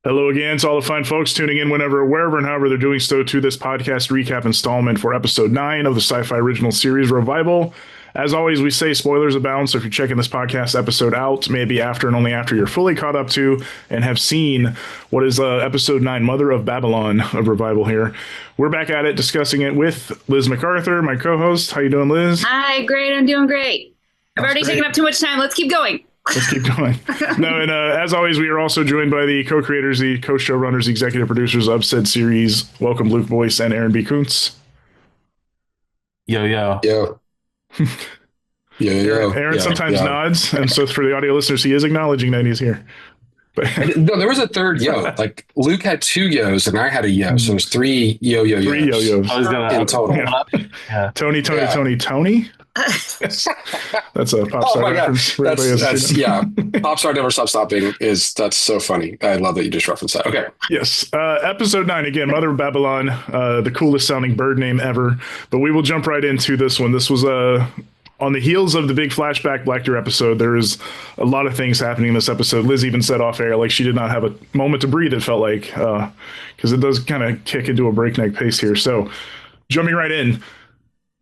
Hello again to all the fine folks tuning in whenever, wherever, and however they're doing so to this podcast recap installment for episode 9 of the sci-fi original series Revival. As always, we say spoilers abound, so if you're checking this podcast episode out, maybe after and only after you're fully caught up to and have seen what is episode 9, Mother of Babylon of Revival here. We're back at it, discussing it with Liz MacArthur, my co-host. How you doing, Liz? Hi, great. I'm doing great. I've already taken up too much time. Let's keep going. Let's keep going. No, and as always, we are also joined by the co-creators, the co-showrunners, the executive producers of said series. Welcome, Luke Boyce and Aaron B. Koontz. Yo. Yeah. Aaron sometimes nods, and so for the audio listeners, he is acknowledging that he's here. But no, there was a third yo. Like Luke had 2 yos, and I had a yo, so it was 3 yo-yo-yos. 3 yo-yos. I was gonna in total. Yeah. Tony. That's a pop Oh star my god, reference. that's Pop star never stop stopping that's so funny. I love that you just referenced that. Okay. Yes. Episode 9, again, Mother of Babylon, the coolest sounding bird name ever. But we will jump right into this one. This was on the heels of the big flashback Black Deer episode. There is a lot of things happening in this episode. Liz even said off air, like she did not have a moment to breathe, it felt like, because it does kind of kick into a breakneck pace here. So jumping right in.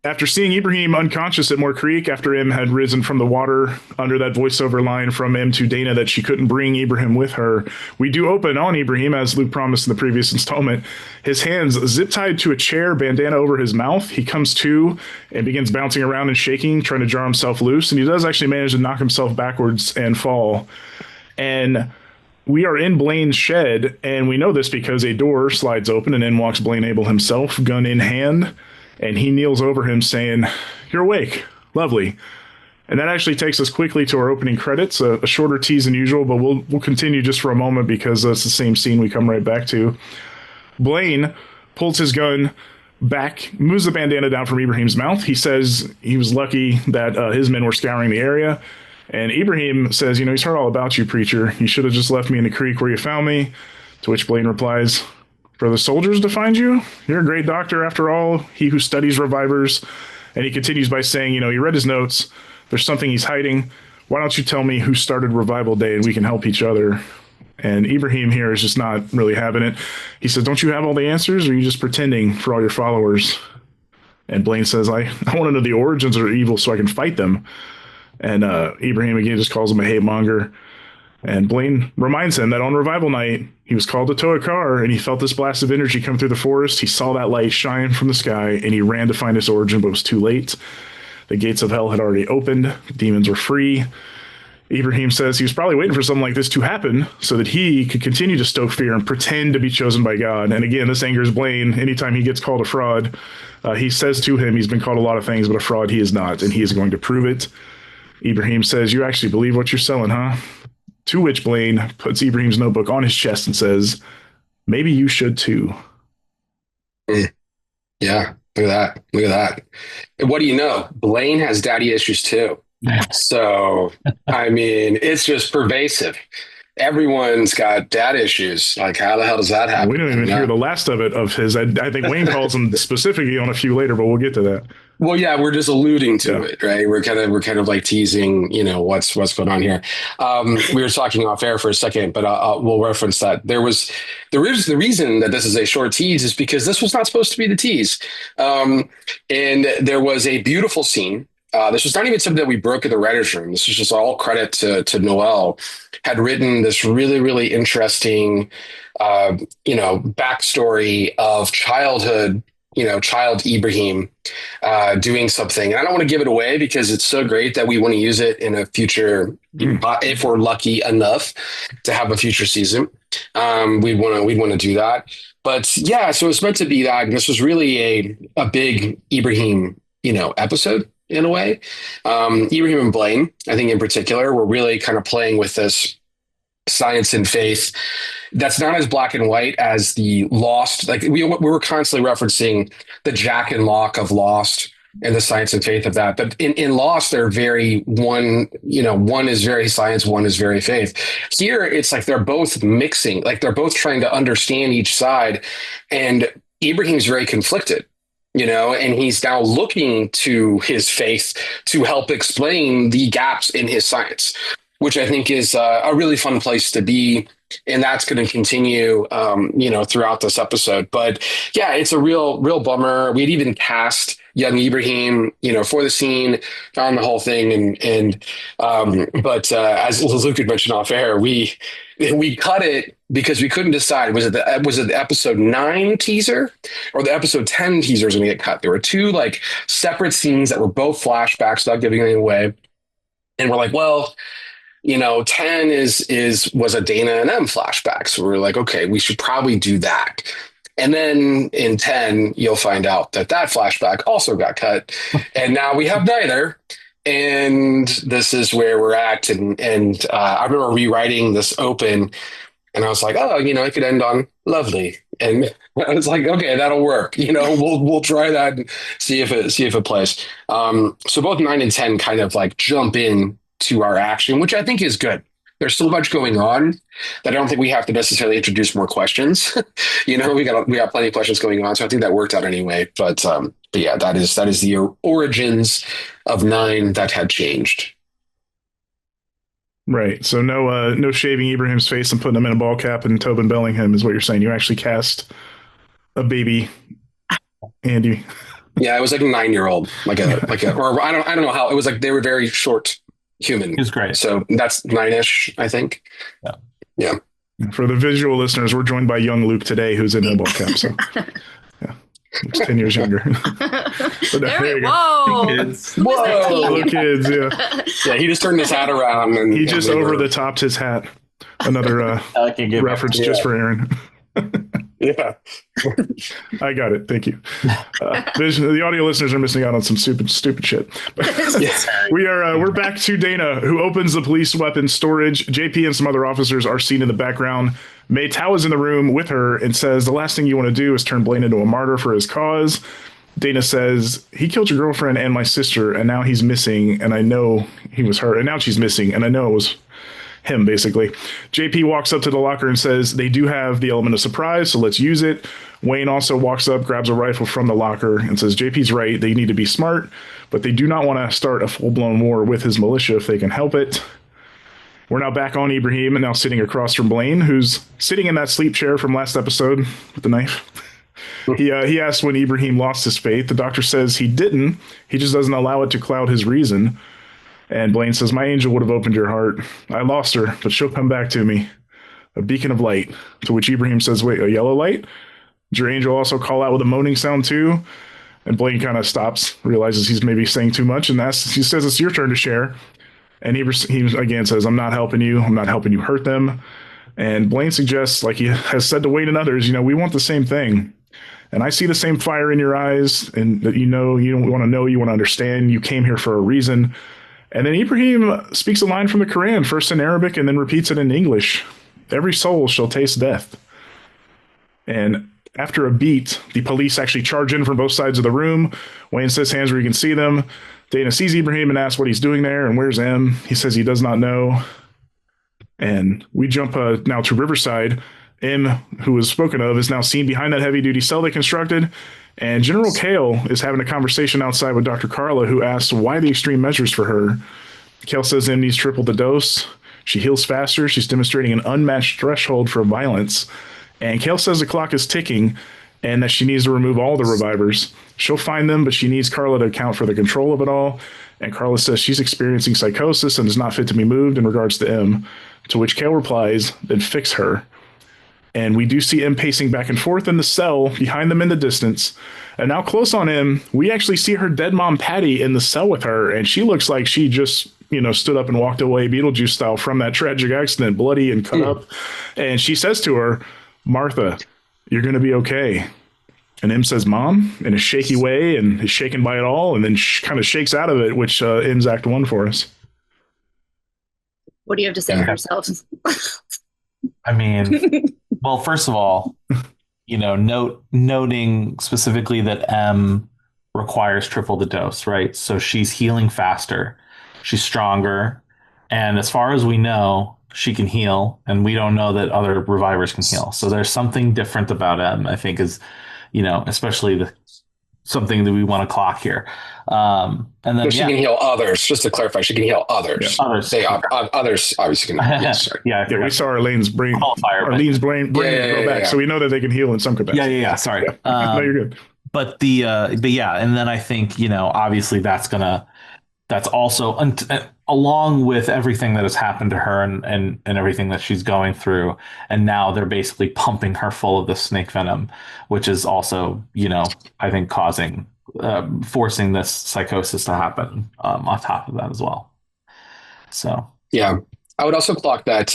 After seeing Ibrahim unconscious at Moore Creek, after M had risen from the water under that voiceover line from M to Dana that she couldn't bring Ibrahim with her, we do open on Ibrahim, as Luke promised in the previous installment. His hands zip-tied to a chair, bandana over his mouth. He comes to and begins bouncing around and shaking, trying to jar himself loose, and he does actually manage to knock himself backwards and fall. And we are in Blaine's shed, and we know this because a door slides open, and in walks Blaine Abel himself, gun in hand. And he kneels over him saying, "You're awake. Lovely." And that actually takes us quickly to our opening credits, a shorter tease than usual, but we'll continue just for a moment because it's the same scene we come right back to. Blaine pulls his gun back, moves the bandana down from Ibrahim's mouth. He says he was lucky that his men were scouring the area. And Ibrahim says, he's heard all about you, preacher. You should have just left me in the creek where you found me. To which Blaine replies, "For the soldiers to find you? You're a great doctor after all, he who studies revivers." And he continues by saying, he read his notes. There's something he's hiding. Why don't you tell me who started Revival Day and we can help each other? And Ibrahim here is just not really having it. He says, "Don't you have all the answers, or are you just pretending for all your followers?" And Blaine says, I want to know the origins of evil so I can fight them. And Ibrahim again just calls him a hate monger. And Blaine reminds him that on Revival Night, he was called to tow a car, and he felt this blast of energy come through the forest. He saw that light shine from the sky, and he ran to find its origin, but it was too late. The gates of hell had already opened. Demons were free. Ibrahim says he was probably waiting for something like this to happen so that he could continue to stoke fear and pretend to be chosen by God. And again, this angers Blaine. Anytime he gets called a fraud, he says to him he's been called a lot of things, but a fraud he is not, and he is going to prove it. Ibrahim says, "You actually believe what you're selling, huh?" To which Blaine puts Ibrahim's notebook on his chest and says, "Maybe you should too." Yeah. Look at that. And what do you know? Blaine has daddy issues too. So, I mean, it's just pervasive. Everyone's got dad issues. Like, how the hell does that happen? We don't even hear the last of his. I think Wayne calls him specifically on a few later, but we'll get to that. Well, yeah, we're just alluding to it, right? We're kind of like teasing, what's going on here. We were talking off air for a second, but we'll reference that. The reason that this is a short tease is because this was not supposed to be the tease, and there was a beautiful scene. This was not even something that we broke in the writer's room. This was just all credit to Noel. Had written this really, really interesting, backstory of childhood, child Ibrahim doing something. And I don't want to give it away because it's so great that we want to use it in a future, if we're lucky enough to have a future season. We'd want to do that. But yeah, so it's meant to be that. And this was really a big Ibrahim, episode. In a way, Ibrahim and Blaine, I think in particular, were really kind of playing with this science and faith that's not as black and white as the Lost. Like we were constantly referencing the Jack and Locke of Lost and the science and faith of that. But in Lost, they're very one is very science, one is very faith. Here, it's like they're both mixing, like they're both trying to understand each side. And Ibrahim's very conflicted. And he's now looking to his faith to help explain the gaps in his science, which I think is a really fun place to be and that's going to continue, throughout this episode. But yeah, it's a real bummer. We'd even cast young Ibrahim, for the scene, found the whole thing, but as Luke had mentioned off air, we cut it because we couldn't decide was it the episode 9 teaser or the episode 10 teasers when we get cut. There were two like separate scenes that were both flashbacks, without giving anything away, and we're like, well, 10 was a Dana and M flashback. So we're like, okay, we should probably do that. And then in 10, you'll find out that flashback also got cut. And now we have neither. And this is where we're at. And I remember rewriting this open, and I was like, oh, it could end on lovely. And I was like, okay, that'll work. We'll try that and see if it plays. So both 9 and 10 kind of like jump in to our action, which I think is good. There's so much going on that I don't think we have to necessarily introduce more questions. We got plenty of questions going on, so I think that worked out anyway. But yeah, that is the origins of 9 that had changed. Right. So no shaving Ibrahim's face and putting him in a ball cap and Tobin Bellingham is what you're saying. You actually cast a baby Andy. Yeah, it was like a 9-year-old, or I don't know how it was. Like they were very short human. He was great. So that's 9-ish, I think. Yeah. For the visual listeners, we're joined by young Luke today, who's in a ball cap. So yeah, he's 10 years younger. There you go. Kids. Whoa, Little kids, yeah. Yeah, he just turned his hat around and He just over the topped his hat. Another reference just for Aaron. Yeah. I got it. Thank you. The audio listeners are missing out on some stupid shit. We're back to Dana, who opens the police weapons storage. JP and some other officers are seen in the background. Mei Tao is in the room with her and says, the last thing you want to do is turn Blaine into a martyr for his cause. Dana says, he killed your girlfriend and my sister, and now he's missing, and I know he was her, and now she's missing, and I know it was him, basically. JP walks up to the locker and says, they do have the element of surprise, so let's use it. Wayne also walks up, grabs a rifle from the locker, and says, JP's right, they need to be smart, but they do not want to start a full-blown war with his militia if they can help it. We're now back on Ibrahim, and now sitting across from Blaine, who's sitting in that sleep chair from last episode with the knife. He asks when Ibrahim lost his faith. The doctor says he didn't. He just doesn't allow it to cloud his reason. And Blaine says, my angel would have opened your heart. I lost her, but she'll come back to me. A beacon of light. To which Ibrahim says, wait, a yellow light? Did your angel also call out with a moaning sound too? And Blaine kind of stops, realizes he's maybe saying too much, and he says, it's your turn to share. And he again says, I'm not helping you. I'm not helping you hurt them. And Blaine suggests, like he has said to Wayne and others, we want the same thing. And I see the same fire in your eyes, and that you want to understand. You came here for a reason. And then Ibrahim speaks a line from the Quran, first in Arabic and then repeats it in English. Every soul shall taste death. And after a beat, the police actually charge in from both sides of the room. Wayne says hands where you can see them. Dana sees Ibrahim and asks what he's doing there and where's M. He says he does not know. And we jump now to Riverside. M, who was spoken of, is now seen behind that heavy-duty cell they constructed. And General Kale is having a conversation outside with Dr. Carla, who asks why the extreme measures for her. Kale says M needs triple the dose. She heals faster. She's demonstrating an unmatched threshold for violence. And Kale says the clock is ticking and that she needs to remove all the revivers. She'll find them, but she needs Carla to account for the control of it all. And Carla says she's experiencing psychosis and is not fit to be moved in regards to M. To which Kale replies, then fix her. And we do see M pacing back and forth in the cell behind them in the distance. And now close on M, we actually see her dead mom, Patty, in the cell with her. And she looks like she just, stood up and walked away Beetlejuice style from that tragic accident, bloody and cut up. And she says to her, Martha, you're going to be okay. And M says, Mom, in a shaky way, and is shaken by it all. And then kind of shakes out of it, which ends Act 1 for us. What do you have to say for yourselves? I mean, well, first of all, noting specifically that M requires triple the dose, right? So she's healing faster, she's stronger, and as far as we know, she can heal, and we don't know that other revivers can heal. So there's something different about M, I think, is, especially something that we want to clock here. And then She can heal others. Just to clarify, she can heal others. Yeah. Others. Others obviously can. Yes, sorry. Yeah, we saw Arlene's brain grow back, so we know that they can heal in some capacity. Yeah. Sorry. No, you're good. But and then I think, obviously that's also along with everything that has happened to her and everything that she's going through, and now they're basically pumping her full of the snake venom, which is also, I think forcing this psychosis to happen on top of that as well. So yeah, I would also clock that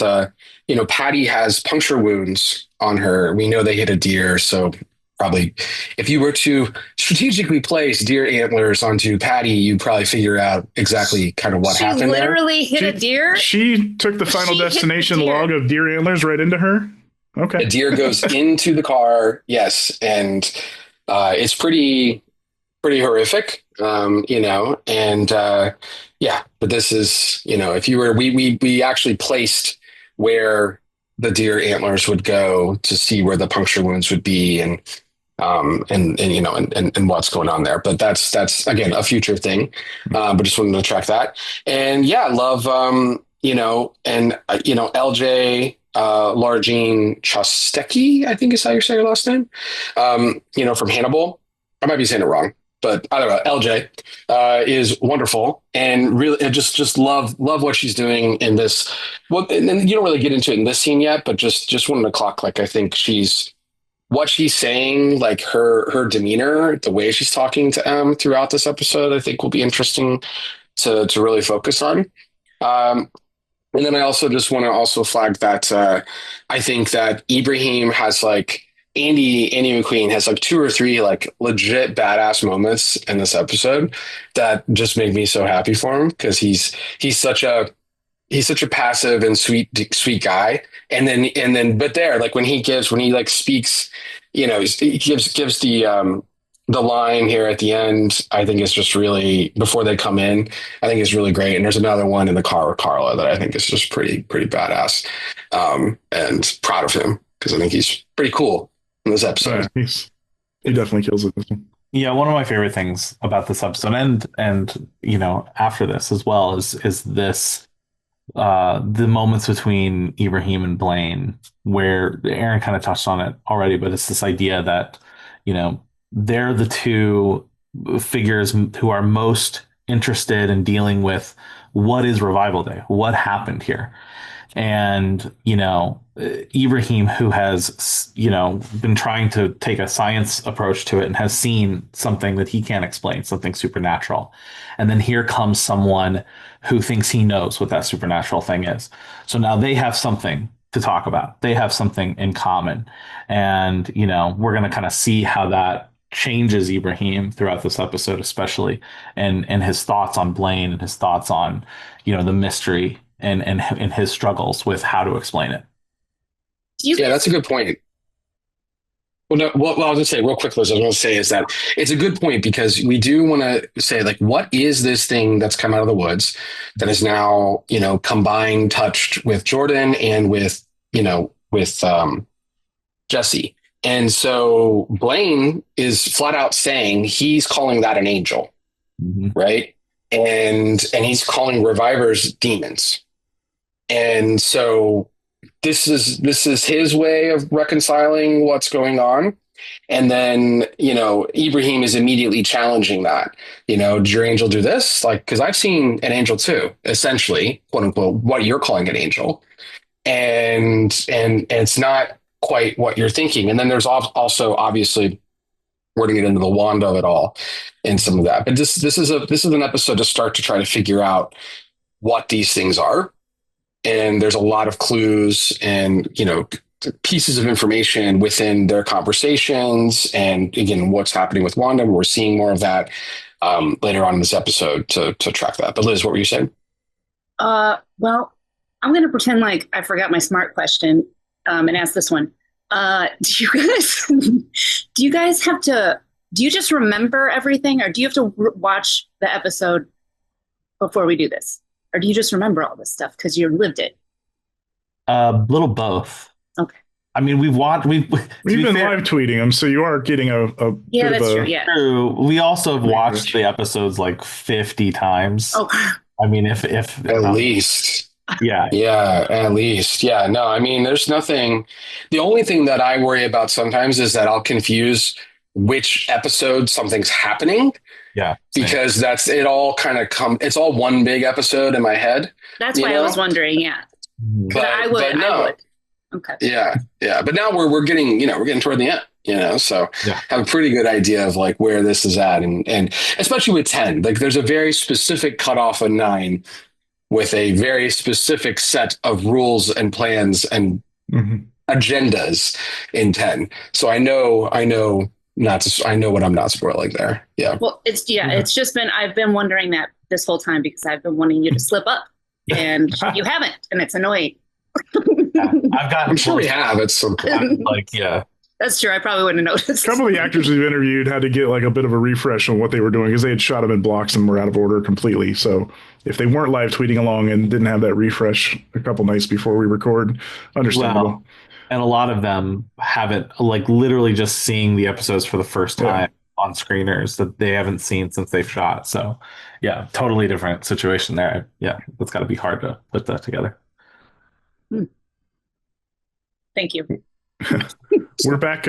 Patty has puncture wounds on her. We know they hit a deer, so probably if you were to strategically place deer antlers onto Patty, you'd probably figure out exactly kind of what happened there. She literally hit a deer? She took the Final Destination log of deer antlers right into her? Okay. The deer goes into the car, yes, and it's pretty horrific, but this is, if you were, we actually placed where the deer antlers would go to see where the puncture wounds would be and what's going on there. But that's again, a future thing. But just wanted to track that. And yeah, I love, LJ, Largene Chostecki, I think is how you say your last name, from Hannibal. I might be saying it wrong, but I don't know. LJ is wonderful, and really just love what she's doing in this. Well, and then you don't really get into it in this scene yet, but just wanted to clock. Like, I think what she's saying, like her demeanor, the way she's talking to M throughout this episode, I think will be interesting to really focus on. And then I also just want to also flag that I think that Ibrahim has Andy McQueen has 2 or 3 legit badass moments in this episode that just make me so happy for him, because he's such a passive and sweet guy. And then but there, when he speaks, he gives the line here at the end, I think is just really, before they come in, I think is really great. And there's another one in the car with Carla that I think is just pretty badass, and proud of him, because I think he's pretty cool in this episode. Yeah, he definitely kills it. Yeah, one of my favorite things about this episode and after this as well is this the moments between Ibrahim and Blaine, where Aaron kind of touched on it already, but it's this idea that they're the two figures who are most interested in dealing with what is Revival Day, what happened here. And, Ibrahim, who has, been trying to take a science approach to it and has seen something that he can't explain, something supernatural. And then here comes someone who thinks he knows what that supernatural thing is. So now they have something to talk about. They have something in common. And, we're going to kind of see how that changes Ibrahim throughout this episode, especially, and his thoughts on Blaine and his thoughts on, the mystery and his struggles with how to explain it. Yeah, that's a good point. Well, no, what I was going to say real quick, Liz, I was going to say is that it's a good point, because we do want to say, what is this thing that's come out of the woods that is now, combined, touched with Jordan and with Jesse. And so Blaine is flat out saying he's calling that an angel, right? And he's calling revivers demons. And so this is his way of reconciling what's going on. And then, Ibrahim is immediately challenging that, did your angel do this? Because I've seen an angel too, essentially, quote unquote, what you're calling an angel. And it's not quite what you're thinking. And then there's also, obviously, we're going to get into the wand of it all and some of that. But this is an episode to start to try to figure out what these things are. And there's a lot of clues and, pieces of information within their conversations. And again, what's happening with Wanda, we're seeing more of that later on in this episode to track that. But Liz, what were you saying? Well, I'm going to pretend like I forgot my smart question and ask this one. Do you guys have to, do you just remember everything, or do you have to watch the episode before we do this? Or do you just remember all this stuff because you lived it? A little both. Okay. I mean, we've been live tweeting them, so you are getting a yeah, that's true. Yeah, we also have watched the episodes like 50 times. Oh, I mean, if at least. Yeah. Yeah, at least. Yeah, no, I mean, there's nothing. The only thing that I worry about sometimes is that I'll confuse which episode something's happening. Yeah. Because that's it all kind of it's all one big episode in my head. That's why I was wondering. Yeah. But I would. Okay. Yeah. Yeah. But now we're getting, we're getting toward the end, so have a pretty good idea of like where this is at. And especially with 10, like there's a very specific cutoff of 9 with a very specific set of rules and plans and agendas in 10. So I know what I'm not spoiling there. Yeah. Well, it's just been, I've been wondering that this whole time because I've been wanting you to slip up and you haven't, and it's annoying. I'm sure we have at some point. That's true. I probably wouldn't have noticed. A couple of the actors we've interviewed had to get like a bit of a refresh on what they were doing because they had shot them in blocks and were out of order completely. So if they weren't live tweeting along and didn't have that refresh a couple nights before we record, understandable. Well, and a lot of them haven't, like literally just seeing the episodes for the first time on screeners that they haven't seen since they've shot. So yeah, totally different situation there. Yeah, it's got to be hard to put that together. Thank you. We're back.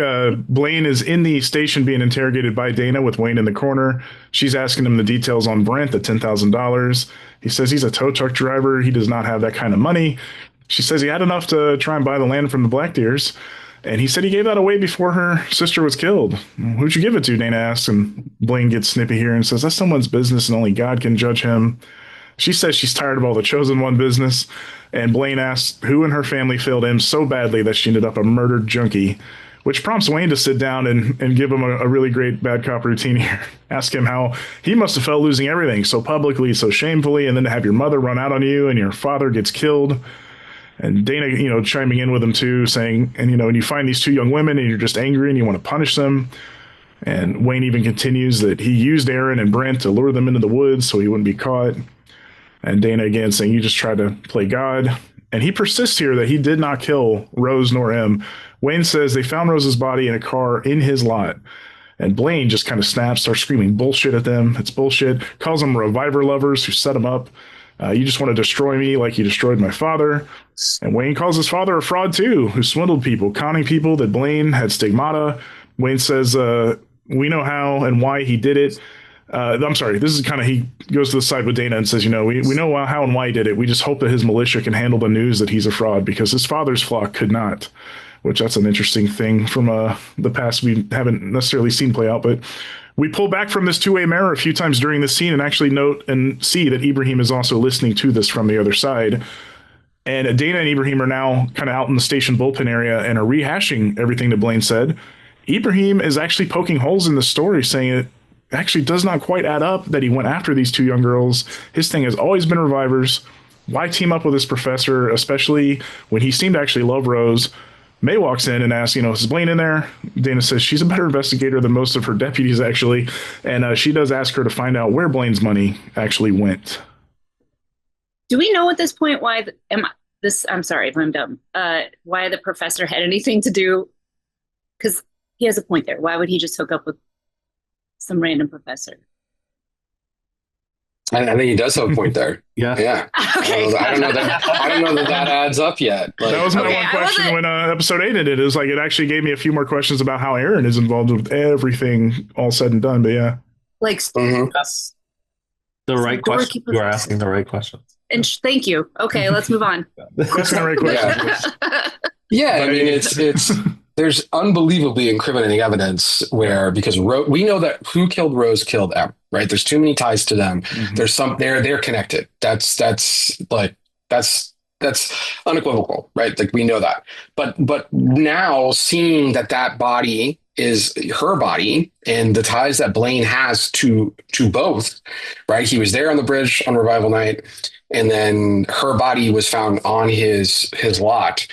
Blaine is in the station being interrogated by Dana with Wayne in the corner. She's asking him the details on Brent, the $10,000. He says he's a tow truck driver. He does not have that kind of money. She says he had enough to try and buy the land from the Blackdeers. And he said he gave that away before her sister was killed. Who'd you give it to? Dana asks. And Blaine gets snippy here and says that's someone's business and only God can judge him. She says she's tired of all the chosen one business. And Blaine asks who in her family failed him so badly that she ended up a murdered junkie, which prompts Wayne to sit down and give him a really great bad cop routine here. Ask him how he must have felt losing everything so publicly, so shamefully, and then to have your mother run out on you and your father gets killed. And Dana, chiming in with him too, saying, and you find these 2 young women and you're just angry and you want to punish them. And Wayne even continues that he used Aaron and Brent to lure them into the woods so he wouldn't be caught. And Dana again saying, you just tried to play God. And he persists here that he did not kill Rose nor him. Wayne says they found Rose's body in a car in his lot. And Blaine just kind of snaps, starts screaming bullshit at them. It's bullshit. Calls them reviver lovers who set him up. You just want to destroy me like you destroyed my father. And Wayne calls his father a fraud too, who swindled people, conning people that Blaine had stigmata. Wayne says, we know how and why he did it. I'm sorry, this is kind of, he goes to the side with Dana and says, we know how and why he did it. We just hope that his militia can handle the news that he's a fraud because his father's flock could not, which that's an interesting thing from the past we haven't necessarily seen play out. But we pull back from this two-way mirror a few times during the scene and actually note and see that Ibrahim is also listening to this from the other side. And Dana and Ibrahim are now kind of out in the station bullpen area and are rehashing everything that Blaine said. Ibrahim is actually poking holes in the story, saying it actually does not quite add up that he went after these 2 young girls. His thing has always been revivers. Why team up with this professor, especially when he seemed to actually love Rose? May walks in and asks, is Blaine in there? Dana says she's a better investigator than most of her deputies, actually. And she does ask her to find out where Blaine's money actually went. Do we know at this point why, I'm sorry if I'm dumb, why the professor had anything to do? Because he has a point there. Why would he just hook up with some random professor? I think he does have a point there. Yeah. Okay. I don't know that adds up yet. Like, that was my one question when episode 8 ended. It was like it actually gave me a few more questions about how Aaron is involved with everything all said and done. But yeah, that's the right question. You are asking the right questions. And thank you. Okay, let's move on. Asking the right questions. Yeah, I mean it's there's unbelievably incriminating evidence where because we know that who killed Rose killed Em, right? There's too many ties to them. Mm-hmm. There's they're connected. That's unequivocal, right? Like we know that. But now seeing that body is her body and the ties that Blaine has to both, right? He was there on the bridge on Revival Night, and then her body was found on his lot.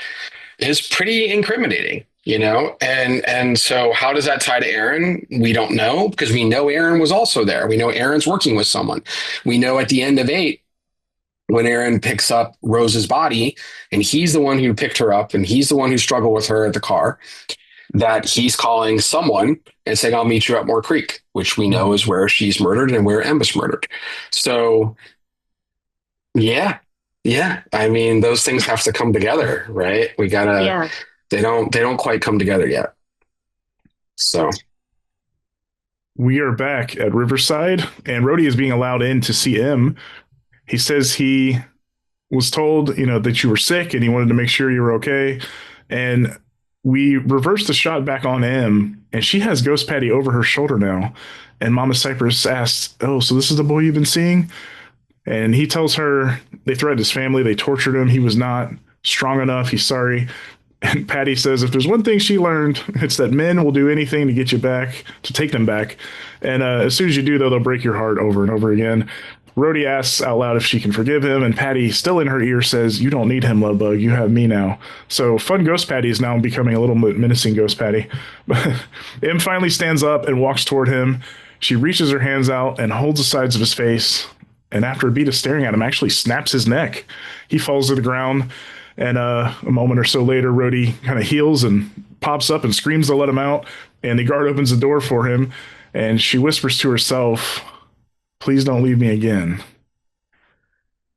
Is pretty incriminating. And so how does that tie to Aaron? We don't know because we know Aaron was also there. We know Aaron's working with someone. We know at the end of 8, when Aaron picks up Rose's body, and he's the one who picked her up, and he's the one who struggled with her at the car, that he's calling someone and saying, I'll meet you at Moore Creek, which we know is where she's murdered and where Emma's murdered. So, yeah. I mean, those things have to come together, right? We gotta, they don't quite come together yet. So we are back at Riverside, and Rhodey is being allowed in to see M. He says he was told, that you were sick and he wanted to make sure you were okay. And we reversed the shot back on M, and she has Ghost Patty over her shoulder now. And Mama Cypress asks, oh, so this is the boy you've been seeing? And he tells her they threatened his family. They tortured him. He was not strong enough. He's sorry. And Patty says if there's one thing she learned, it's that men will do anything to get you back, to take them back. And as soon as you do, though, they'll break your heart over and over again. Rhodey asks out loud if she can forgive him, and Patty, still in her ear, says, you don't need him, Lovebug. You have me now. So fun Ghost Patty is now becoming a little menacing Ghost Patty. M finally stands up and walks toward him. She reaches her hands out and holds the sides of his face, and after a beat of staring at him, actually snaps his neck. He falls to the ground, and a moment or so later, Rhodey kind of heals and pops up and screams to let him out, and the guard opens the door for him, and she whispers to herself, please don't leave me again.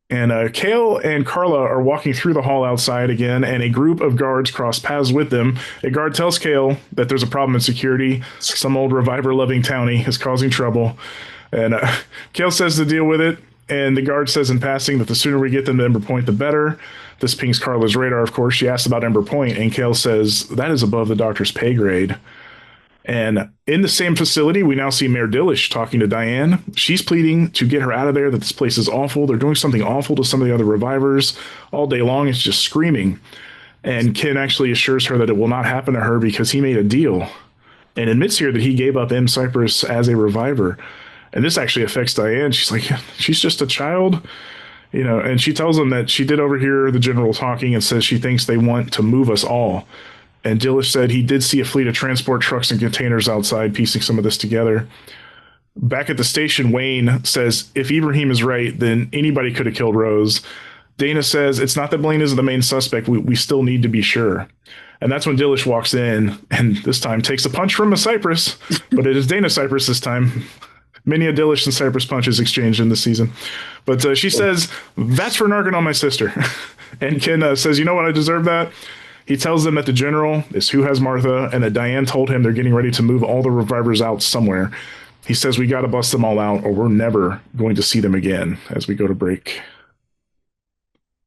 And Kale and Carla are walking through the hall outside again, and a group of guards cross paths with them. A guard tells Kale that there's a problem in security. Some old reviver-loving townie is causing trouble. And Kale says to deal with it, and the guard says in passing that the sooner we get them to Ember Point, the better. This pings Carla's radar, of course. She asks about Ember Point, and Kale says that is above the doctor's pay grade. And in the same facility, we now see Mayor Dillish talking to Diane. She's pleading to get her out of there, that this place is awful. They're doing something awful to some of the other revivers all day long. It's just screaming. And Ken actually assures her that it will not happen to her because he made a deal and admits here that he gave up M. Cypress as a reviver. And this actually affects Diane. She's like, she's just a child, and she tells him that she did overhear the general talking and says she thinks they want to move us all. And Dillish said he did see a fleet of transport trucks and containers outside, piecing some of this together. Back at the station, Wayne says if Ibrahim is right, then anybody could have killed Rose. Dana says it's not that Blaine isn't the main suspect. We still need to be sure. And that's when Dillish walks in, and this time takes a punch from a Cypress, but it is Dana Cypress this time. Many a Dillish and Cypress punches exchanged in this season. But she says, that's for narking on my sister. And Ken says, you know what, I deserve that. He tells them that the general is who has Martha, and that Diane told him they're getting ready to move all the revivers out somewhere. He says we got to bust them all out, or we're never going to see them again as we go to break.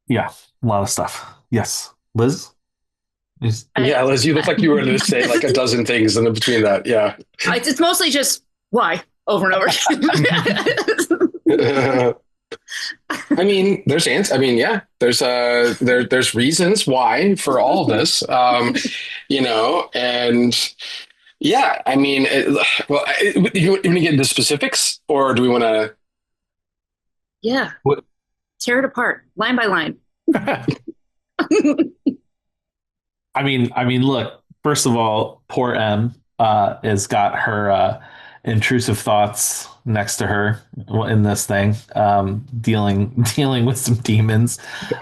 Yeah, a lot of stuff. Yes. Liz? Yeah, Liz, you look like you were going to say like a dozen things in between that. Yeah. It's mostly just why over and over. I mean, there's there's reasons why for all of this, and yeah, I mean, you want to get into specifics, or do we want to? Yeah. What? Tear it apart, line by line. I mean, look, first of all, poor M has got her intrusive thoughts next to her in this thing, dealing with some demons.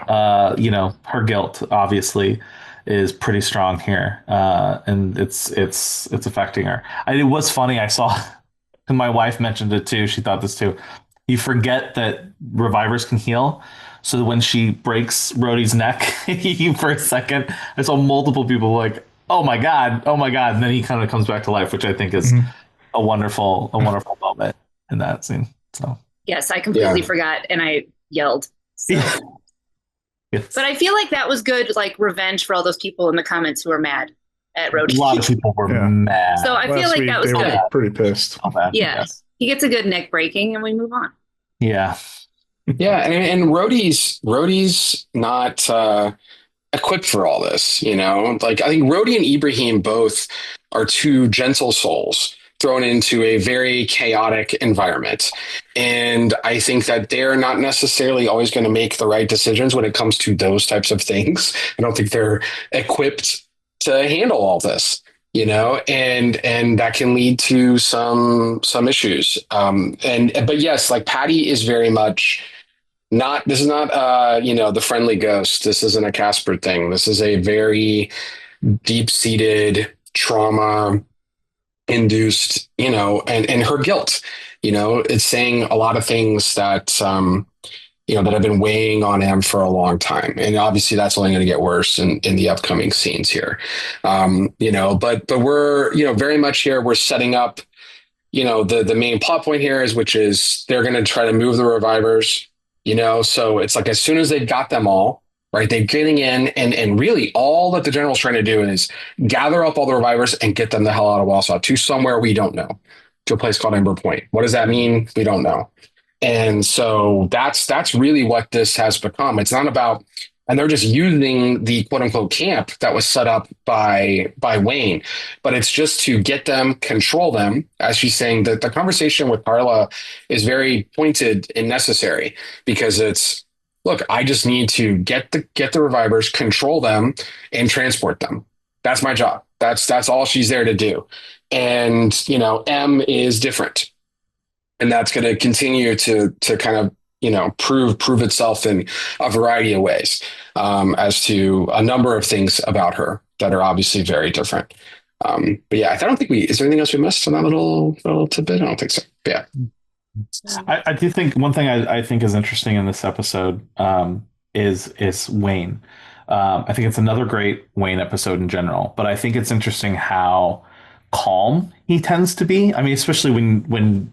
Her guilt obviously is pretty strong here, and it's affecting her. It was funny. I saw, and my wife mentioned it too. She thought this too. You forget that revivers can heal. So when she breaks Rhodey's neck for a second, I saw multiple people like, oh my God. And then he kind of comes back to life, which I think is a wonderful moment in that scene. So yes, I completely forgot, and I yelled. So. Yes. But I feel like that was good, like revenge for all those people in the comments who were mad at Rhodey. A lot of people were mad. So I feel like that was good. Pretty pissed. Yeah, he gets a good neck breaking, and we move on. Yeah. Yeah, and Rhodey's not equipped for all this, Like I think Rhodey and Ibrahim both are two gentle souls thrown into a very chaotic environment. And I think that they're not necessarily always going to make the right decisions when it comes to those types of things. I don't think they're equipped to handle all this, and that can lead to some issues. But yes, like Patty is very much This is not the friendly ghost. This isn't a Casper thing. This is a very deep-seated trauma induced, and her guilt, it's saying a lot of things that that have been weighing on him for a long time. And obviously that's only going to get worse in the upcoming scenes here. But we're, very much here, we're setting up, the main plot point here which is they're going to try to move the revivers, so it's like, as soon as they've got them all, right, they're getting in, and really all that the general's trying to do is gather up all the revivers and get them the hell out of Wausau to somewhere we don't know, to a place called Ember Point. What does that mean? We don't know. And so that's really what this has become. It's not about, and they're just using the quote unquote camp that was set up by Wayne, but it's just to get them, control them. As she's saying, that the conversation with Carla is very pointed and necessary, because it's, look, I just need to get the revivers, control them, and transport them. That's my job. That's all she's there to do. And M is different. And that's going to continue to kind of, prove itself in a variety of ways, as to a number of things about her that are obviously very different. But yeah, I don't think is there anything else we missed on that little tidbit? I don't think so. But yeah. I do think one thing I think is interesting in this episode is Wayne. I think it's another great Wayne episode in general, but I think it's interesting how calm he tends to be. I mean, especially when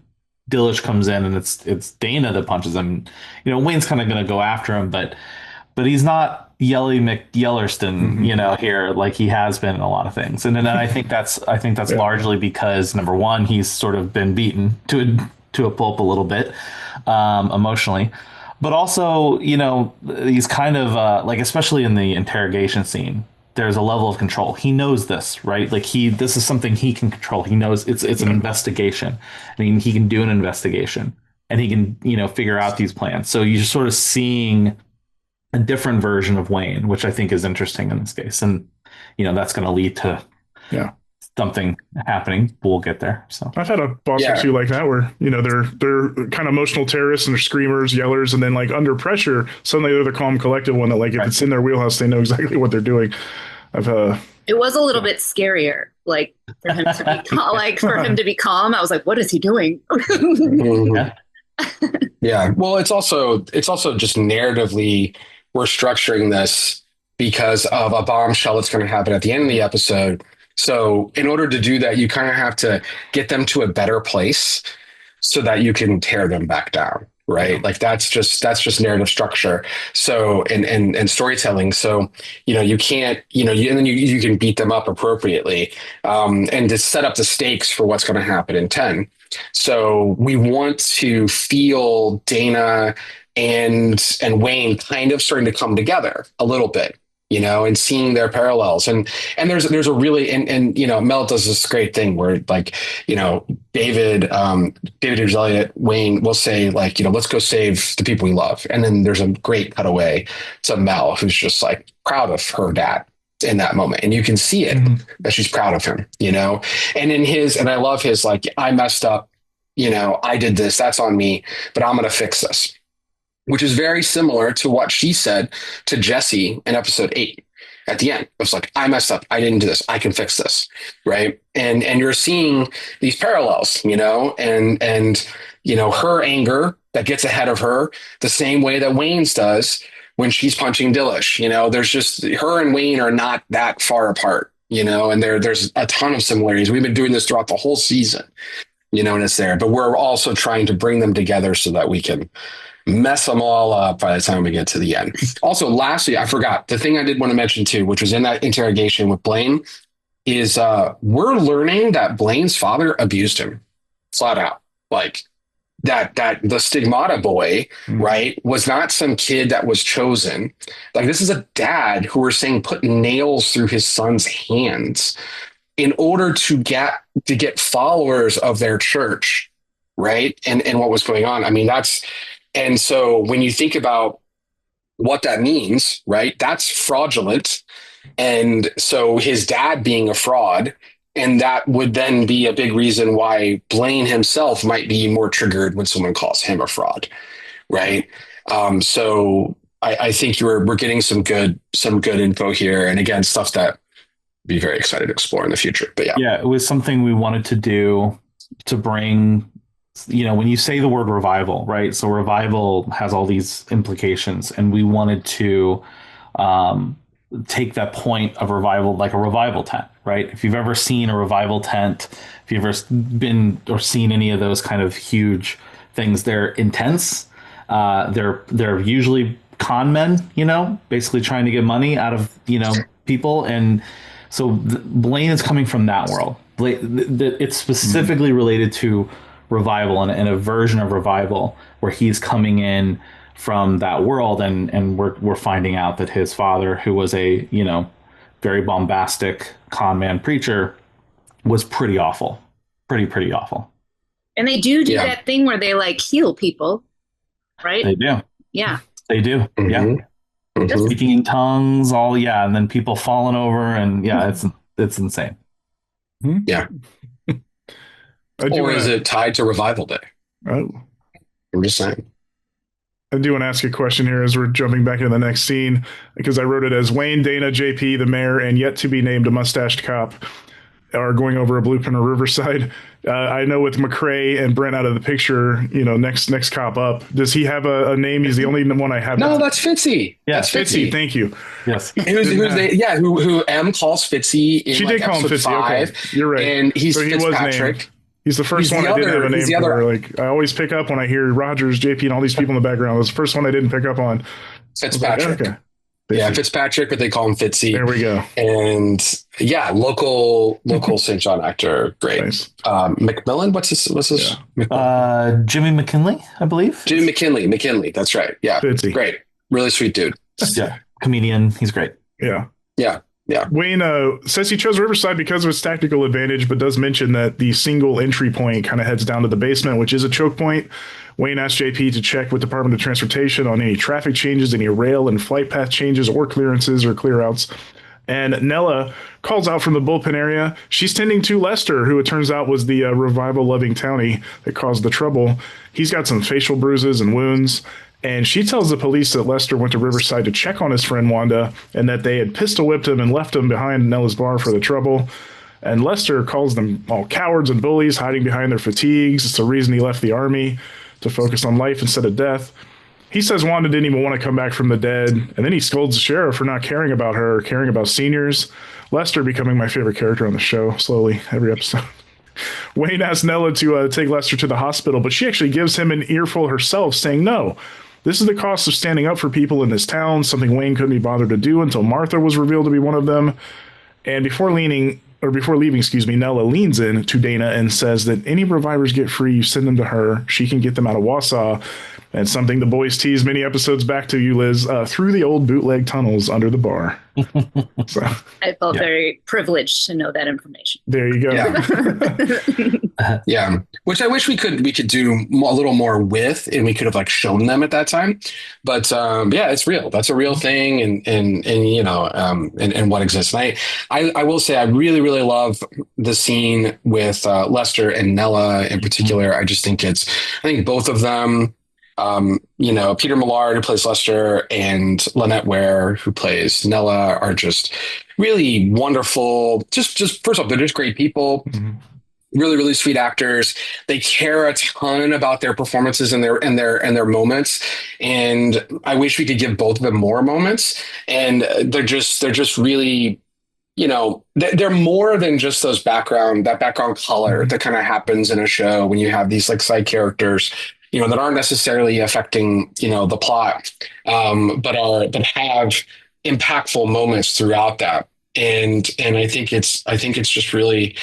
Dilish comes in and it's Dana that punches him. Wayne's kind of going to go after him, but he's not Yelly McYellerston, here like he has been in a lot of things. And then I think that's largely because, number one, he's sort of been beaten to a pulp a little bit emotionally, but also he's kind of like, especially in the interrogation scene, there's a level of control. He knows this, right? Like this is something he can control. He knows it's an investigation. I mean, he can do an investigation and he can, figure out these plans. So you're sort of seeing a different version of Wayne, which I think is interesting in this case. And, that's going to lead to something happening. We'll get there. So I've had a boss or two like that where, they're kind of emotional terrorists and they're screamers, yellers, and then like under pressure, suddenly they're the calm, collected one that, like, if it's in their wheelhouse, they know exactly what they're doing. It was a little bit scarier, like for him to be calm. I was like, what is he doing? Yeah. Well, it's also just narratively, we're structuring this because of a bombshell that's going to happen at the end of the episode. So in order to do that, you kind of have to get them to a better place so that you can tear them back down. Right. Like that's just narrative structure. So, and storytelling. So, you can't, and then you can beat them up appropriately, and to set up the stakes for what's going to happen in 10. So we want to feel Dana and Wayne kind of starting to come together a little bit, and seeing their parallels. And there's a really, and Mel does this great thing where, like, David Elliott, Wayne will say, like, let's go save the people we love. And then there's a great cutaway to Mel, who's just like proud of her dad in that moment. And you can see it, that she's proud of him, and and I love his, like, I messed up, I did this, that's on me, but I'm going to fix this. Which is very similar to what she said to Jesse in episode 8 at the end. It was like, I messed up. I didn't do this. I can fix this. Right. And you're seeing these parallels, and her anger that gets ahead of her the same way that Wayne's does when she's punching Dilish. There's just, her and Wayne are not that far apart, and there's a ton of similarities. We've been doing this throughout the whole season, and it's there, but we're also trying to bring them together so that we can mess them all up by the time we get to the end. Also, lastly, I forgot the thing I did want to mention too, which was in that interrogation with Blaine, is we're learning that Blaine's father abused him flat out. Like that the Stigmata boy, right, was not some kid that was chosen. Like, this is a dad who we're saying put nails through his son's hands in order to get followers of their church, right? And what was going on. I mean, and so when you think about what that means, right, that's fraudulent. And so his dad being a fraud, and that would then be a big reason why Blaine himself might be more triggered when someone calls him a fraud, right? So I think we're getting some good info here, and again, stuff that I'd be very excited to explore in the future. But yeah, it was something we wanted to do to bring. When you say the word revival, right? So revival has all these implications, and we wanted to take that point of revival, like a revival tent, right? If you've ever seen a revival tent, if you've ever been or seen any of those kind of huge things, they're intense. They're usually con men, basically trying to get money out of, people. And so Blaine is coming from that world. It's specifically related to revival and a version of revival where he's coming in from that world, and we're finding out that his father, who was a very bombastic con man preacher, was pretty awful, pretty awful. And they do that thing where they like heal people, right? They do. Yeah, they do. Mm-hmm. Yeah, Mm-hmm. speaking in tongues, and then people falling over, and it's insane. Yeah. Or is it tied to Revival Day? Oh, I'm just saying. I do want to ask a question here as we're jumping back into the next scene, because I wrote it as Wayne, Dana, JP, the mayor, and yet to be named a mustached cop are going over a blueprint of Riverside. I know with McCrae and Brent out of the picture, next cop up. Does he have a name? He's the only one I have. No, that's Fitzy. Yeah, that's Fitzy. Thank you. Yes. Who M calls Fitzy in she did call him Fitzy. 5. Okay. You're right. And he's so he Fitzpatrick. He's the first one I didn't have a name for. Like, I always pick up when I hear Rogers, JP, and all these people in the background. That's the first one I didn't pick up on. Fitzpatrick. Like, okay. Yeah, Fitzpatrick, but they call him Fitzy. There we go. And local St. John actor, great. Nice. McMillan, what's his? Yeah. Jimmy McKinley, I believe. Jimmy McKinley. That's right. Yeah, Fitzy. Great, really sweet dude. Yeah, comedian. He's great. Yeah. Yeah. Wayne says he chose Riverside because of its tactical advantage, but does mention that the single entry point kind of heads down to the basement, which is a choke point. Wayne asked JP to check with Department of Transportation on any traffic changes, any rail and flight path changes or clearances or clearouts. And Nella calls out from the bullpen area. She's tending to Lester, who it turns out was the revival-loving townie that caused the trouble. He's got some facial bruises and wounds. And she tells the police that Lester went to Riverside to check on his friend Wanda and that they had pistol whipped him and left him behind Nella's bar for the trouble. And Lester calls them all cowards and bullies hiding behind their fatigues. It's the reason he left the army, to focus on life instead of death. He says Wanda didn't even want to come back from the dead. And then he scolds the sheriff for not caring about her or caring about seniors. Lester becoming my favorite character on the show slowly every episode. Wayne asks Nella to take Lester to the hospital, but she actually gives him an earful herself, saying no. This is the cost of standing up for people in this town, something Wayne couldn't be bothered to do until Martha was revealed to be one of them. And before leaving, Nella leans in to Dana and says that any revivers get free, you send them to her. She can get them out of Wausau. And something the boys teased many episodes back to you, Liz, through the old bootleg tunnels under the bar. So, I felt very privileged to know that information. There you go. Yeah. Yeah. Which I wish we could do a little more with, and we could have shown them at that time. But it's real. That's a real thing, and what exists. And I will say I really, really love the scene with Lester and Nella in particular. I just think I think both of them. Peter Millard, who plays Lester, and Lynette Ware, who plays Nella, are just really wonderful. Just first off, they're just great people. Mm-hmm. Really, really sweet actors. They care a ton about their performances and their moments. And I wish we could give both of them more moments. And they're just really, they're more than just that background color that kind of happens in a show when you have these side characters, that aren't necessarily affecting, the plot, but have impactful moments throughout that. And I think it's just really,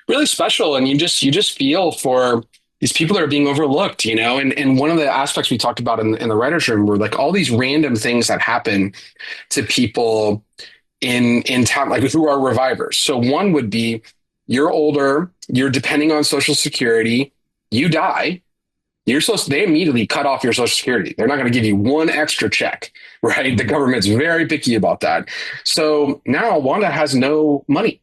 really special. And you just feel for these people that are being overlooked, and one of the aspects we talked about in the writer's room were all these random things that happen to people in town, who are revivers. So one would be, you're older, you're depending on Social Security, you die. They immediately cut off your Social Security. They're not going to give you one extra check, right? The government's very picky about that. So now Wanda has no money.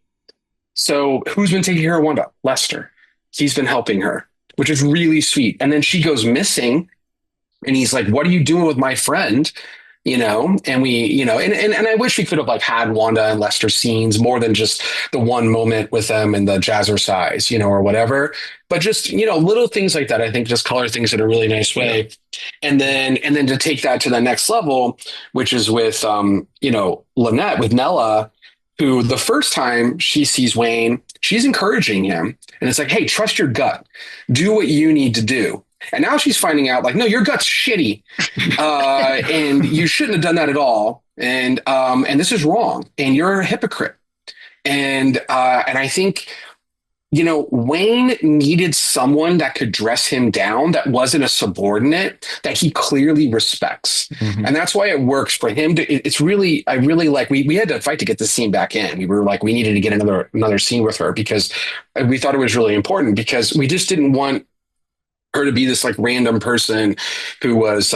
So who's been taking care of Wanda? Lester. He's been helping her, which is really sweet. And then she goes missing And he's like, what are you doing with my friend? And we, and I wish we could have like had Wanda and Lester scenes more than just the one moment with them and the jazzercise, or whatever. But just, little things like that, I think just color things in a really nice way. And then to take that to the next level, which is with, Lynette, with Nella, who the first time she sees Wayne, she's encouraging him. And it's like, hey, trust your gut. Do what you need to do. And now she's finding out like, no, your gut's shitty. And you shouldn't have done that at all. And this is wrong. And you're a hypocrite. And I think, Wayne needed someone that could dress him down, that wasn't a subordinate, that he clearly respects. Mm-hmm. And that's why it works for him. It's really, I really like, we had to fight to get this scene back in. We were like, we needed to get another scene with her because we thought it was really important, because we just didn't want her to be this like random person who was,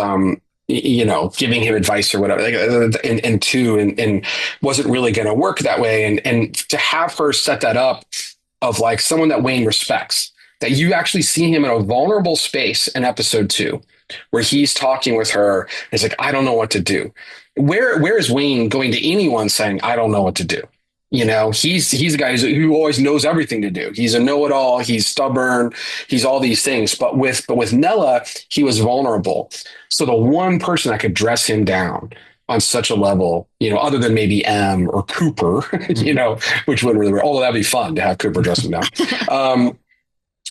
giving him advice or whatever, and wasn't really going to work that way. And to have her set that up of like someone that Wayne respects, that you actually see him in a vulnerable space in episode 2, where he's talking with her. It's like, I don't know what to do. Where is Wayne going to anyone saying, I don't know what to do? He's a guy who always knows everything to do. He's a know-it-all. He's stubborn. He's all these things. But with Nella, he was vulnerable. So the one person that could dress him down on such a level, other than maybe M or Cooper, which wouldn't really, although that'd be fun to have Cooper dress him down,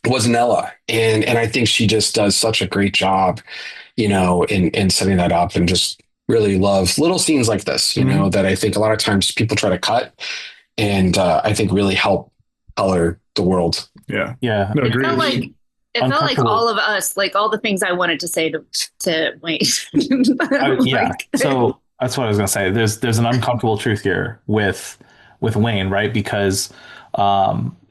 was Nella. And I think she just does such a great job, in setting that up, and just really love little scenes like this, that I think a lot of times people try to cut, and I think really help color the world. Yeah. Yeah. No, agree. It felt like all of us, like all the things I wanted to say to Wayne. Yeah. So that's what I was going to say. There's an uncomfortable truth here with Wayne, right? Because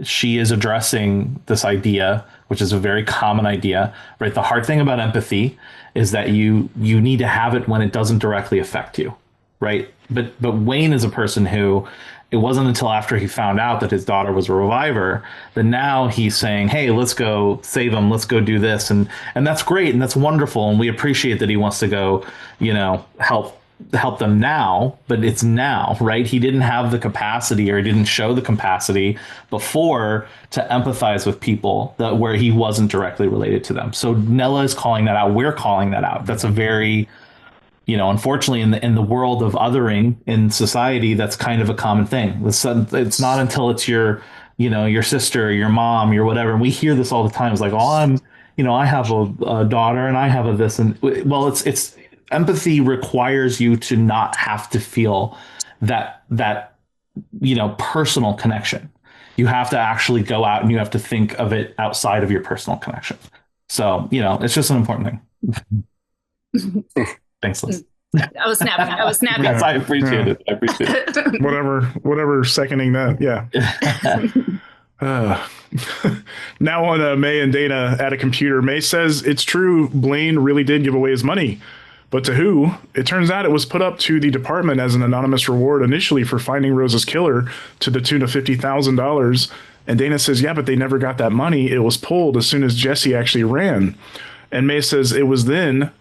she is addressing this idea, which is a very common idea, right? The hard thing about empathy is that you need to have it when it doesn't directly affect you, right? But Wayne is a person who, it wasn't until after he found out that his daughter was a reviver that now he's saying, hey, let's go save him. Let's go do this. And that's great. And that's wonderful. And we appreciate that he wants to go, help them now, but it's now, right? He didn't have the capacity, or he didn't show the capacity before to empathize with people where he wasn't directly related to them. So Nella is calling that out. We're calling that out. That's a very, unfortunately in the world of othering in society, that's kind of a common thing. It's not until it's your sister, your mom, your whatever. And we hear this all the time. It's like, I have a daughter and I have a this, and well, it's empathy requires you to not have to feel that personal connection. You have to actually go out and you have to think of it outside of your personal connection. So, it's just an important thing. Thanks, Liz. I was snapping. Yes, I appreciate it. Whatever, seconding that. Yeah. Now on May and Dana at a computer, May says it's true, Blaine really did give away his money. But to who? It turns out it was put up to the department as an anonymous reward initially for finding Rose's killer, to the tune of $50,000. And Dana says, yeah, but they never got that money. It was pulled as soon as Jesse actually ran. And May says it was then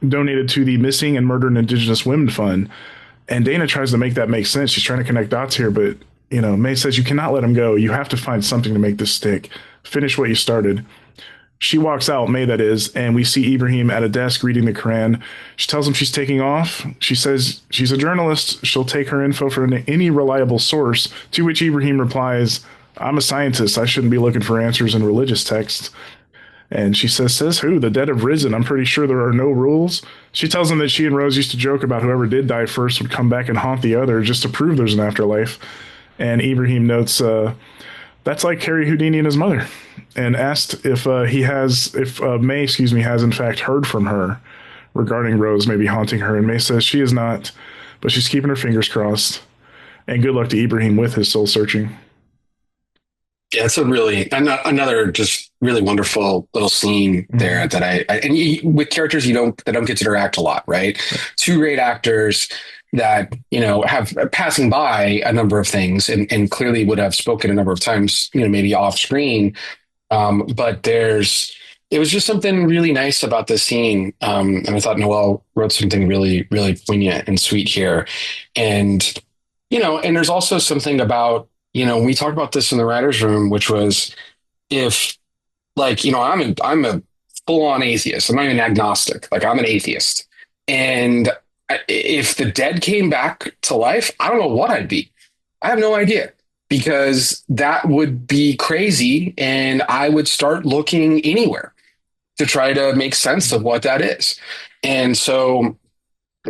donated to the Missing and Murdered Indigenous Women Fund. And Dana tries to make that make sense. She's trying to connect dots here, but May says you cannot let him go. You have to find something to make this stick. Finish what you started. She walks out, May that is, and we see Ibrahim at a desk reading the Quran. She tells him she's taking off. She says she's a journalist. She'll take her info from any reliable source, to which Ibrahim replies, I'm a scientist. I shouldn't be looking for answers in religious texts. And she says who? The dead have risen. I'm pretty sure there are no rules. She tells him that she and Rose used to joke about whoever did die first would come back and haunt the other just to prove there's an afterlife. And Ibrahim notes, that's like Harry Houdini and his mother, and asked if May has in fact heard from her regarding Rose maybe haunting her. And May says she is not, but she's keeping her fingers crossed. And good luck to Ibrahim with his soul searching. Yeah, it's another just really wonderful little scene there that with characters that don't get to interact a lot, right? Two great actors that, have passing by a number of things and clearly would have spoken a number of times, maybe off screen. But there's it was just something really nice about this scene. And I thought Noelle wrote something really, really poignant and sweet here. And, and there's also something about, we talked about this in the writer's room, which was if I'm a full on atheist. I'm not even agnostic. Like I'm an atheist. And if the dead came back to life, I don't know what I'd be. I have no idea because that would be crazy. And I would start looking anywhere to try to make sense of what that is. And so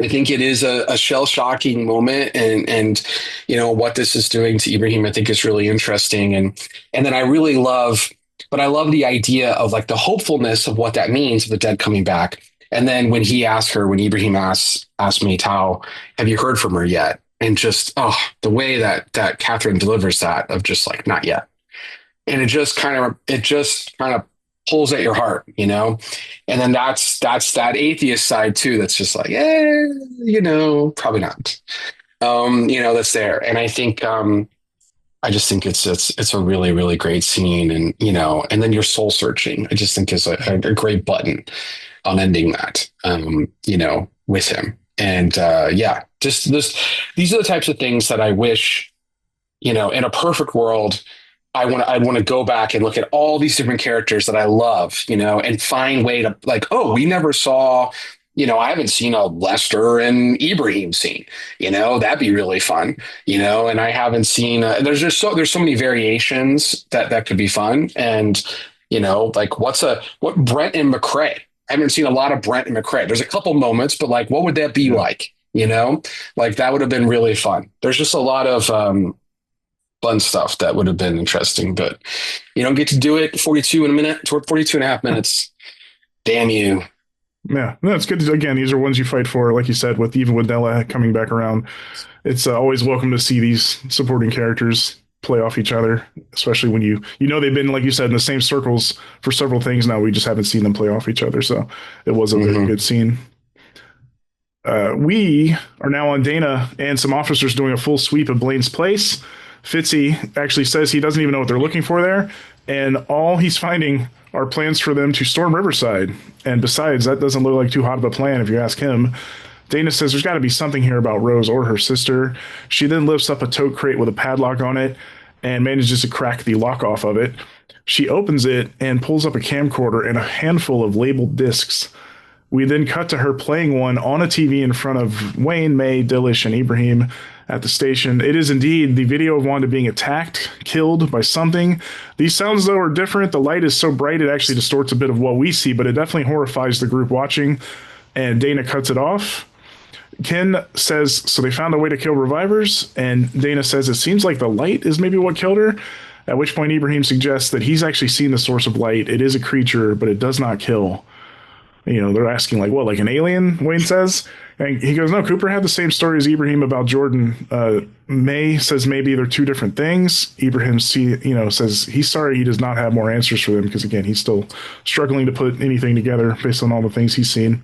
I think it is a shell shocking moment. And, what this is doing to Ibrahim, I think is really interesting. And then I really love the idea of like the hopefulness of what that means of the dead coming back. And then when Ibrahim asked me, Tao, have you heard from her yet? And just, the way that Catherine delivers that of just like, not yet. And it just kind of pulls at your heart, And then that's that atheist side too. That's just like, probably not, that's there. And I think, I just think it's a really, really great scene. And, and then your soul searching, I just think is a great button on ending that, with him. And, just these are the types of things that I wish, in a perfect world, I'd want to go back and look at all these different characters that I love, and find way to like, we never saw, I haven't seen a Lester and Ibrahim scene, that'd be really fun, and I haven't seen, there's so many variations that could be fun. And, like what Brent and McCrae, I haven't seen a lot of Brent and McCrae. There's a couple moments, but like, what would that be like? Like that would have been really fun. There's just a lot of, fun stuff that would have been interesting, but you don't get to do it 42 and a half minutes. Damn you. Yeah, no, it's good. Again, these are ones you fight for, like you said, even with Nella coming back around. It's always welcome to see these supporting characters play off each other, especially when they've been, like you said, in the same circles for several things now. We just haven't seen them play off each other, so it was a very good scene. We are now on Dana and some officers doing a full sweep of Blaine's place. Fitzy actually says he doesn't even know what they're looking for there, and all he's finding are plans for them to storm Riverside. And besides, that doesn't look like too hot of a plan if you ask him. Dana says there's got to be something here about Rose or her sister. She then lifts up a tote crate with a padlock on it and manages to crack the lock off of it. She opens it and pulls up a camcorder and a handful of labeled discs. We then cut to her playing one on a TV in front of Wayne, May, Dillish, and Ibrahim at the station. It is indeed the video of Wanda being attacked, killed by something. These sounds, though, are different. The light is so bright it actually distorts a bit of what we see, but it definitely horrifies the group watching, and Dana cuts it off. Ken says, so they found a way to kill revivers, and Dana says it seems like the light is maybe what killed her, at which point Ibrahim suggests that he's actually seen the source of light. It is a creature, but it does not kill. They're asking, like, what, like an alien, Wayne says? And he goes, no, Cooper had the same story as Ibrahim about Jordan. May says maybe they're two different things. Ibrahim says he's sorry he does not have more answers for them because, again, he's still struggling to put anything together based on all the things he's seen.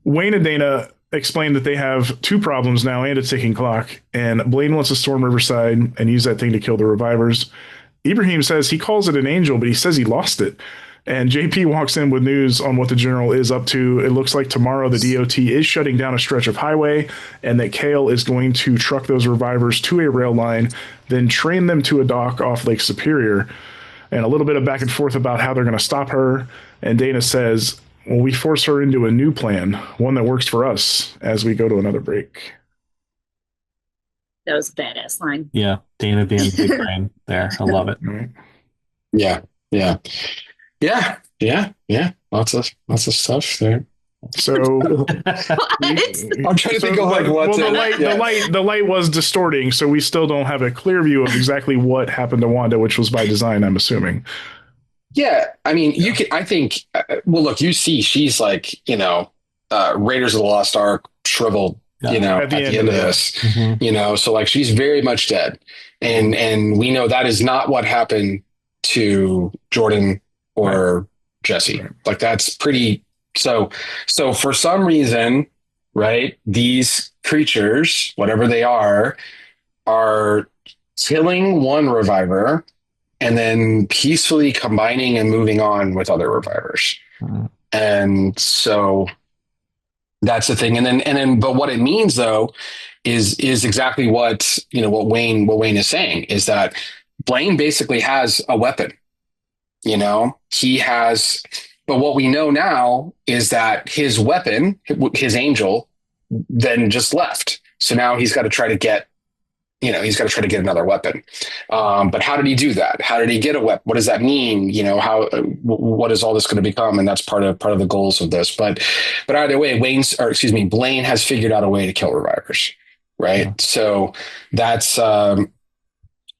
Wayne and Dana explain that they have two problems now and a ticking clock, and Blaine wants to storm Riverside and use that thing to kill the revivers. Ibrahim says he calls it an angel, but he says he lost it. And JP walks in with news on what the general is up to. It looks like tomorrow the DOT is shutting down a stretch of highway and that Kale is going to truck those revivers to a rail line, then train them to a dock off Lake Superior. And a little bit of back and forth about how they're going to stop her. And Dana says, well, we force her into a new plan, one that works for us, as we go to another break. That was a badass line. Yeah, Dana being big brain there. I love it. Yeah. Lots of stuff there. So I'm trying to think of like what's the light was distorting, so we still don't have a clear view of exactly what happened to Wanda, which was by design, I'm assuming. Yeah, I mean, you can. I think. Well, look, you see, she's like, Raiders of the Lost Ark shriveled. At the end of this, so like she's very much dead, and we know that is not what happened to Jordan or Jesse. Like that's pretty. So for some reason, right? These creatures, whatever they are killing one reviver and then peacefully combining and moving on with other revivers. And so that's the thing. But what it means though is exactly what, what Wayne is saying, is that Blaine basically has a weapon. He has, but what we know now is that his weapon, his angel, then just left. So now he's got to try to get another weapon. But how did he do that? How did he get a weapon? What does that mean? What is all this going to become? And that's part of the goals of this. But either way, Blaine has figured out a way to kill revivers, right? Yeah. So that's the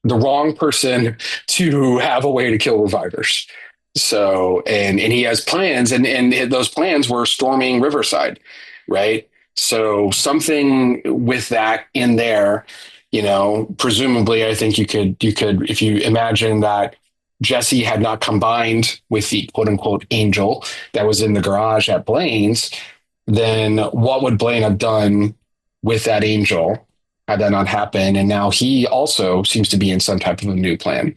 wrong person to have a way to kill revivers. So, and he has plans, and those plans were storming Riverside, right? So something with that in there, presumably I think you could, if you imagine that Jesse had not combined with the quote unquote angel that was in the garage at Blaine's, then what would Blaine have done with that angel had that not happened? And now he also seems to be in some type of a new plan.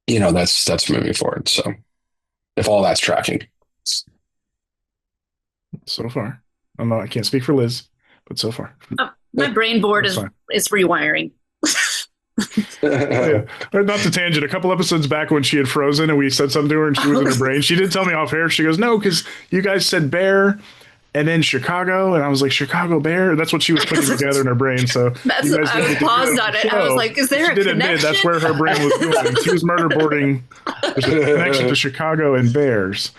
That's moving forward. So if all that's tracking. So far. I can't speak for Liz, but so far. My brain board is rewiring. Yeah. Not the tangent. A couple episodes back when she had frozen and we said something to her and she was in her brain, she did tell me off air. She goes, no, because you guys said bear and then Chicago, and I was like, Chicago Bear? That's what she was putting together in her brain. So I paused on it. I was like, is there a connection? Admit that's where her brain was going. She was murder boarding. There's a connection to Chicago and bears.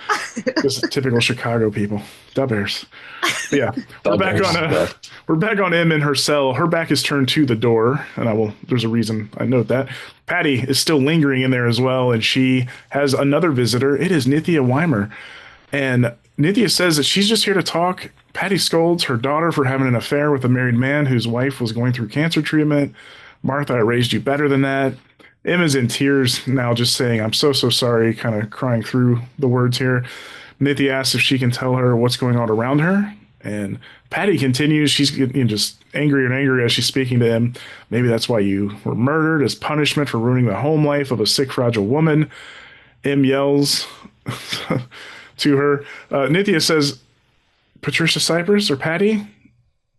Just typical Chicago people. The Bears. But yeah, we're back on M in her cell. Her back is turned to the door, and there's a reason I note that. Patty is still lingering in there as well, and she has another visitor. It is Nithya Weimer. And Nithya says that she's just here to talk. Patty scolds her daughter for having an affair with a married man whose wife was going through cancer treatment. Martha, I raised you better than that. Emma's in tears now, just saying, I'm so sorry, kind of crying through the words here. Nithya asks if she can tell her what's going on around her. And Patty continues. She's getting just angrier and angrier as she's speaking to him. Maybe that's why you were murdered, as punishment for ruining the home life of a sick, fragile woman. M yells to her. Nithya says, Patricia Cypress or Patty,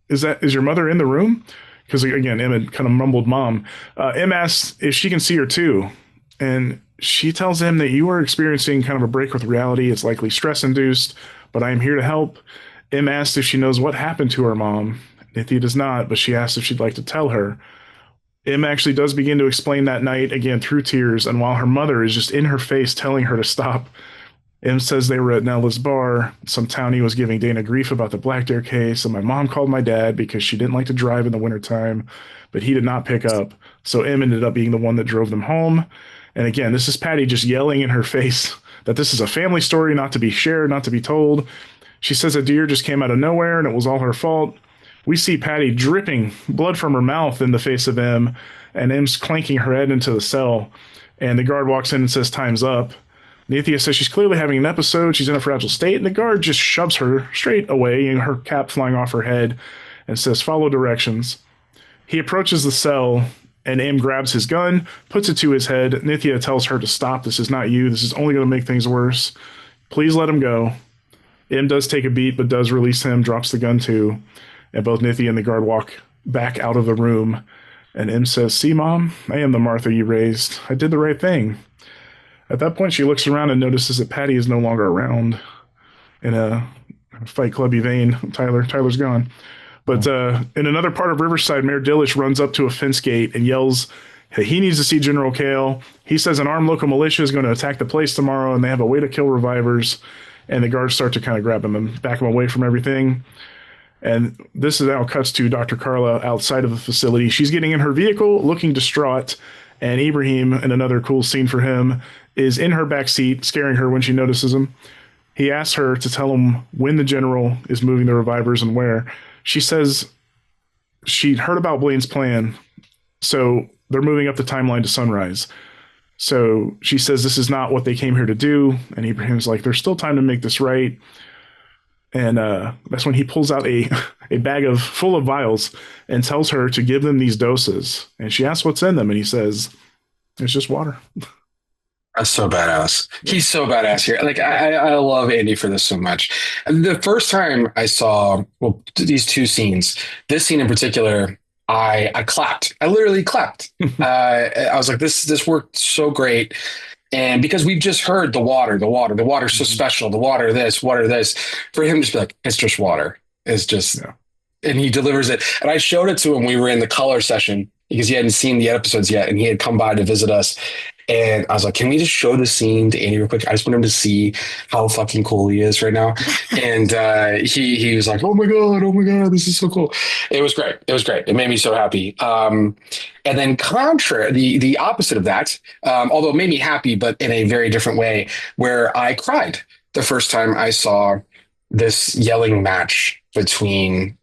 is your mother in the room? Because again, Em had kind of mumbled mom. Em asks if she can see her too. And she tells him that you are experiencing kind of a break with reality. It's likely stress induced, but I am here to help. Em asks if she knows what happened to her mom. Nithya does not, but she asks if she'd like to tell her. Em actually does begin to explain that night, again, through tears. And while her mother is just in her face telling her to stop, Em says they were at Nella's bar. Some townie was giving Dana grief about the Black Dare case, and my mom called my dad because she didn't like to drive in the wintertime, but he did not pick up. So Em ended up being the one that drove them home. And again, this is Patty just yelling in her face that this is a family story, not to be shared, not to be told. She says a deer just came out of nowhere and it was all her fault. We see Patty dripping blood from her mouth in the face of Em, and Em's clanking her head into the cell. And the guard walks in and says, time's up. Nithya says she's clearly having an episode. She's in a fragile state, and the guard just shoves her straight away, and her cap flying off her head, and says, follow directions. He approaches the cell, and Em grabs his gun, puts it to his head. Nithya tells her to stop. This is not you. This is only going to make things worse. Please let him go. Em does take a beat, but does release him, drops the gun too, and both Nithya and the guard walk back out of the room. And Em says, see, Mom, I am the Martha you raised. I did the right thing. At that point, she looks around and notices that Patty is no longer around. In a Fight Clubby vein, Tyler's gone. But in another part of Riverside, Mayor Dillish runs up to a fence gate and yells, hey, he needs to see General Kale. He says an armed local militia is going to attack the place tomorrow, and they have a way to kill revivers. And the guards start to kind of grab him and back him away from everything. And this is now cuts to Dr. Carla outside of the facility. She's getting in her vehicle, looking distraught. And Ibrahim, in another cool scene for him, is in her back seat, scaring her when she notices him. He asks her to tell him when the general is moving the revivers and where. She says she'd heard about Blaine's plan, so they're moving up the timeline to sunrise. So she says this is not what they came here to do, and Ibrahim's like, there's still time to make this right. And that's when he pulls out a bag full of vials and tells her to give them these doses. And she asks what's in them, and he says, it's just water. That's so badass. He's so badass here. Like I love Andy for this so much. The first time I saw these two scenes, this scene in particular, I clapped. I literally clapped. I was like, this worked so great. And because we've just heard the water's so special, the water this, for him to just be like, it's just water. It's just, Yeah. and he delivers it. And I showed it to him. We were in the color session because he hadn't seen the episodes yet, and he had come by to visit us. And I was like, can we just show the scene to Andy real quick? I just want him to see how fucking cool he is right now. And he was like, oh my God, this is so cool. It was great. It made me so happy. And then the opposite of that, although it made me happy, but in a very different way, where I cried the first time I saw this yelling match between,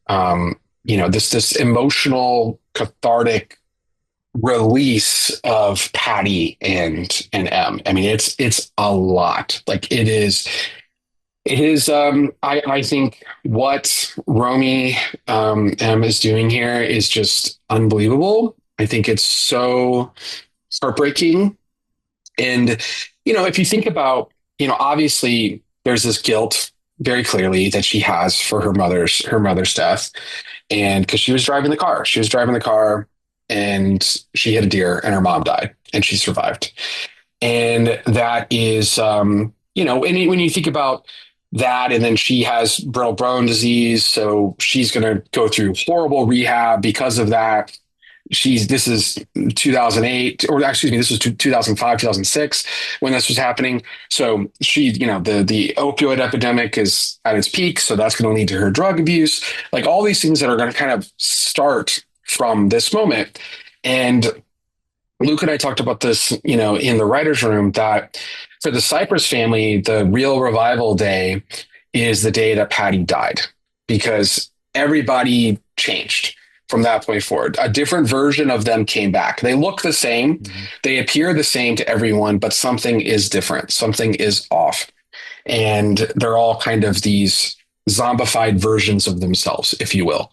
this emotional, cathartic release of Patty and M. I mean, it's a lot. Like it is. I think what Romy M is doing here is just unbelievable. I think it's so heartbreaking. And if you think about, obviously there's this guilt very clearly that she has for her mother's death, and because she was driving the car and she hit a deer and her mom died and she survived. And that is, and when you think about that, and then she has brittle bone disease, so she's going to go through horrible rehab because of that. This is 2008, or excuse me, this was 2005, 2006 when this was happening. So she, the opioid epidemic is at its peak. So that's going to lead to her drug abuse, like all these things that are going to kind of start from this moment. And Luke and I talked about this, in the writer's room, that for the Cypress family, the real revival day is the day that Patty died, because everybody changed from that point forward. A different version of them came back. They look the same. Mm-hmm. They appear the same to everyone, but something is different. Something is off. And they're all kind of these zombified versions of themselves, if you will.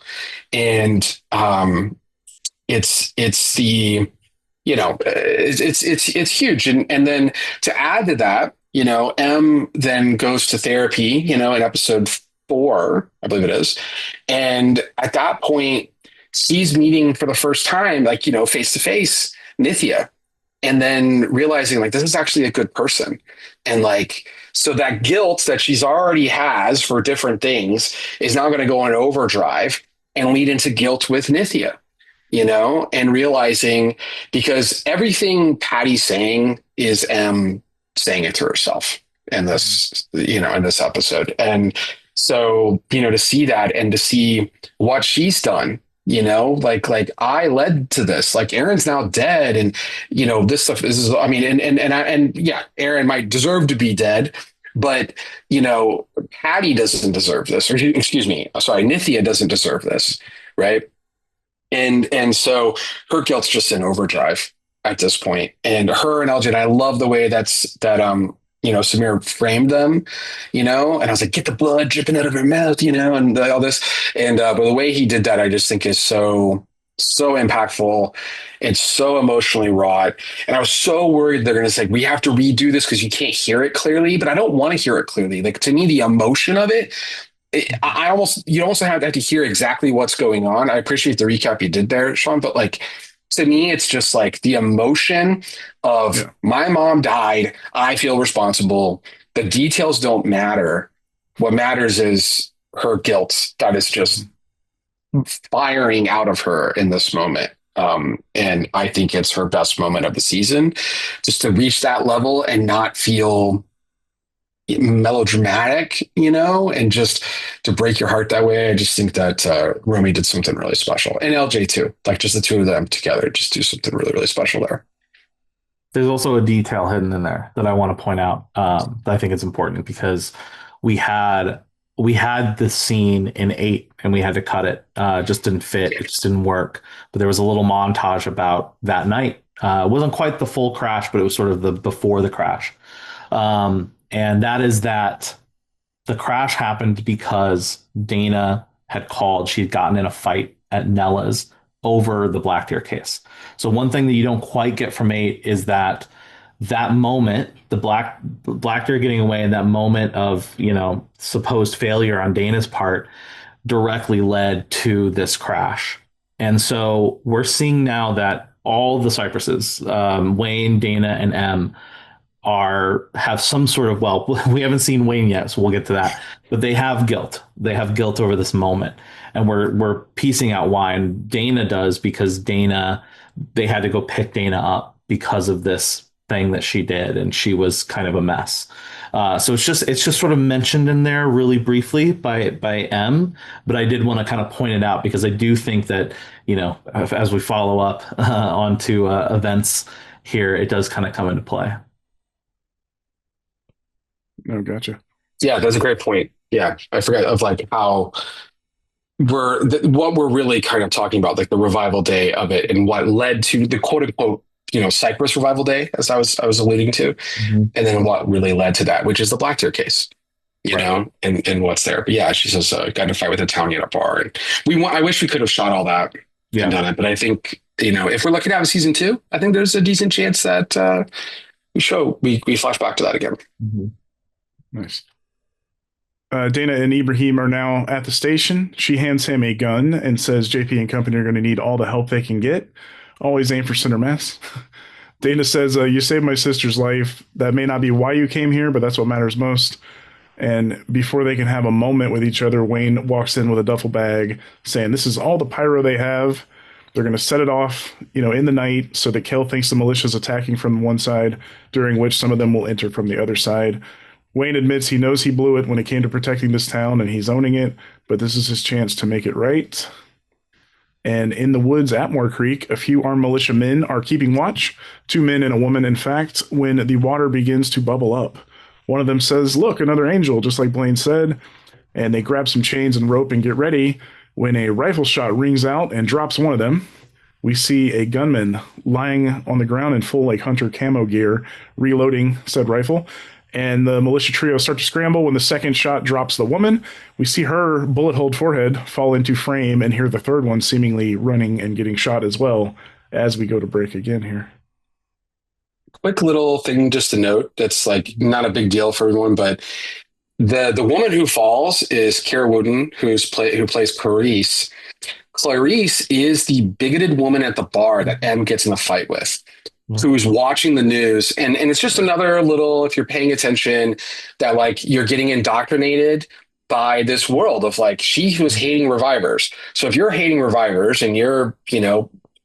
And it's the, it's huge. And then to add to that, M then goes to therapy, in episode 4, I believe it is. And at that point, she's meeting for the first time, face to face, Nithya, and then realizing this is actually a good person. And so that guilt that she's already has for different things is now going to go on overdrive and lead into guilt with Nithya, and realizing, because everything Patty's saying is M saying it to herself in this, in this episode. And so, to see that and to see what she's done, I led to this, Aaron's now dead. And, this stuff is, yeah, Aaron might deserve to be dead, but, Patty doesn't deserve this, or excuse me, sorry, Nithya doesn't deserve this. Right. And so her guilt's just in overdrive at this point. And her and LJ, I love the way that Samir framed them, and I was like, get the blood dripping out of her mouth, and all this. And but the way he did that, I just think is so impactful and so emotionally wrought. And I was so worried they're going to say, we have to redo this because you can't hear it clearly, but I don't want to hear it clearly. To me, the emotion of it, you also have to hear exactly what's going on. I appreciate the recap you did there, Shawn, but to me, it's just the emotion of my mom died. I feel responsible. The details don't matter. What matters is her guilt that is just firing out of her in this moment. And I think it's her best moment of the season, just to reach that level and not feel melodramatic, and just to break your heart that way. I just think that Romy did something really special, and LJ too. Just the two of them together just do something really, really special there. There's also a detail hidden in there that I want to point out that I think is important, because we had this scene in 8 and we had to cut it. Just didn't fit. It just didn't work. But there was a little montage about that night. It wasn't quite the full crash, but it was sort of the before the crash. And that is that the crash happened because Dana had called. She had gotten in a fight at Nella's over the Black Deer case. So one thing that you don't quite get from 8 is that that moment, the Blackbeard getting away, and that moment of, supposed failure on Dana's part directly led to this crash. And so we're seeing now that all the Cypresses, Wayne, Dana, and M, have some sort of, well, we haven't seen Wayne yet, so we'll get to that, but they have guilt. They have guilt over this moment, and we're piecing out why. And Dana does, because they had to go pick Dana up because of this thing that she did, and she was kind of a mess. So it's just sort of mentioned in there really briefly by M, but I did want to kind of point it out because I do think that, as we follow up onto events here, it does kind of come into play. Oh, gotcha. Yeah, that's a great point. Yeah, I forgot of like how what we're really kind of talking about, like the revival day of it, and what led to the quote unquote, Cypress revival day, as I was alluding to, and then what really led to that, which is the Blackbeard case, and what's there. But yeah, she says got in a fight with a townie at a bar, and I wish we could have shot all that and done it, but I think if we're lucky to have a season 2, I think there's a decent chance that we flash back to that again. Nice. Dana and Ibrahim are now at the station. She hands him a gun and says JP and company are going to need all the help they can get. Always aim for center mass. Dana says, you saved my sister's life. That may not be why you came here, but that's what matters most. And before they can have a moment with each other, Wayne walks in with a duffel bag saying, this is all the pyro they have. They're going to set it off, in the night so that Kel thinks the militia's attacking from one side, during which some of them will enter from the other side. Wayne admits he knows he blew it when it came to protecting this town, and he's owning it, but this is his chance to make it right. And in the woods at Moore Creek, a few armed militia men are keeping watch, 2 men and a woman, in fact, when the water begins to bubble up. One of them says, look, another angel, just like Blaine said, and they grab some chains and rope and get ready when a rifle shot rings out and drops one of them. We see a gunman lying on the ground in full hunter camo gear, reloading said rifle. And the militia trio start to scramble when the second shot drops the woman. We see her bullet-holed forehead fall into frame and hear the third one seemingly running and getting shot as well as we go to break again here. Quick little thing just to note that's not a big deal for everyone, but the woman who falls is Cara Wooden, who plays Clarice. Clarice is the bigoted woman at the bar that M gets in a fight with, who's watching the news. And it's just another little, if you're paying attention, that you're getting indoctrinated by this world of she was hating revivers. So if you're hating revivers and you're,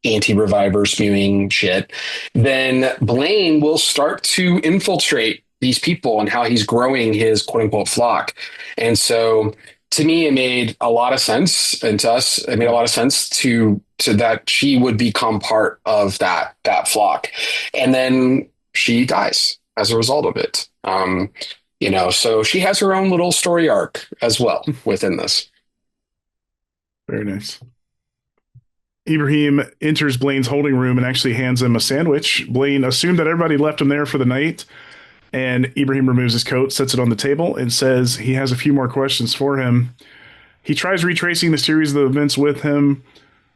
anti-reviver spewing shit, then Blaine will start to infiltrate these people and how he's growing his quote unquote flock. And so to me, it made a lot of sense, and to us, it made a lot of sense to that she would become part of that flock, and then she dies as a result of it. So she has her own little story arc as well within this. Very nice. Ibrahim enters Blaine's holding room and actually hands him a sandwich. Blaine assumed that everybody left him there for the night, and Ibrahim removes his coat, sets it on the table, and says he has a few more questions for him. He tries retracing the series of events with him.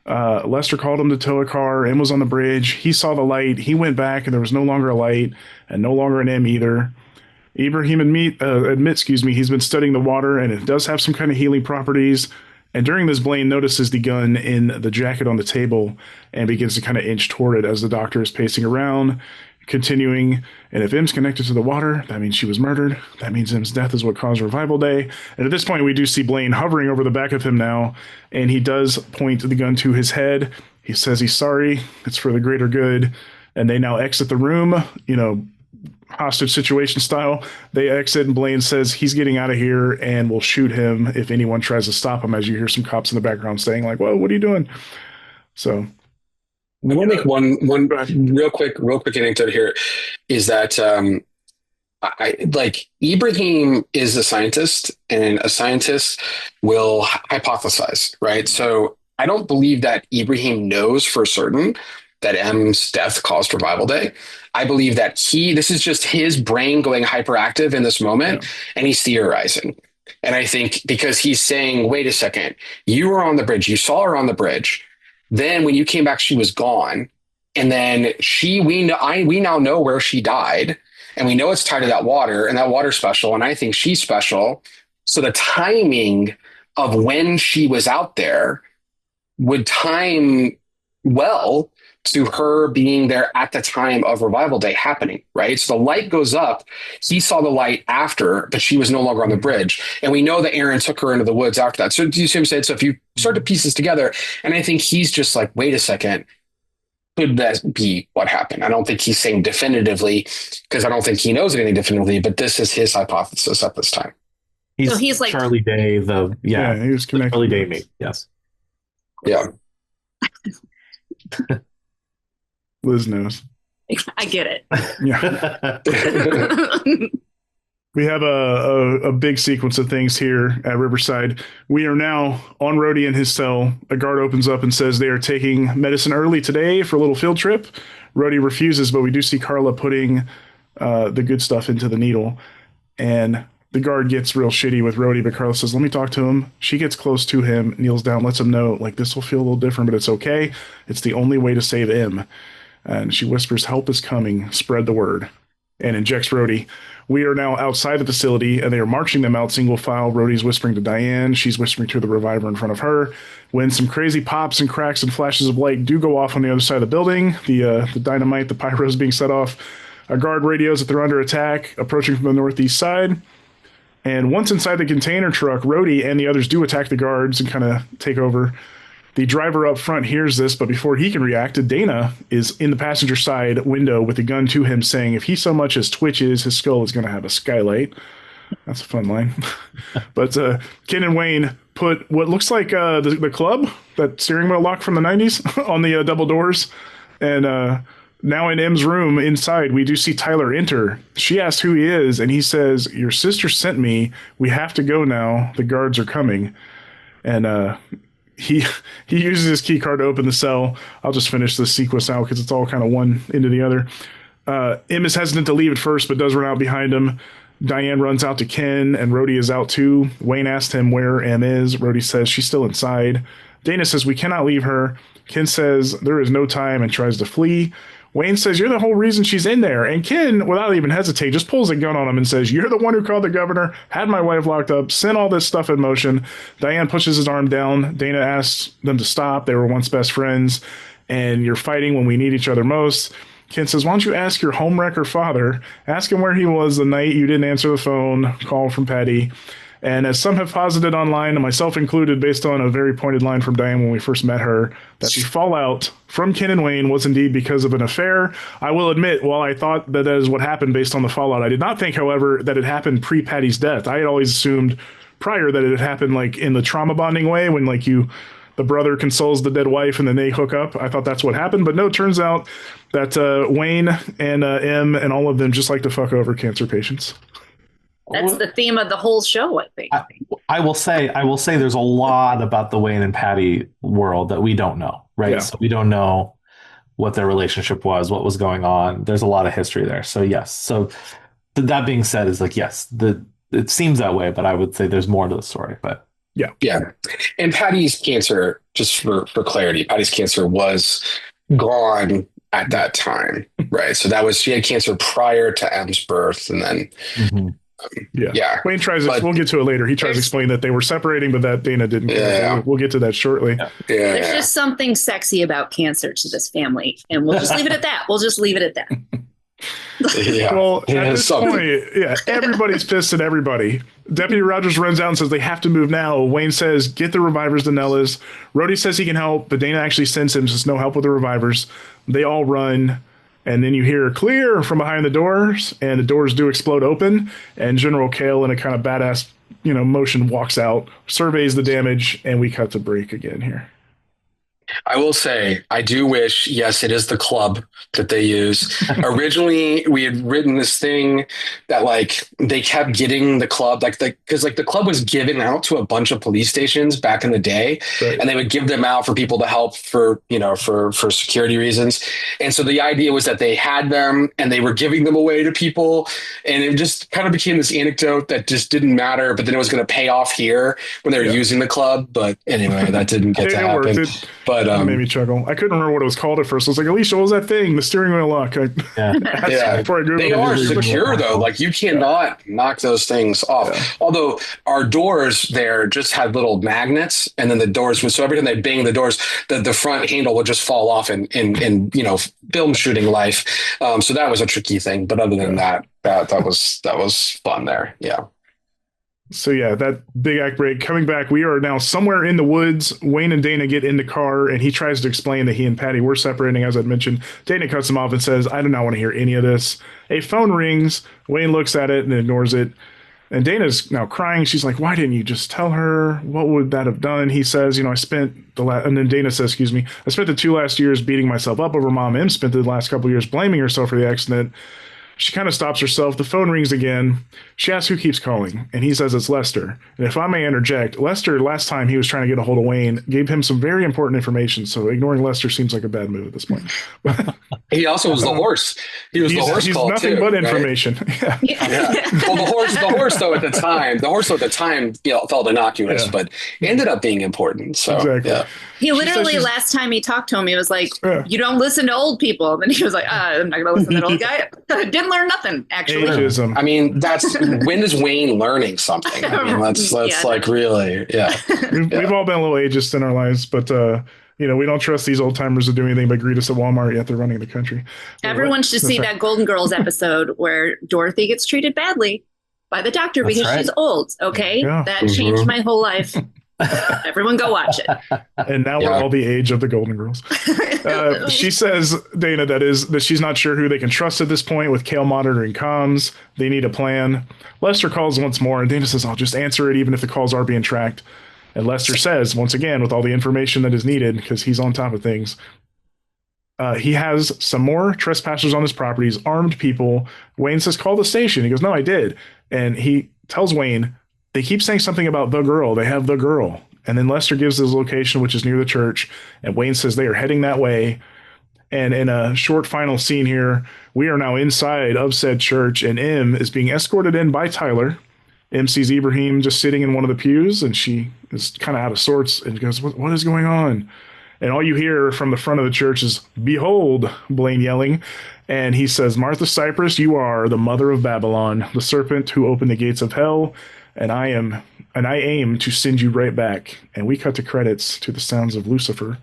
Lester called him to tow a car and was on the bridge. He saw the light. He went back, and there was no longer a light and no longer an M either. Ibrahim admits, he's been studying the water, and it does have some kind of healing properties. And during this, Blaine notices the gun in the jacket on the table and begins to kind of inch toward it as the doctor is pacing around, continuing. And if M's connected to the water, that means she was murdered. That means M's death is what caused Revival Day. And at this point, we do see Blaine hovering over the back of him now, and he does point the gun to his head. He says he's sorry. It's for the greater good. And they now exit the room, hostage situation style. They exit, and Blaine says he's getting out of here and will shoot him if anyone tries to stop him, as you hear some cops in the background saying whoa, what are you doing? So I want to make one real quick anecdote here, is that Ibrahim is a scientist, and a scientist will hypothesize, right? So I don't believe that Ibrahim knows for certain that M's death caused Revival Day. I believe that this is just his brain going hyperactive in this moment, and he's theorizing. And I think because he's saying, wait a second, you were on the bridge, you saw her on the bridge. Then when you came back, she was gone. And then we now know where she died, and we know it's tied to that water, and that water's special. And I think she's special. So the timing of when she was out there would time well to her being there at the time of Revival Day happening, right? So the light goes up. He saw the light after, but she was no longer on the bridge. And we know that Aaron took her into the woods after that. So do you see what I'm saying? So if you start to piece this together, and I think he's just like, wait a second, could that be what happened? I don't think he's saying definitively, because I don't think he knows anything definitively, but this is his hypothesis at this time. He's like Charlie Day, he was connected. Charlie Day, mate. Yes. Yeah. Liz knows. I get it. Yeah. We have a big sequence of things here at Riverside. We are now on Rhodey in his cell. A guard opens up and says they are taking medicine early today for a little field trip. Rhodey refuses, but we do see Carla putting the good stuff into the needle. And the guard gets real shitty with Rhodey, but Carla says, let me talk to him. She gets close to him, kneels down, lets him know, like, this will feel a little different, but it's okay. It's the only way to save him. And she whispers, help is coming. Spread the word. And injects Rhodey. We are now outside the facility, and they are marching them out single file. Rhodey's whispering to Diane. She's whispering to the reviver in front of her. When some crazy pops and cracks and flashes of light do go off on the other side of the building, the dynamite, the pyro is being set off. A guard radios that they're under attack, approaching from the northeast side. And once inside the container truck, Rhodey and the others do attack the guards and kind of take over. The driver up front hears this, but before he can react, Dana is in the passenger side window with a gun to him, saying if he so much as twitches, his skull is going to have a skylight. That's a fun line. But Ken and Wayne put what looks like the club, that steering wheel lock from the 90s, on the double doors. And now in M's room inside, we do see Tyler enter. She asks who he is, and he says, your sister sent me. We have to go now. The guards are coming. And he uses his key card to open the cell. I'll just finish this sequence out because it's all kind of one into the other. M is hesitant to leave at first, but does run out behind him. Diane runs out to Ken, and Rhodey is out too. Wayne asked him where M is. Rhodey says she's still inside. Dana says we cannot leave her. Ken says there is no time and tries to flee. Wayne says, you're the whole reason she's in there. And Ken, without even hesitating, just pulls a gun on him and says, you're the one who called the governor, had my wife locked up, sent all this stuff in motion. Diane pushes his arm down. Dana asks them to stop. They were once best friends, and you're fighting when we need each other most. Ken says, why don't you ask your homewrecker father? Ask him where he was the night you didn't answer the phone, call from Patty. And as some have posited online, and myself included, based on a very pointed line from Diane when we first met her, that the fallout from Ken and Wayne was indeed because of an affair. I will admit, while I thought that is what happened based on the fallout, I did not think, however, that it happened pre-Patty's death. I had always assumed prior that it had happened like in the trauma bonding way, when like the brother consoles the dead wife and then they hook up. I thought that's what happened, but no, it turns out that Wayne and M and all of them just like to fuck over cancer patients. That's the theme of the whole show, I think. I will say there's a lot about the Wayne and Patty world that we don't know, right? Yeah. So we don't know what their relationship was, what was going on. There's a lot of history there. So yes. So that being said, is like, yes, it seems that way, but I would say there's more to the story. But yeah. And Patty's cancer, just for clarity, Patty's cancer was gone at that time, right? So she had cancer prior to M's birth, and then. Mm-hmm. Yeah. Wayne tries to, we'll get to it later. He tries to explain that they were separating, but that Dana didn't. Yeah. We'll get to that shortly. Yeah. There's just something sexy about cancer to this family, and we'll just leave it at that. Yeah. Well, at this point, everybody's pissed at everybody. Deputy Rogers runs out and says they have to move now. Wayne says, get the revivers to Nella's. Rhodey says he can help, but Dana actually sends him, says no help with the revivers. They all run. And then you hear clear from behind the doors, and the doors do explode open. And General Kale, in a kind of badass, motion, walks out, surveys the damage, and we cut to break again here. I will say, I do wish, yes, it is the club that they use. Originally, we had written this thing that like they kept getting the club, because the club was given out to a bunch of police stations back in the day, right. And they would give them out for people to help for security reasons. And so the idea was that they had them and they were giving them away to people, and it just kind of became this anecdote that just didn't matter. But then it was going to pay off here when they were using the club. But anyway, that didn't get to happen. But But that made me chuckle. I couldn't remember what it was called at first. I was like, Alicia, what was that thing? The steering wheel lock. yeah, before I Googled they it. are secure though. Like you cannot knock those things off. Yeah. Although our doors there just had little magnets, and then the doors would, so every time they bang the doors, the front handle would just fall off in film shooting life. So that was a tricky thing. But other than that was fun there. Yeah. So yeah, that big act break. Coming back, we are now somewhere in the woods. Wayne and Dana get in the car, and he tries to explain that he and Patty were separating, as I'd mentioned. Dana cuts him off and says, I do not want to hear any of this. A phone rings. Wayne looks at it and ignores it. And Dana's now crying. She's like, why didn't you just tell her? What would that have done? He says, I spent and then Dana says, I spent the 2 last years beating myself up over Mom. Em spent the last couple years blaming herself for the accident. She kind of stops herself. The phone rings again. She asks who keeps calling, and he says it's Lester. And if I may interject, Lester, last time he was trying to get a hold of Wayne, gave him some very important information, so ignoring Lester seems like a bad move at this point. He also was the horse. He was the horse he's call nothing too, but right? information. Yeah. Well, the horse though at the time, felt innocuous, but ended up being important. So exactly. Yeah. He literally, last time he talked to him, he was like, you don't listen to old people. And then he was like, I'm not going to listen to that old guy. Didn't learn nothing, actually. Ageism. I mean, when is Wayne learning something? I mean, let's like really, yeah. We've all been a little ageist in our lives, but we don't trust these old timers to do anything but greet us at Walmart, yet they're running the country. Everyone should see that Golden Girls episode where Dorothy gets treated badly by the doctor because she's old. Okay. Yeah. That changed my whole life. Everyone go watch it. And now we're all the age of the Golden Girls. She says, Dana, that she's not sure who they can trust at this point with Kale monitoring comms. They need a plan. Lester calls once more, and Dana says, I'll just answer it even if the calls are being tracked. And Lester says, once again, with all the information that is needed, because he's on top of things, he has some more trespassers on his properties, armed people. Wayne says, call the station. He goes, no, I did. And he tells Wayne, they keep saying something about the girl. They have the girl. And then Lester gives his location, which is near the church. And Wayne says they are heading that way. And in a short final scene here, we are now inside of said church, and Em is being escorted in by Tyler. Em sees Ibrahim just sitting in one of the pews, and she is kind of out of sorts and goes, what is going on? And all you hear from the front of the church is, behold, Blaine yelling. And he says, Martha Cypress, you are the mother of Babylon, the serpent who opened the gates of hell. And I aim to send you right back. And we cut to credits to the sounds of Lucifer,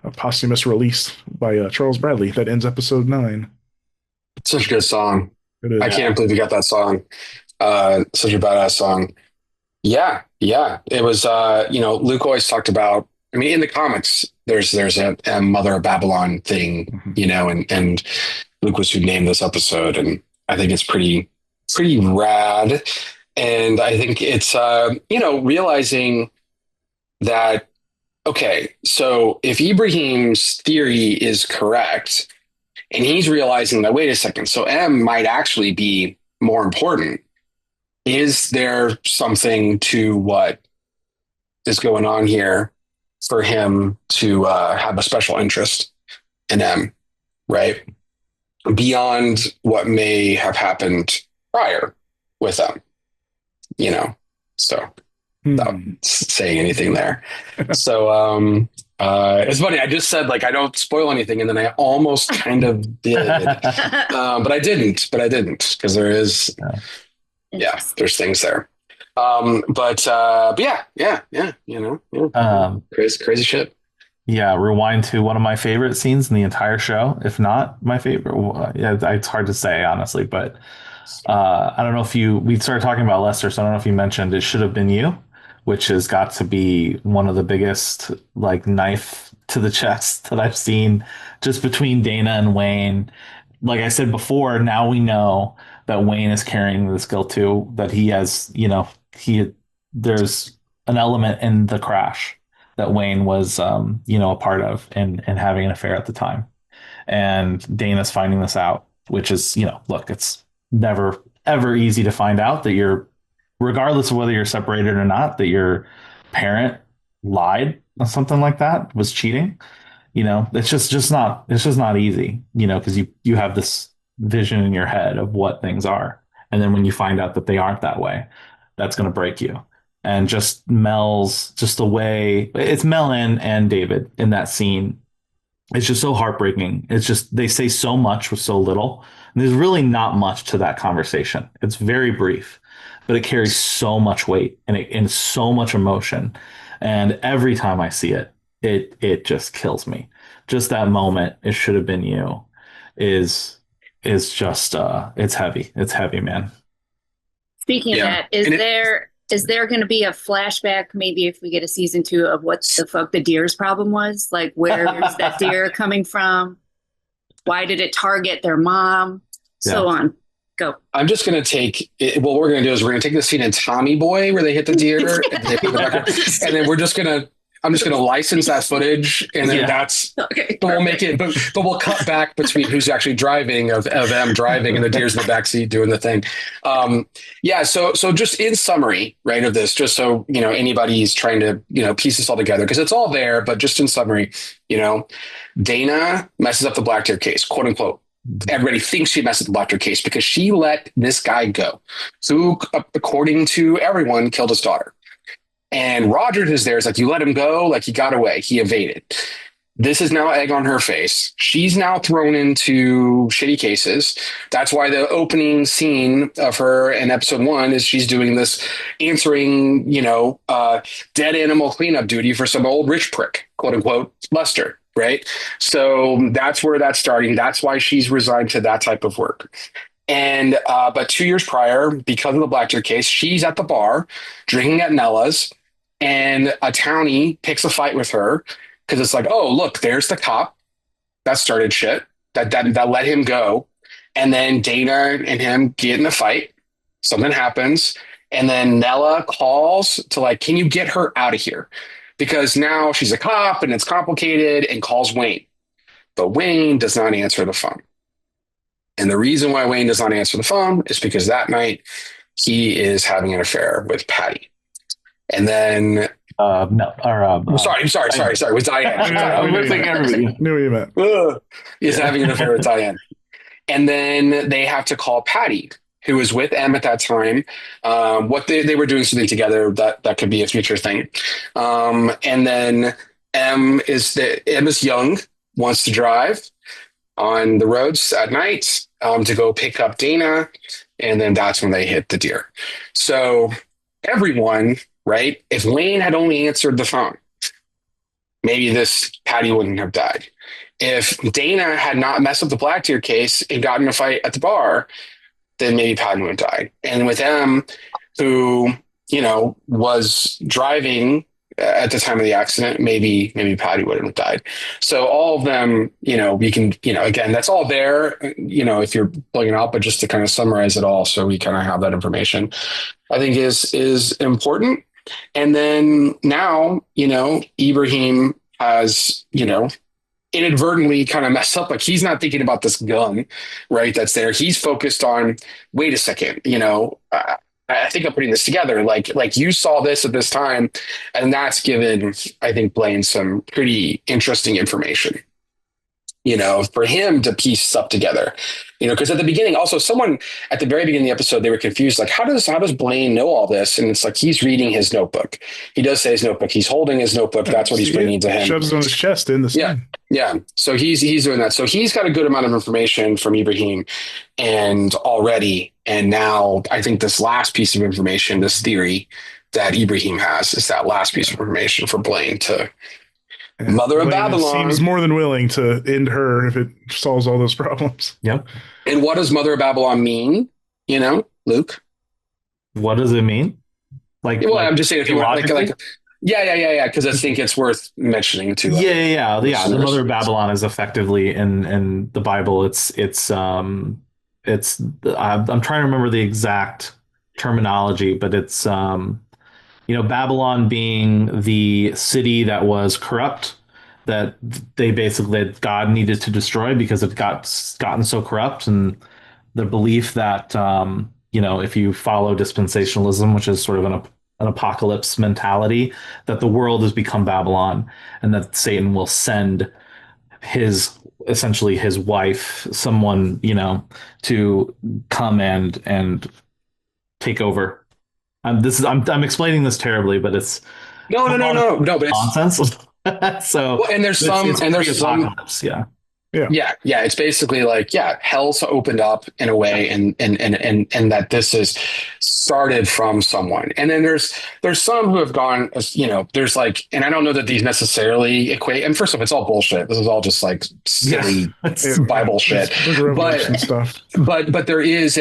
a posthumous release by Charles Bradley that ends episode 9. Such a good song. It is. I can't believe you got that song. Such a badass song. Yeah. It was, Luke always talked about, I mean, in the comics, there's a Mother of Babylon thing, and Luke was who named this episode. And I think it's pretty rad. And I think it's, realizing that, okay, so if Ibrahim's theory is correct, and he's realizing that, wait a second, so M might actually be more important. Is there something to what is going on here for him to have a special interest in M, right? Beyond what may have happened prior with M. So without saying anything there. So it's funny. I just said, I don't spoil anything. And then I almost kind of did, but I didn't because there is, there's things there. But yeah, crazy shit. Yeah. Rewind to one of my favorite scenes in the entire show. If not my favorite. It's hard to say, honestly, but I don't know if we started talking about Lester, so I don't know if you mentioned It Should Have Been You, which has got to be one of the biggest knife to the chest that I've seen just between Dana and Wayne. Like I said before, now we know that Wayne is carrying this guilt too, that he has, there's an element in the crash that Wayne was, a part of and having an affair at the time. And Dana's finding this out, which is, look, it's never, ever easy to find out that regardless of whether you're separated or not, that your parent lied or something like that, was cheating. It's just not easy, because you have this vision in your head of what things are. And then when you find out that they aren't that way, that's going to break you. and just Mel's, just the way it's Mel and David in that scene. It's just so heartbreaking. It's just, they say so much with so little. And there's really not much to that conversation. It's very brief, but it carries so much weight and so much emotion. And every time I see it, it just kills me. Just that moment, it should have been you, is just it's heavy. It's heavy, man. Speaking of that, is there going to be a flashback, maybe if we get a season 2, of what the fuck the deer's problem was? Like, where is that deer coming from? Why did it target their mom? So on. Go. I'm just going to take it. What we're going to do is we're going to take the scene in Tommy Boy where they hit the deer and then I'm just going to license that footage, and then but we'll make it, but we'll cut back between who's actually driving of them driving and the deer's in the backseat doing the thing. So just in summary, right, of this, just so, anybody's trying to, piece this all together, because it's all there, but just in summary, Dana messes up the Black Deer case, quote unquote. Everybody thinks she messed up the Black Deer case because she let this guy go, who, according to everyone, killed his daughter. And Rogers is there. It's like, you let him go. Like, he got away. He evaded. This is now egg on her face. She's now thrown into shitty cases. That's why the opening scene of her in episode 1 is she's doing this, answering, dead animal cleanup duty for some old rich prick, quote unquote, Lester. Right. So that's where that's starting. That's why she's resigned to that type of work. And but 2 years prior, because of the Black Deer case, she's at the bar drinking at Nella's, and a townie picks a fight with her because it's like, oh, look, there's the cop that started shit that let him go. And then Dana and him get in a fight. Something happens. And then Nella calls to, like, can you get her out of here? Because now she's a cop and it's complicated, and calls Wayne. But Wayne does not answer the phone. And the reason why Wayne does not answer the phone is because that night he is having an affair with Patty. And then sorry, with Diane. I think everybody knew what you meant. He's having an affair with Diane. And then they have to call Patty, who was with M at that time. What they were doing something together that could be a future thing. And then M is young, wants to drive on the roads at night to go pick up Dana, and then that's when they hit the deer. So everyone, right? If Wayne had only answered the phone, maybe this Patty wouldn't have died. If Dana had not messed up the Black Deer case and gotten in a fight at the bar, then maybe Patty would have died. And with M, who was driving at the time of the accident, maybe Patty would have died. So all of them, we can, again, that's all there, if you're pulling it out, but just to kind of summarize it all, so we kind of have that information, I think is important. And then now, Ibrahim has, inadvertently kind of messed up. Like, he's not thinking about this gun, right? That's there. He's focused on, wait a second, I think I'm putting this together. Like you saw this at this time, and that's given, I think, Blaine some pretty interesting information, for him to piece stuff together, because at the beginning, also someone at the very beginning of the episode, they were confused. Like, how does Blaine know all this? And it's like, he's reading his notebook. He does say his notebook. He's holding his notebook. That's what he's bringing to him. Shoves it on his chest in the scene. Yeah. So he's doing that. So he's got a good amount of information from Ibrahim and now I think this last piece of information, this theory that Ibrahim has, is that last piece of information for Blaine to Mother of Babylon. Seems more than willing to end her if it solves all those problems. Yep. And what does Mother of Babylon mean? Luke? What does it mean? I'm just saying, if you want, yeah. Because I think it's worth mentioning too. Yeah. The Mother of Babylon is effectively in the Bible. I'm trying to remember the exact terminology, but it's Babylon being the city that was corrupt, that that God needed to destroy because it gotten so corrupt, and the belief that if you follow dispensationalism, which is sort of an apocalypse mentality, that the world has become Babylon, and that Satan will send essentially his wife, someone, to come and take over I'm explaining this terribly, but it's No, but it's nonsense. So well, and there's some, yeah. Yeah. It's basically like, hell's opened up in a way, and that this is started from someone. And then there's some who have gone, there's like, and I don't know that these necessarily equate. And first off, it's all bullshit. This is all just like silly Bible shit. But there is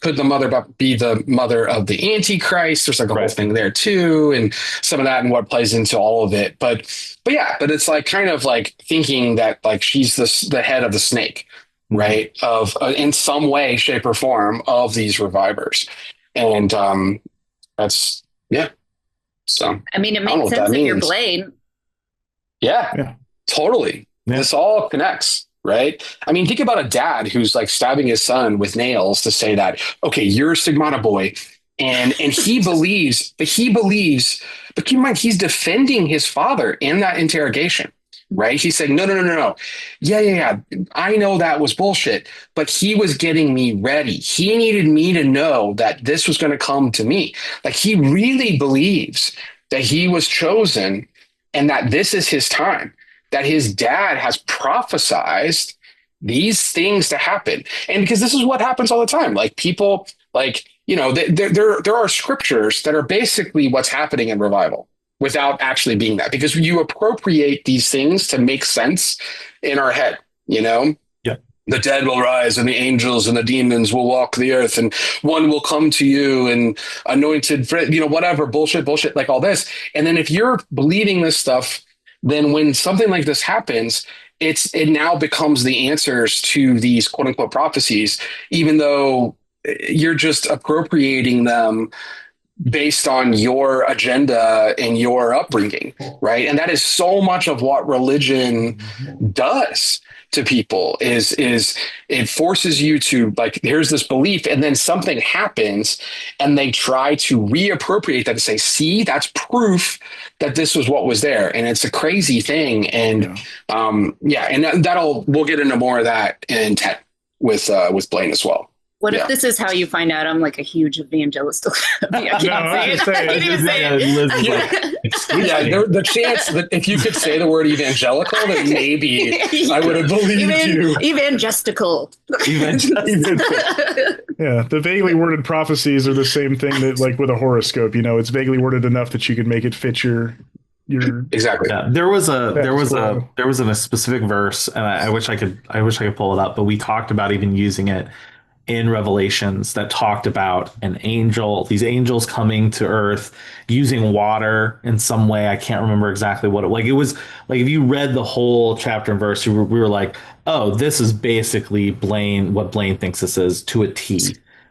could the mother be the mother of the Antichrist? There's like a whole thing there too, and some of that and what plays into all of it. But it's like kind of like thinking that like she's the head of the snake, right? Of in some way, shape, or form of these revivers, and that's So I mean, it makes sense if you're Blaine. Yeah, totally. Yeah. This all connects, right? I mean, think about a dad who's like stabbing his son with nails to say that, okay, you're a Stigmata boy. And he believes, but keep in mind, he's defending his father in that interrogation, right? He said, no. Yeah. I know that was bullshit, but he was getting me ready. He needed me to know that this was going to come to me. Like, he really believes that he was chosen and that this is his time, that his dad has prophesized these things to happen. And because this is what happens all the time. Like, people, like, there are scriptures that are basically what's happening in revival without actually being that, because you appropriate these things to make sense in our head, Yeah. The dead will rise and the angels and the demons will walk the earth and one will come to you and anointed, whatever, bullshit, like all this. And then if you're believing this stuff, then when something like this happens, it now becomes the answers to these quote unquote prophecies, even though you're just appropriating them based on your agenda and your upbringing, right? And that is so much of what religion does to people is it forces you to, like, here's this belief, and then something happens and they try to reappropriate that and say, see, that's proof that this was what was there. And it's a crazy thing. And and we'll get into more of that in 10 with Blaine as well. What if this is how you find out I'm like a huge evangelist? I can't say it. The chance that if you could say the word evangelical, then maybe I would have believed you. Evangestical. Yeah, the vaguely worded prophecies are the same thing that, like, with a horoscope, it's vaguely worded enough that you could make it fit your exactly. Yeah, there was a specific verse, and I wish I could pull it up, but we talked about even using it in Revelations that talked about these angels coming to earth using water in some way. I can't remember exactly what it was like. If you read the whole chapter and verse, we were like, oh, this is basically what Blaine thinks this is to a T.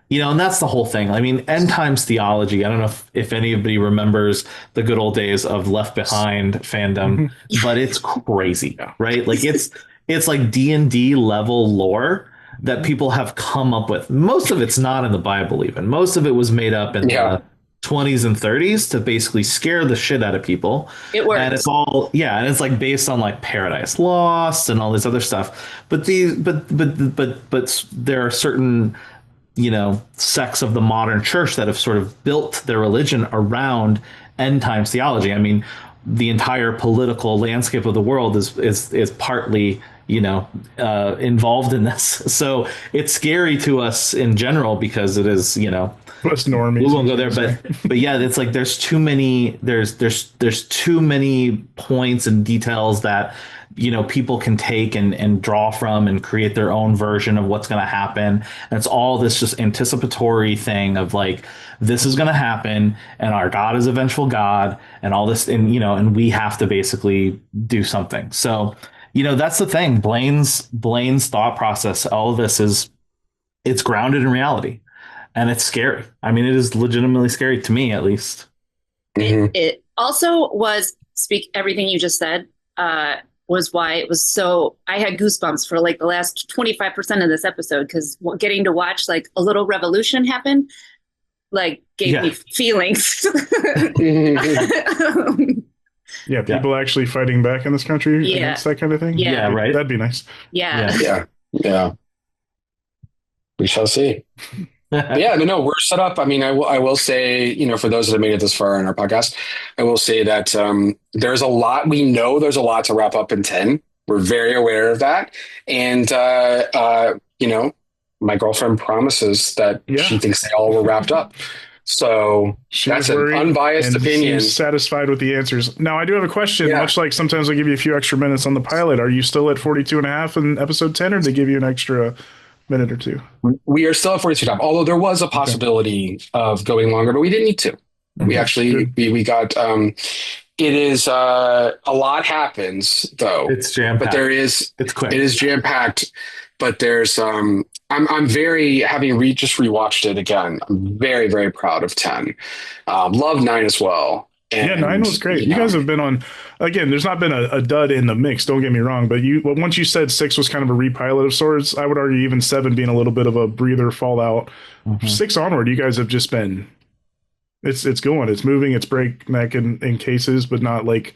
And that's the whole thing. I mean, end times theology. I don't know if anybody remembers the good old days of Left Behind fandom, but it's crazy, right? Like, it's like D&D level lore that people have come up with. Most of it's not in the Bible even. Most of it was made up in the 20s and 30s to basically scare the shit out of people. It works. And it's all, and it's like based on like Paradise Lost and all this other stuff. But there are certain, sects of the modern church that have sort of built their religion around end times theology. I mean, the entire political landscape of the world is partly involved in this. So it's scary to us in general because it is, Plus normies. We won't go there, but yeah, it's like there's too many points and details that people can take and draw from and create their own version of what's going to happen. And it's all this just anticipatory thing of like, this is going to happen and our God is a vengeful God and all this, and we have to basically do something. So, that's the thing. Blaine's thought process, all of this it's grounded in reality, and it's scary. I mean, it is legitimately scary to me, at least. It also was everything you just said was why it was so. I had goosebumps for like the last 25% of this episode, because getting to watch like a little revolution happen, like gave me feelings. Yeah, people actually fighting back in this country against that kind of thing. Yeah, right. That'd be nice. Yeah. We shall see. But yeah, no, we're set up. I mean, I will say, for those that have made it this far in our podcast, I will say that there's a lot. We know there's a lot to wrap up in 10. We're very aware of that, and my girlfriend promises that she thinks they all were wrapped up. So that's an unbiased opinion. Satisfied with the answers. Now, I do have a question. Yeah. Much like sometimes I give you a few extra minutes on the pilot. Are you still at 42 and a half in episode 10, or did they give you an extra minute or two? We are still at 42 and a half, although there was a possibility of going longer, but we didn't need to. Mm-hmm. We actually, we got, it is, a lot happens though. It's jam-packed. But it's quick. It is jam-packed, but there's, I'm very, having just rewatched it again, I'm very, very proud of 10. Love 9 as well. And, 9 was great. You guys have been on, again, there's not been a dud in the mix, don't get me wrong, but once you said 6 was kind of a repilot of sorts, I would argue even 7 being a little bit of a breather fallout. Mm-hmm. 6 onward, you guys have just been, it's going, it's moving, it's breakneck in cases, but not like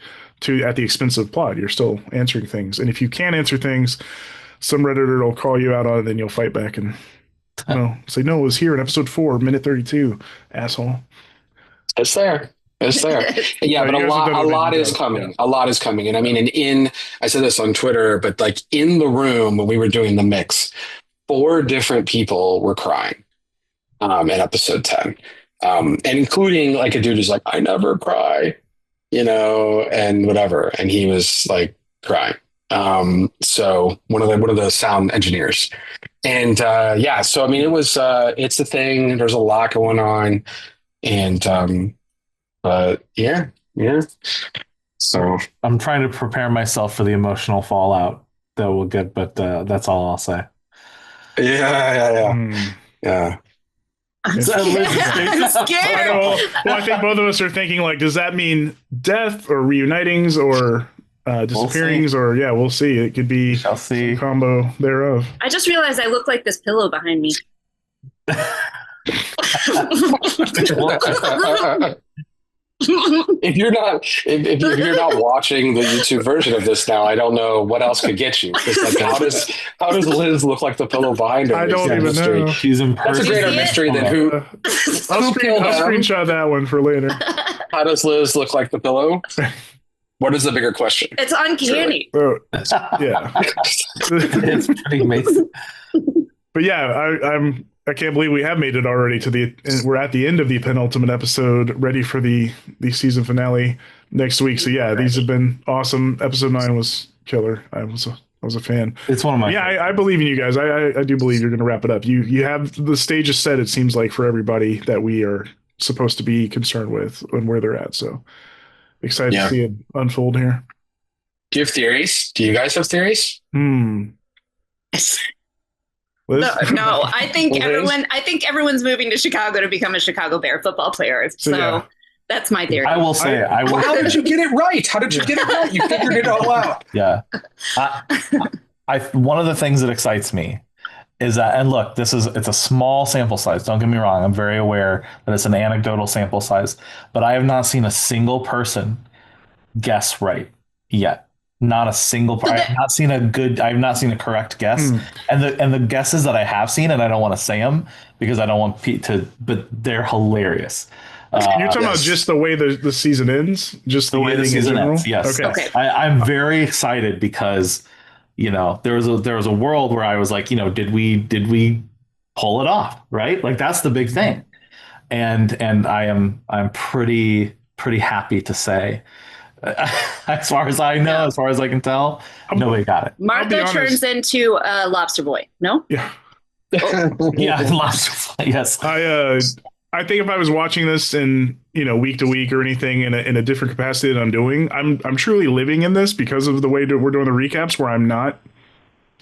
at the expense of plot. You're still answering things. And if you can't answer things, some Redditor will call you out on it, then you'll fight back and say, no, it was here in episode 4, minute 32, asshole. It's there. It's there. Yeah, but a lot is coming. Yeah. A lot is coming. And I mean, I said this on Twitter, but like in the room when we were doing the mix, 4 different people were crying in episode 10. And including like a dude who's like, I never cry, and whatever. And he was like crying. So one of the sound engineers. And so I mean, it's the thing. There's a lot going on. And but yeah. So I'm trying to prepare myself for the emotional fallout that we'll get, but that's all I'll say. Yeah. I'm scared. Well, I think both of us are thinking like, does that mean death or reunitings or disappearings we'll see. It could be a combo thereof. I just realized I look like this pillow behind me. If you're not watching the YouTube version of this now, I don't know what else could get you. Like, how does Liz look like the pillow behind her? I don't even know. She's in person. That's a greater mystery than who. I'll screenshot that one for later. How does Liz look like the pillow? What is the bigger question? It's uncanny. Yeah, it's pretty amazing. But yeah, I can't believe we have made it already we're at the end of the penultimate episode, ready for the season finale next week. So yeah, these have been awesome. Episode 9 was killer. I was a fan. It's one of my favorites. I believe in you guys. I do believe you're going to wrap it up. You have the stage is set. It seems like for everybody that we are supposed to be concerned with and where they're at. So excited to see it unfold here. Do you have theories? Do you guys have theories? No, I think everyone's moving to Chicago to become a Chicago Bear football player. So that's my theory. I will say, how did you get it right? How did you get it right? You figured it all out. Yeah. One of the things that excites me is that, and look, it's a small sample size. Don't get me wrong. I'm very aware that it's an anecdotal sample size, but I have not seen a single person guess right yet. Not a single part. I have not seen a correct guess. And the guesses that I have seen, and I don't want to say them because I don't want Pete to, but they're hilari's. You're talking about just the way the season ends? Just the way the season ends, yes. Okay. I'm very excited because, there was a world where I was like, did we pull it off? Right? Like that's the big thing. And I'm pretty happy to say, as far as I know, as far as I can tell, nobody got it. Martha turns into a lobster boy. No? Yeah. Yeah, lobster boy. Yes. I think if I was watching this in week to week or anything in a different capacity that I'm doing, I'm truly living in this because of the way we're doing the recaps, where I'm not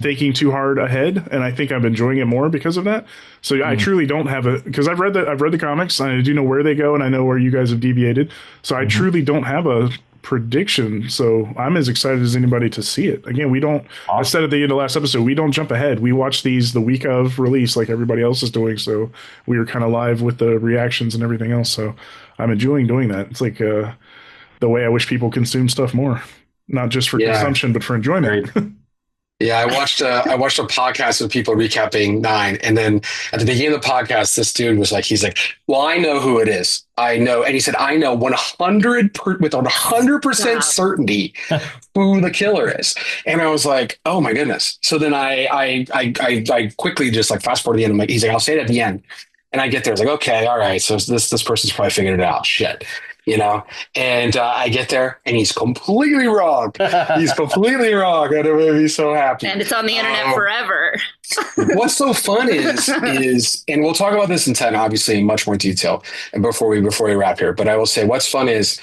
thinking too hard ahead, and I think I'm enjoying it more because of that. So I truly don't have because I've read the comics, and I do know where they go, and I know where you guys have deviated. So I truly don't have a prediction. So I'm as excited as anybody to see it. Again, we don't, I said at the end of last episode, we don't jump ahead. We watch these the week of release like everybody else is doing. So we were kind of live with the reactions and everything else. So I'm enjoying doing that. It's like the way I wish people consume stuff more, not just for consumption, but for enjoyment. Yeah, I watched a podcast with people recapping 9, and then at the beginning of the podcast, this dude was like, he's like, "Well, I know who it is. I know," and he said, "I know 100% Wow. certainty who the killer is." And I was like, "Oh my goodness!" So then I quickly just like fast forward to the end. I'm like, he's like, "I'll say it at the end," and I get there. It's like, okay, all right. So this person's probably figured it out. Shit. And I get there and he's completely wrong. He's completely wrong. And it made me so happy. And it's on the internet forever. What's so fun is, and we'll talk about this in 10, obviously, in much more detail, and before we wrap here. But I will say, what's fun is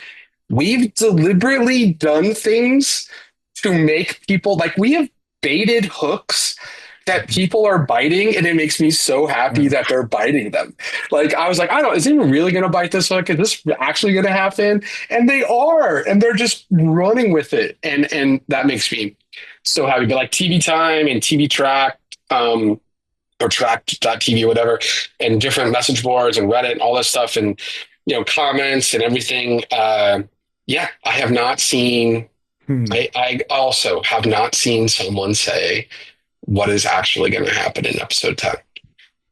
we've deliberately done things to make people like we have baited hooks that people are biting, and it makes me so happy that they're biting them. Like I was like, I don't, is anyone really going to bite this hook? Is this actually going to happen? And they are, and they're just running with it, and that makes me so happy. But like TV Time and TV Track, or track.tv or whatever, and different message boards and Reddit and all this stuff, and comments and everything. Yeah, I have not seen. I also have not seen someone say what is actually going to happen in episode 10,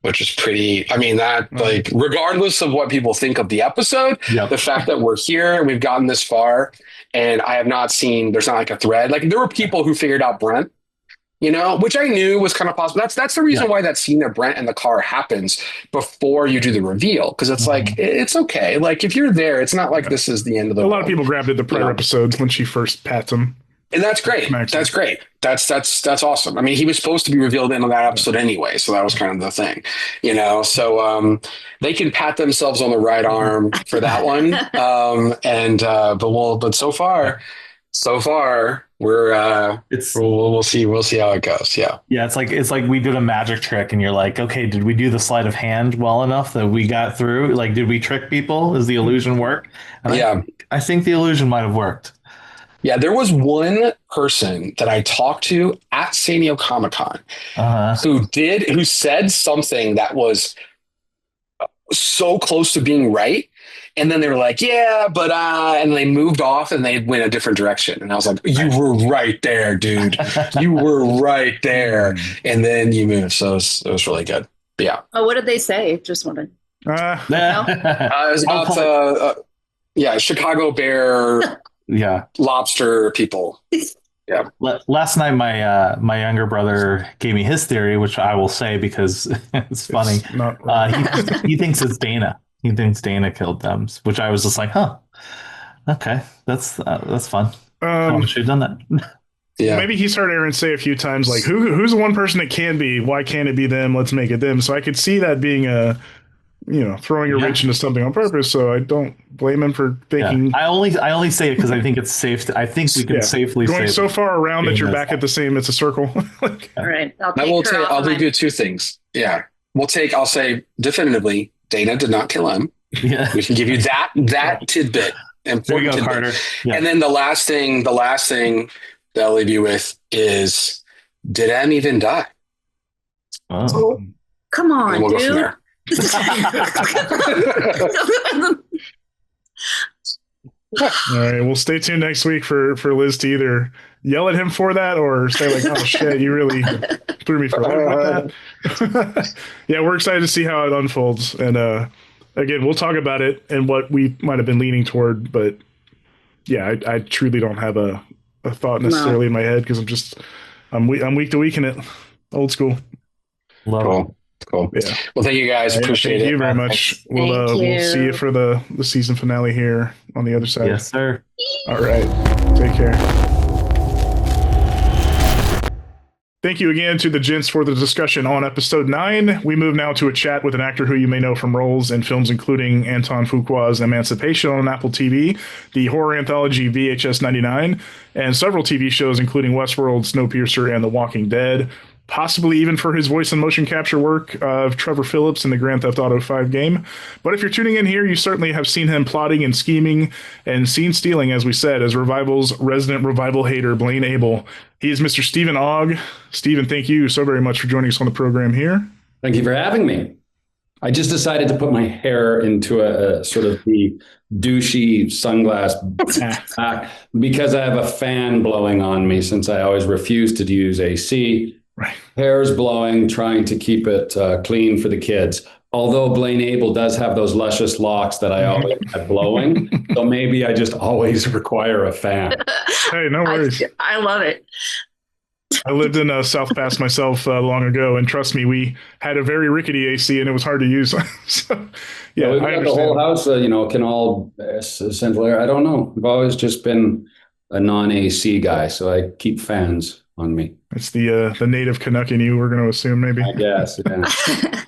which is pretty, I mean, that like, regardless of what people think of the episode, the fact that we're here and we've gotten this far, and I have not seen, there's not like a thread. Like there were people who figured out Brent, which I knew was kind of possible. That's the reason why that scene of Brent in the car happens before you do the reveal. Cause it's like, it's okay. Like if you're there, it's not like this is the end of the world. A lot of people grabbed it the prior episodes when she first pats him. And that's great. That's great. That's awesome. I mean, he was supposed to be revealed in that episode anyway, so that was kind of the thing, So they can pat themselves on the right arm for that one. But so far, we'll see how it goes. Yeah. Yeah, it's like we did a magic trick, and you're like, okay, did we do the sleight of hand well enough that we got through? Like, did we trick people? Does the illusion work? And I think the illusion might have worked. Yeah, there was one person that I talked to at San Diego Comic-Con who said something that was so close to being right. And then they were like, yeah, but and they moved off and they went a different direction. And I was like, you were right there, dude. You were right there. And then you moved. So it was really good. But yeah. Oh, what did they say? Just wondering. It was about Chicago Bear. Yeah, lobster people. Yeah. Last night, my younger brother gave me his theory, which I will say because it's funny. He thinks it's Dana. He thinks Dana killed them, which I was just like, huh, okay, that's fun. I should have done that. Yeah. Maybe he's heard Aaron say a few times, like, who's the one person it can be? Why can't it be them? Let's make it them. So I could see that being throwing a wrench into something on purpose. So I don't blame him for thinking. I only say it because I think it's safe. I think we can safely going say so far around that you're back at the same. It's a circle. All right. I'll do two things. Yeah. I'll say definitively, Dana did not kill him. Yeah. We can give you that tidbit. There you go, Carter. Yeah. And then the last thing that I'll leave you with is, did M even die? Oh. Come on, we'll dude. Go from there. All right, we'll stay tuned next week for Liz to either yell at him for that or say like, oh shit, you really threw me for a loop with that. Yeah, we're excited to see how it unfolds, and again, we'll talk about it and what we might have been leaning toward, but yeah, I truly don't have a thought necessarily in my head because I'm week to week in it, old school. Love it. Cool. Yeah. Well, thank you guys. Appreciate it. Thank you very much. We'll see you for the season finale here on the other side. Yes, sir. All right. Take care. Thank you again to the gents for the discussion on episode 9. We move now to a chat with an actor who you may know from roles in films including Anton Fuqua's Emancipation on Apple TV, the horror anthology VHS 99, and several TV shows including Westworld, Snowpiercer, and The Walking Dead. Possibly even for his voice and motion capture work of Trevor Phillips in the Grand Theft Auto 5 game. But if you're tuning in here, you certainly have seen him plotting and scheming and scene stealing, as we said, as Revival's resident Revival hater, Blaine Abel. He is Mr. Steven Ogg. Steven, thank you so very much for joining us on the program here. Thank you for having me. I just decided to put my hair into a sort of the douchey sunglass back because I have a fan blowing on me since I always refuse to use AC. Right. Hair's blowing, trying to keep it clean for the kids. Although Blaine Abel does have those luscious locks that I always have blowing. So maybe I just always require a fan. Hey, no worries. I love it. I lived in South Pass myself long ago, and trust me, we had a very rickety AC, and it was hard to use. So, yeah, we've I got understand. the whole house, can all central air. I don't know. I've always just been a non-AC guy, so I keep fans on me. It's the native Canuck in you, we're going to assume, maybe. I guess, yeah.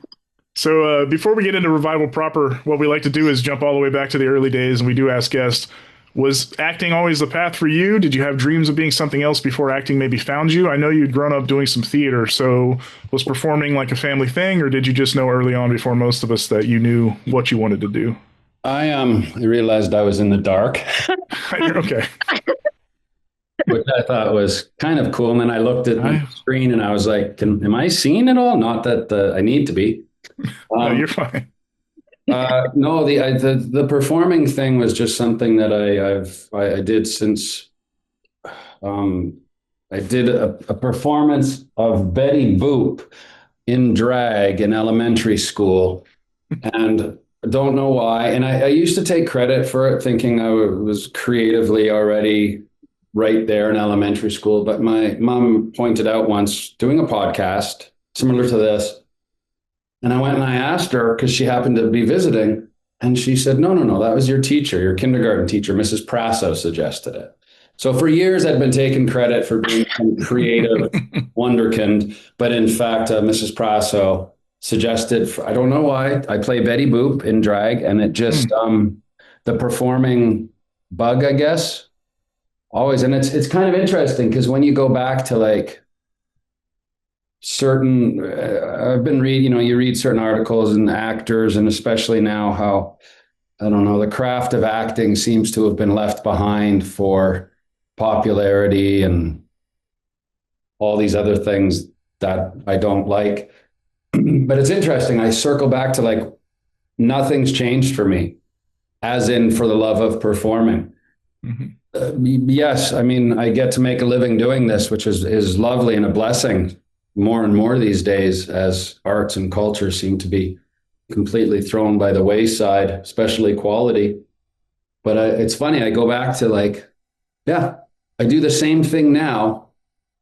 So before we get into Revival proper, what we like to do is jump all the way back to the early days, and we do ask guests, was acting always the path for you? Did you have dreams of being something else before acting maybe found you? I know you'd grown up doing some theater, so was performing like a family thing, or did you just know early on before most of us that you knew what you wanted to do? I realized I was in the dark. Okay. Which I thought was kind of cool. And then I looked at the screen and I was like, am I seeing it all? Not that I need to be. No, you're fine. No, the performing thing was just something that I did since I did a performance of Betty Boop in drag in elementary school, and I don't know why. And I used to take credit for it, thinking I was creatively already right there in elementary school. But my mom pointed out once doing a podcast similar to this. And I went and I asked her because she happened to be visiting, and she said, no, that was your teacher, your kindergarten teacher, Mrs. Prasso suggested it. So for years, I'd been taking credit for being some creative wonderkind, but in fact, Mrs. Prasso suggested, I don't know why, I play Betty Boop in drag, and it just, the performing bug, I guess, always. And it's kind of interesting because when you go back to like, certain I've been you read certain articles and actors, and especially now how the craft of acting seems to have been left behind for popularity and all these other things that I don't like. But it's interesting, I circle back to like nothing's changed for me, as in for the love of performing. Yes, I mean, I get to make a living doing this, which is lovely and a blessing more and more these days as arts and culture seem to be completely thrown by the wayside, especially quality. But it's funny, I go back to like, I do the same thing now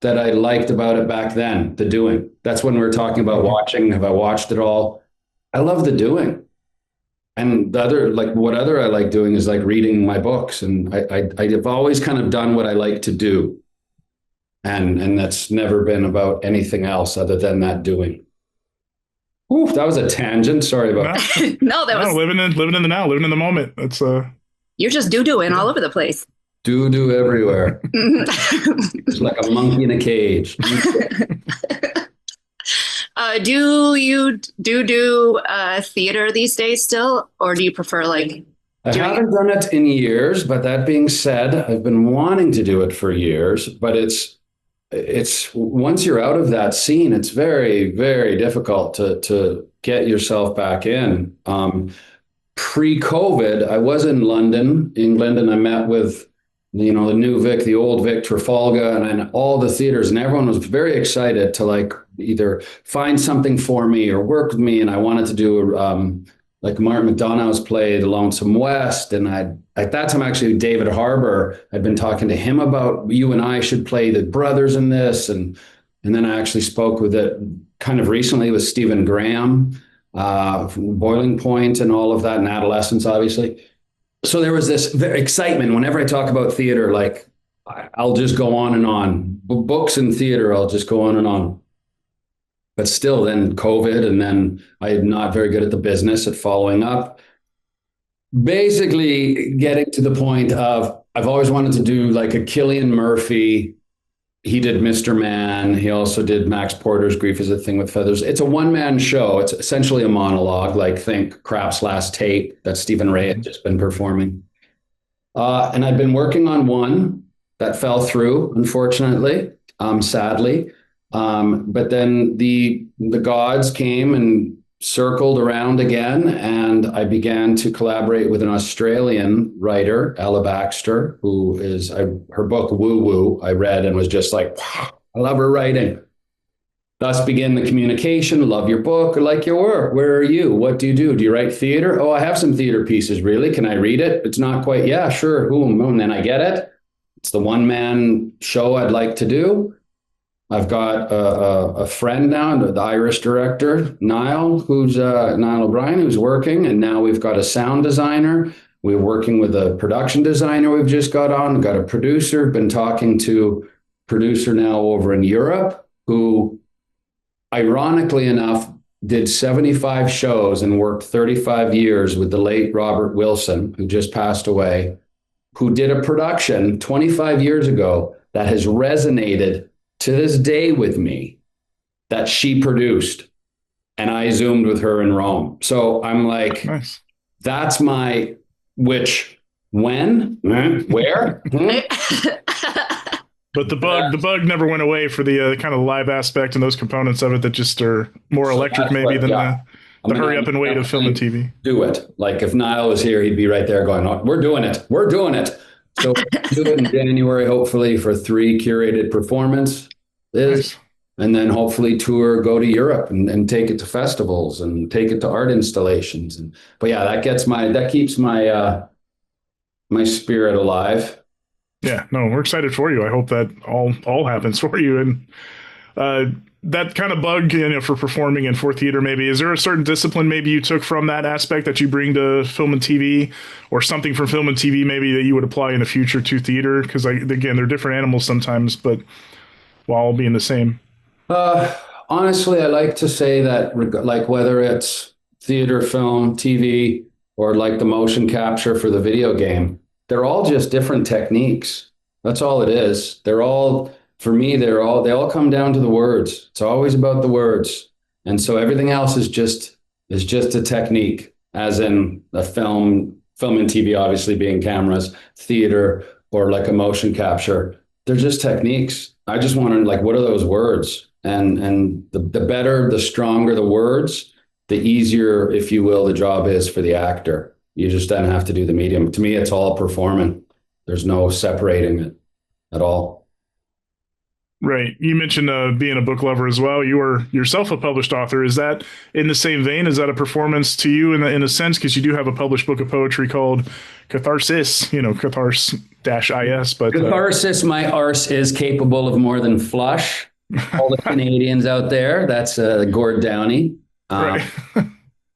that I liked about it back then, the doing. That's when we were talking about watching. Have I watched it all? I love the doing. And the other, like what other I like doing is like reading my books. And I've always kind of done what I like to do. And that's never been about anything else other than that doing. Ooh, that was a tangent. Sorry about that. No, that was living in the now, living in the moment. That's you're just doing all over the place. Do everywhere. It's like a monkey in a cage. Do you do theater these days still, or do you prefer like? I haven't done it in years, but that being said, I've been wanting to do it for years. But it's once you're out of that scene, it's very, very difficult to get yourself back in. Pre-COVID, I was in London, England, and I met with the new Vic, the old Vic, Trafalgar, and all the theaters, and everyone was very excited to like either find something for me or work with me. And I wanted to do like Martin McDonough's play, The Lonesome West. And at that time, actually, David Harbour, I'd been talking to him about you and I should play the brothers in this. And then I actually spoke with it kind of recently with Stephen Graham, from Boiling Point and all of that, and Adolescence, obviously. So there was this excitement whenever I talk about theater, like I'll just go on and on. Books and theater, I'll just go on and on. But still, then COVID, and then I'm not very good at the business at following up. Basically, getting to the point of I've always wanted to do like a Cillian Murphy. He did Mr. Man. He also did Max Porter's Grief is a Thing with Feathers. It's a one-man show. It's essentially a monologue, like think Kraft's Last Tape that Stephen Ray had just been performing. And I'd been working on one that fell through, unfortunately, sadly. But then the gods came and circled around again, and I began to collaborate with an Australian writer, Ella Baxter, who is her book Woo Woo I read and was just like, wow, I love her writing. Thus began the communication. Love your book. I like your work. Where are you? What do you do? Do you write theater? Oh, I have some theater pieces. Really? Can I read it? It's not quite. Yeah, sure. Boom. And then I get it. It's the one-man show I'd like to do. I've got a friend now, the Irish director, Niall Ibrahim, who's working. And now we've got a sound designer. We're working with a production designer we've just got on. We've got a producer. Been talking to a producer now over in Europe who, ironically enough, did 75 shows and worked 35 years with the late Robert Wilson, who just passed away, who did a production 25 years ago that has resonated to this day with me, that she produced. And I Zoomed with her in Rome. So I'm like, Nice. That's my, when, where? But the bug never went away for the kind of live aspect and those components of it that just are more electric maybe than the hurry up and wait of film and TV. Do it. Like if Niall was here, he'd be right there going, oh, we're doing it. We're doing it. So do it in January, hopefully for 3 curated performances. Nice. And then hopefully tour, go to Europe and take it to festivals and take it to art installations. But yeah, that keeps my my spirit alive. Yeah, no, we're excited for you. I hope that all happens for you. And that kind of bug, for performing and for theater, maybe, is there a certain discipline maybe you took from that aspect that you bring to film and TV, or something from film and TV maybe that you would apply in the future to theater? Because again, they're different animals sometimes, but while all being the same. Honestly, I like to say that like whether it's theater, film, TV, or like the motion capture for the video game, they're all just different techniques. That's all it is. For me, they all come down to the words. It's always about the words. And so everything else is just a technique, as in a film and TV, obviously being cameras, theater, or like a motion capture. They're just techniques. I just want to, like, what are those words? And the better, the stronger the words, the easier, if you will, the job is for the actor. You just don't have to do the medium. To me, it's all performing. There's no separating it at all. Right. You mentioned being a book lover as well. You are yourself a published author. Is that in the same vein? Is that a performance to you in a sense? Because you do have a published book of poetry called Catharsis, Catharsis-is. But Catharsis, my arse is capable of more than flush. All the Canadians out there, that's Gord Downey, right.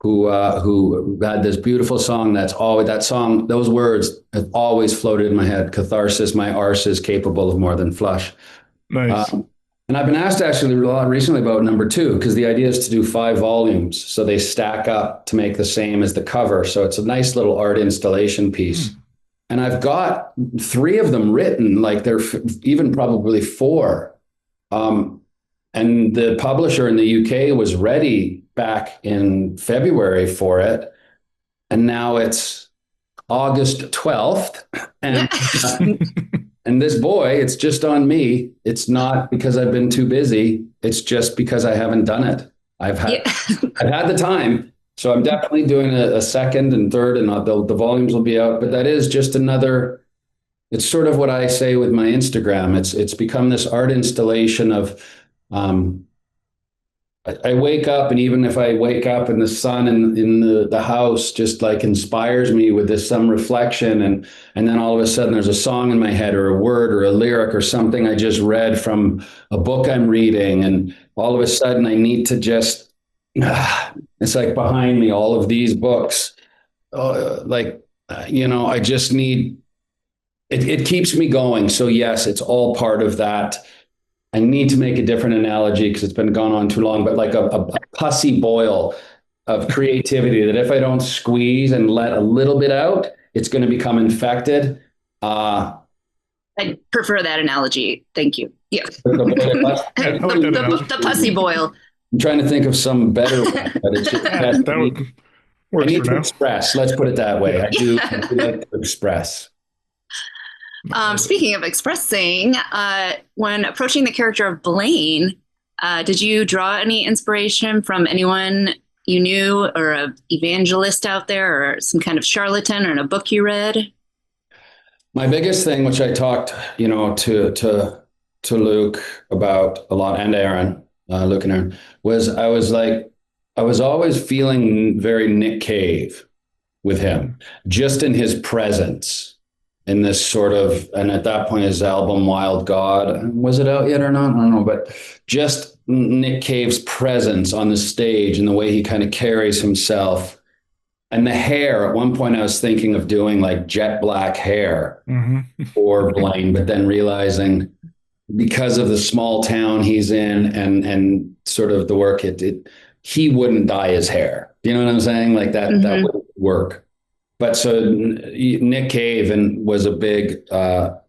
who had this beautiful song. Those words have always floated in my head. Catharsis, my arse is capable of more than flush. Nice. And I've been asked actually a lot recently about number 2, because the idea is to do 5 volumes. So they stack up to make the same as the cover. So it's a nice little art installation piece. And I've got 3 of them written, like they're even probably 4. And the publisher in the UK was ready back in February for it. And now it's August 12th. And this boy, it's just on me. It's not because I've been too busy. It's just because I haven't done it. I've had the time. So I'm definitely doing a second and third, and the volumes will be out. But that is just another, it's sort of what I say with my Instagram. It's become this art installation of, I wake up, and even if I wake up and the sun in the house just like inspires me with some reflection, and then all of a sudden there's a song in my head, or a word or a lyric or something I just read from a book I'm reading, and all of a sudden I need to just, it's like behind me, all of these books, I just need, it keeps me going. So yes, it's all part of that. I need to make a different analogy because it's been gone on too long, but like a pussy boil of creativity that if I don't squeeze and let a little bit out, it's going to become infected. I prefer that analogy. Thank you. Yeah. The pussy boil. I'm trying to think of some better one, but it's just that would work. I need to express. Let's put it that way. I do like to express. Speaking of expressing, when approaching the character of Blaine, did you draw any inspiration from anyone you knew, or a evangelist out there, or some kind of charlatan, or in a book you read? My biggest thing, which I talked, to Luke about a lot, and Aaron, Luke and Aaron, was I was always feeling very Nick Cave with him, just in his presence, in this sort of, and at that point, his album Wild God, was it out yet or not? I don't know, but just Nick Cave's presence on the stage and the way he kind of carries himself. And the hair, at one point I was thinking of doing like jet black hair for Blaine, but then realizing because of the small town he's in and sort of the work he wouldn't dye his hair. You know what I'm saying? Like that wouldn't work. But so Nick Cave was a big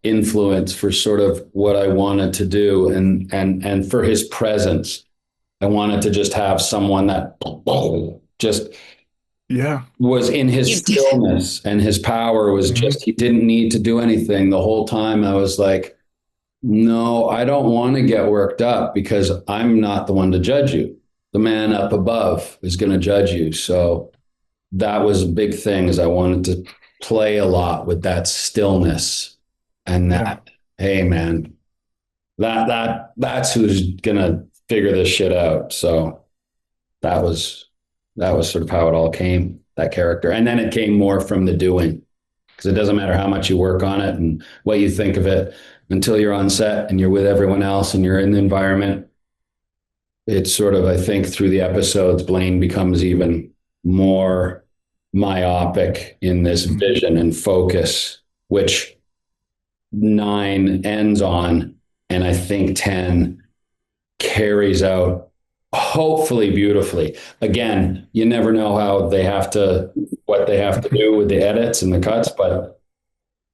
influence for sort of what I wanted to do, and for his presence. I wanted to just have someone that just was in his stillness, and his power was just, he didn't need to do anything the whole time. I was like, no, I don't want to get worked up because I'm not the one to judge you. The man up above is going to judge you. So that was a big thing, is I wanted to play a lot with that stillness and that, hey man, that's who's gonna figure this shit out. So that was sort of how it all came, that character. And then it came more from the doing, because it doesn't matter how much you work on it and what you think of it until you're on set and you're with everyone else and you're in the environment. It's sort of, I think, through the episodes, Blaine becomes even more myopic in this vision and focus, which 9 ends on, and I think 10 carries out hopefully beautifully. Again, you never know what they have to do with the edits and the cuts, but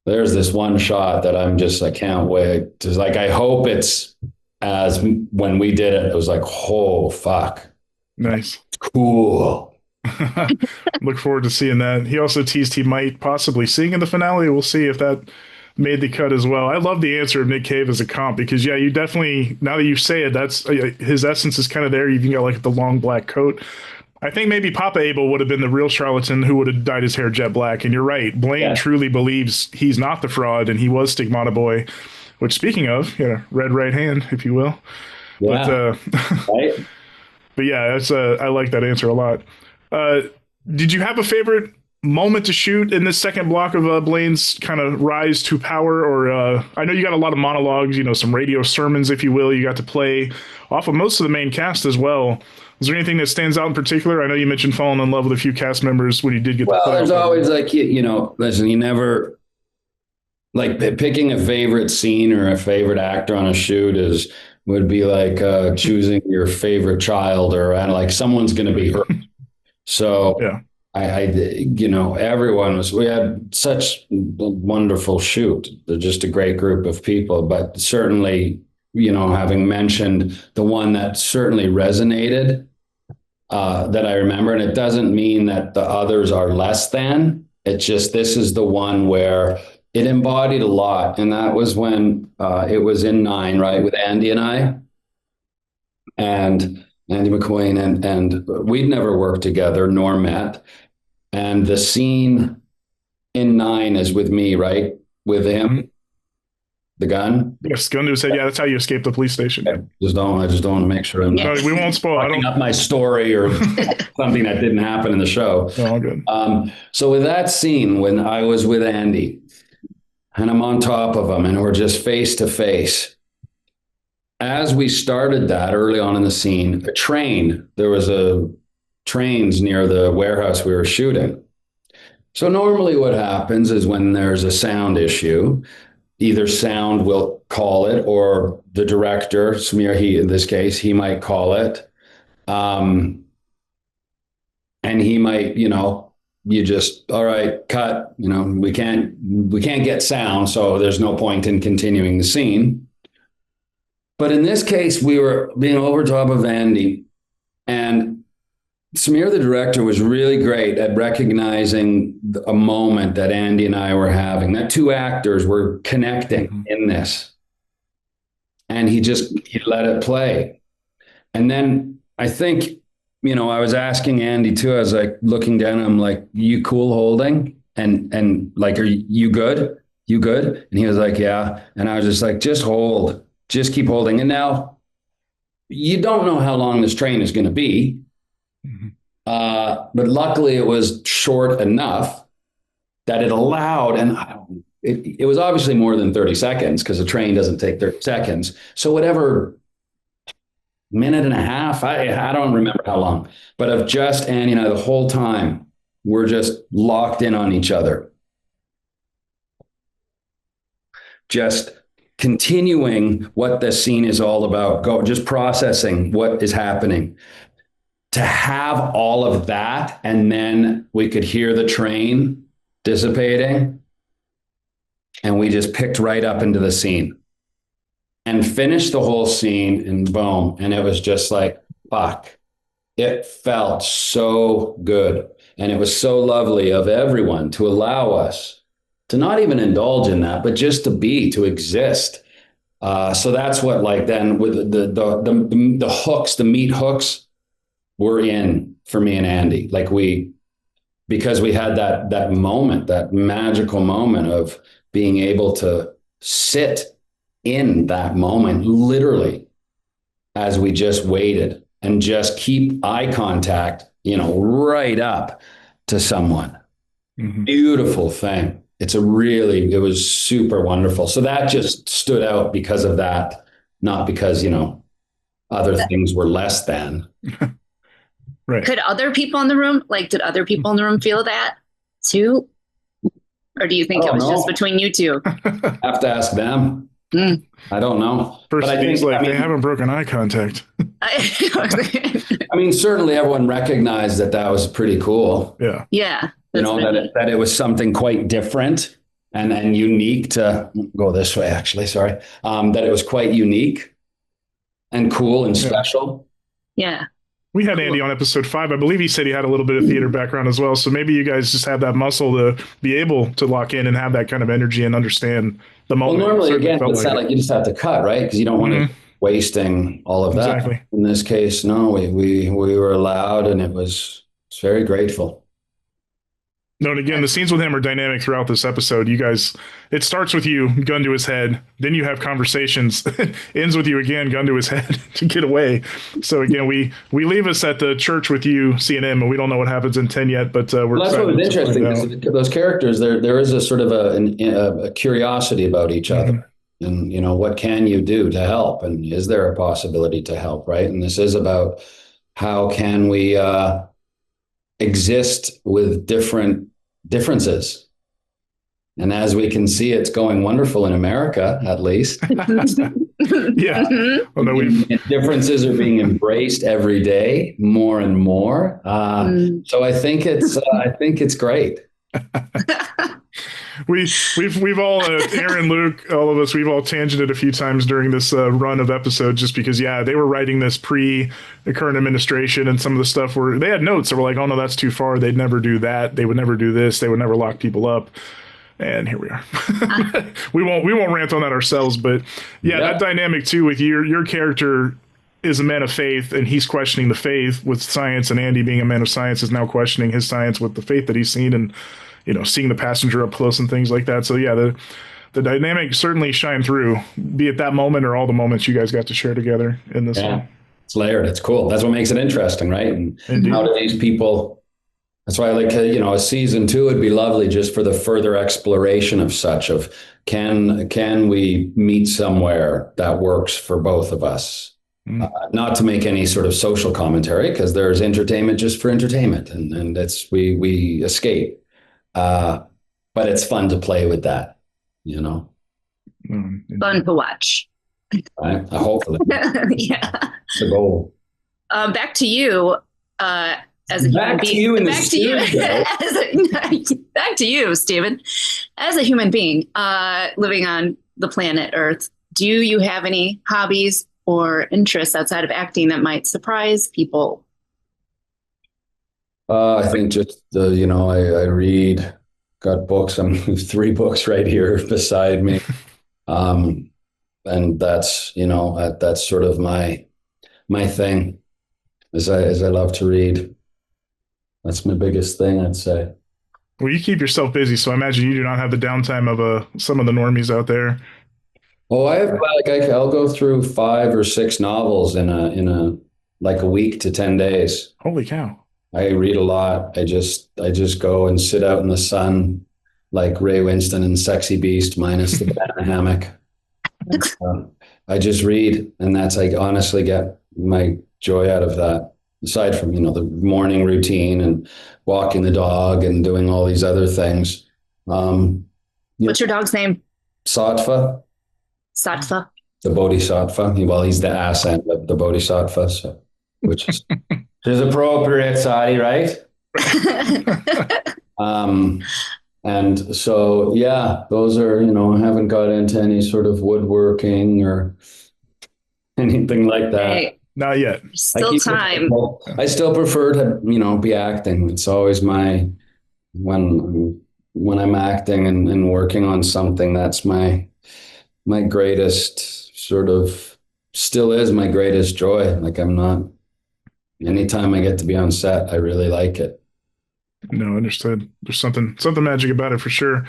there's this one shot that I can't wait. Just like, I hope it's as when we did it, it was like, oh fuck. Nice. Cool. Look forward to seeing that. He also teased he might possibly sing in the finale. We'll see if that made the cut as well. I love the answer of Nick Cave as a comp, because you definitely, now that you say it, that's his essence is kind of there. You can get like the long black coat. I think maybe Papa Abel would have been the real charlatan who would have dyed his hair jet black. And you're right, Blaine truly believes he's not the fraud and he was Stigmata Boy. Which, speaking of, red right hand, if you will. Yeah. But right. But yeah, that's I like that answer a lot. Did you have a favorite moment to shoot in this second block of Blaine's kind of rise to power? Or I know you got a lot of monologues, some radio sermons, if you will. You got to play off of most of the main cast as well. Is there anything that stands out in particular? I know you mentioned falling in love with a few cast members when you did get the play. There's always like, listen, you never, like, picking a favorite scene or a favorite actor on a shoot would be like choosing your favorite child, or like someone's going to be hurt. So yeah. We had such a wonderful shoot. They're just a great group of people, but certainly, having mentioned the one that certainly resonated, that I remember, and it doesn't mean that the others are less than, it's just, this is the one where it embodied a lot. And that was when it was in 9, right, with Andy and I, and Andy McQueen, and we'd never worked together nor met. And the scene in 9 is with me, right? With him, the gun. Yes, gun to his head. Yeah, that's how you escape the police station. I just don't want to make sure I'm not. No, we won't spoil. Fucking up my story or something that didn't happen in the show. No, all good. So with that scene, when I was with Andy, and I'm on top of him, and we're just face to face. As we started that early on in the scene, there was trains near the warehouse we were shooting. So normally what happens is when there's a sound issue, either sound will call it, or the director, Samir, in this case, he might call it. And he might, you just, all right, cut, we can't get sound, so there's no point in continuing the scene. But in this case, we were being over top of Andy, and Samir, the director, was really great at recognizing a moment that Andy and I were having, that 2 actors were connecting in this. And he let it play. And then I think I was asking Andy too. I was like looking down. I'm like, "You cool holding?" And like, "Are you good? You good?" And he was like, "Yeah." And I was just like, "Just hold. Just keep holding." And now you don't know how long this train is going to be, but luckily it was short enough that it allowed, and it was obviously more than 30 seconds because a train doesn't take 30 seconds. So whatever minute and a half, I don't remember how long, but of just Annie and I the whole time, we're just locked in on each other. Just continuing what the scene is all about, just processing what is happening. To have all of that, and then we could hear the train dissipating, and we just picked right up into the scene and finished the whole scene, and boom. And it was just like, fuck. It felt so good. And it was so lovely of everyone to allow us to not even indulge in that, but just to exist. So that's what, like, then with the hooks, the meat hooks were in for me and Andy. Like because we had that moment, that magical moment of being able to sit in that moment, literally, as we just waited and just keep eye contact, right up to someone. Mm-hmm. Beautiful thing. It was super wonderful. So that just stood out because of that, not because, other things were less than. Right. Did other people in the room feel that too? Or do you think it was just between you two? Have to ask them. I don't know. First, but they haven't broken eye contact. I mean, certainly everyone recognized that was pretty cool. Yeah. Yeah. That it was something quite different and unique to go this way, actually. Sorry. That it was quite unique and cool and special. Yeah. We had Andy on episode 5. I believe he said he had a little bit of theater background as well. So maybe you guys just have that muscle to be able to lock in and have that kind of energy and understand the moment. Well, normally, again, it's not like you just have to cut, right? Because you don't want to wasting all of that. Exactly. In this case, no, we were allowed, and it's very grateful. No, and again, the scenes with him are dynamic throughout this episode. You guys, it starts with you, gun to his head. Then you have conversations. Ends with you again, gun to his head to get away. So again, we leave us at the church with you seeing him, and we don't know what happens in 10 yet, but we're that's what was interesting. Because those characters, there is a sort of a curiosity about each other. And, what can you do to help? And is there a possibility to help, right? And this is about how can we exist with differences. And as we can see, it's going wonderful in America, at least. Yeah. Although differences are being embraced every day, more and more. So I think it's great. We've all Aaron, Luke, all of us, we've all tangented a few times during this run of episodes, just because they were writing this pre the current administration, and some of the stuff where they had notes that were like, oh no, that's too far, they'd never do that, they would never do this, they would never lock people up. And here we are. we won't rant on that ourselves, but that dynamic too with your character is a man of faith, and he's questioning the faith with science, and Andy, being a man of science, is now questioning his science with the faith that he's seen, and seeing the passenger up close and things like that. So the dynamic certainly shine through, be it that moment or all the moments you guys got to share together in this one. It's layered. It's cool. That's what makes it interesting, right? And how do these people? That's why I like a season 2 would be lovely just for the further exploration of such. Of can we meet somewhere that works for both of us? Not to make any sort of social commentary, because there's entertainment just for entertainment, and it's we escape. But it's fun to play with that, Fun to watch. Right? Hopefully. Yeah. It's the goal. Back to you, as a human being. Back to you, Steven. As a human being, living on the planet Earth, do you have any hobbies or interests outside of acting that might surprise people? I think just I read, got books. I'm 3 books right here beside me. And that's, that's sort of my thing. as I love to read. That's my biggest thing, I'd say. Well, you keep yourself busy, so I imagine you do not have the downtime of some of the normies out there. Oh, I have I'll go through 5 or 6 novels in a like a week to 10 days. Holy cow. I read a lot. I just go and sit out in the sun like Ray Winston in Sexy Beast minus the banana hammock. I just read, and that's I honestly get my joy out of that. Aside from, the morning routine and walking the dog and doing all these other things. What's your dog's name? Sattva. Sattva. The Bodhisattva. Well, he's the ass end of the Bodhisattva, so, which is appropriate, Sadi, right? And so, yeah, those are, I haven't got into any sort of woodworking or anything like that. Hey, Not yet. still time. I still prefer to, be acting. It's always when I'm acting and working on something, that's my greatest still is my greatest joy. Like anytime I get to be on set, I really like it. No, understood. There's something magic about it for sure.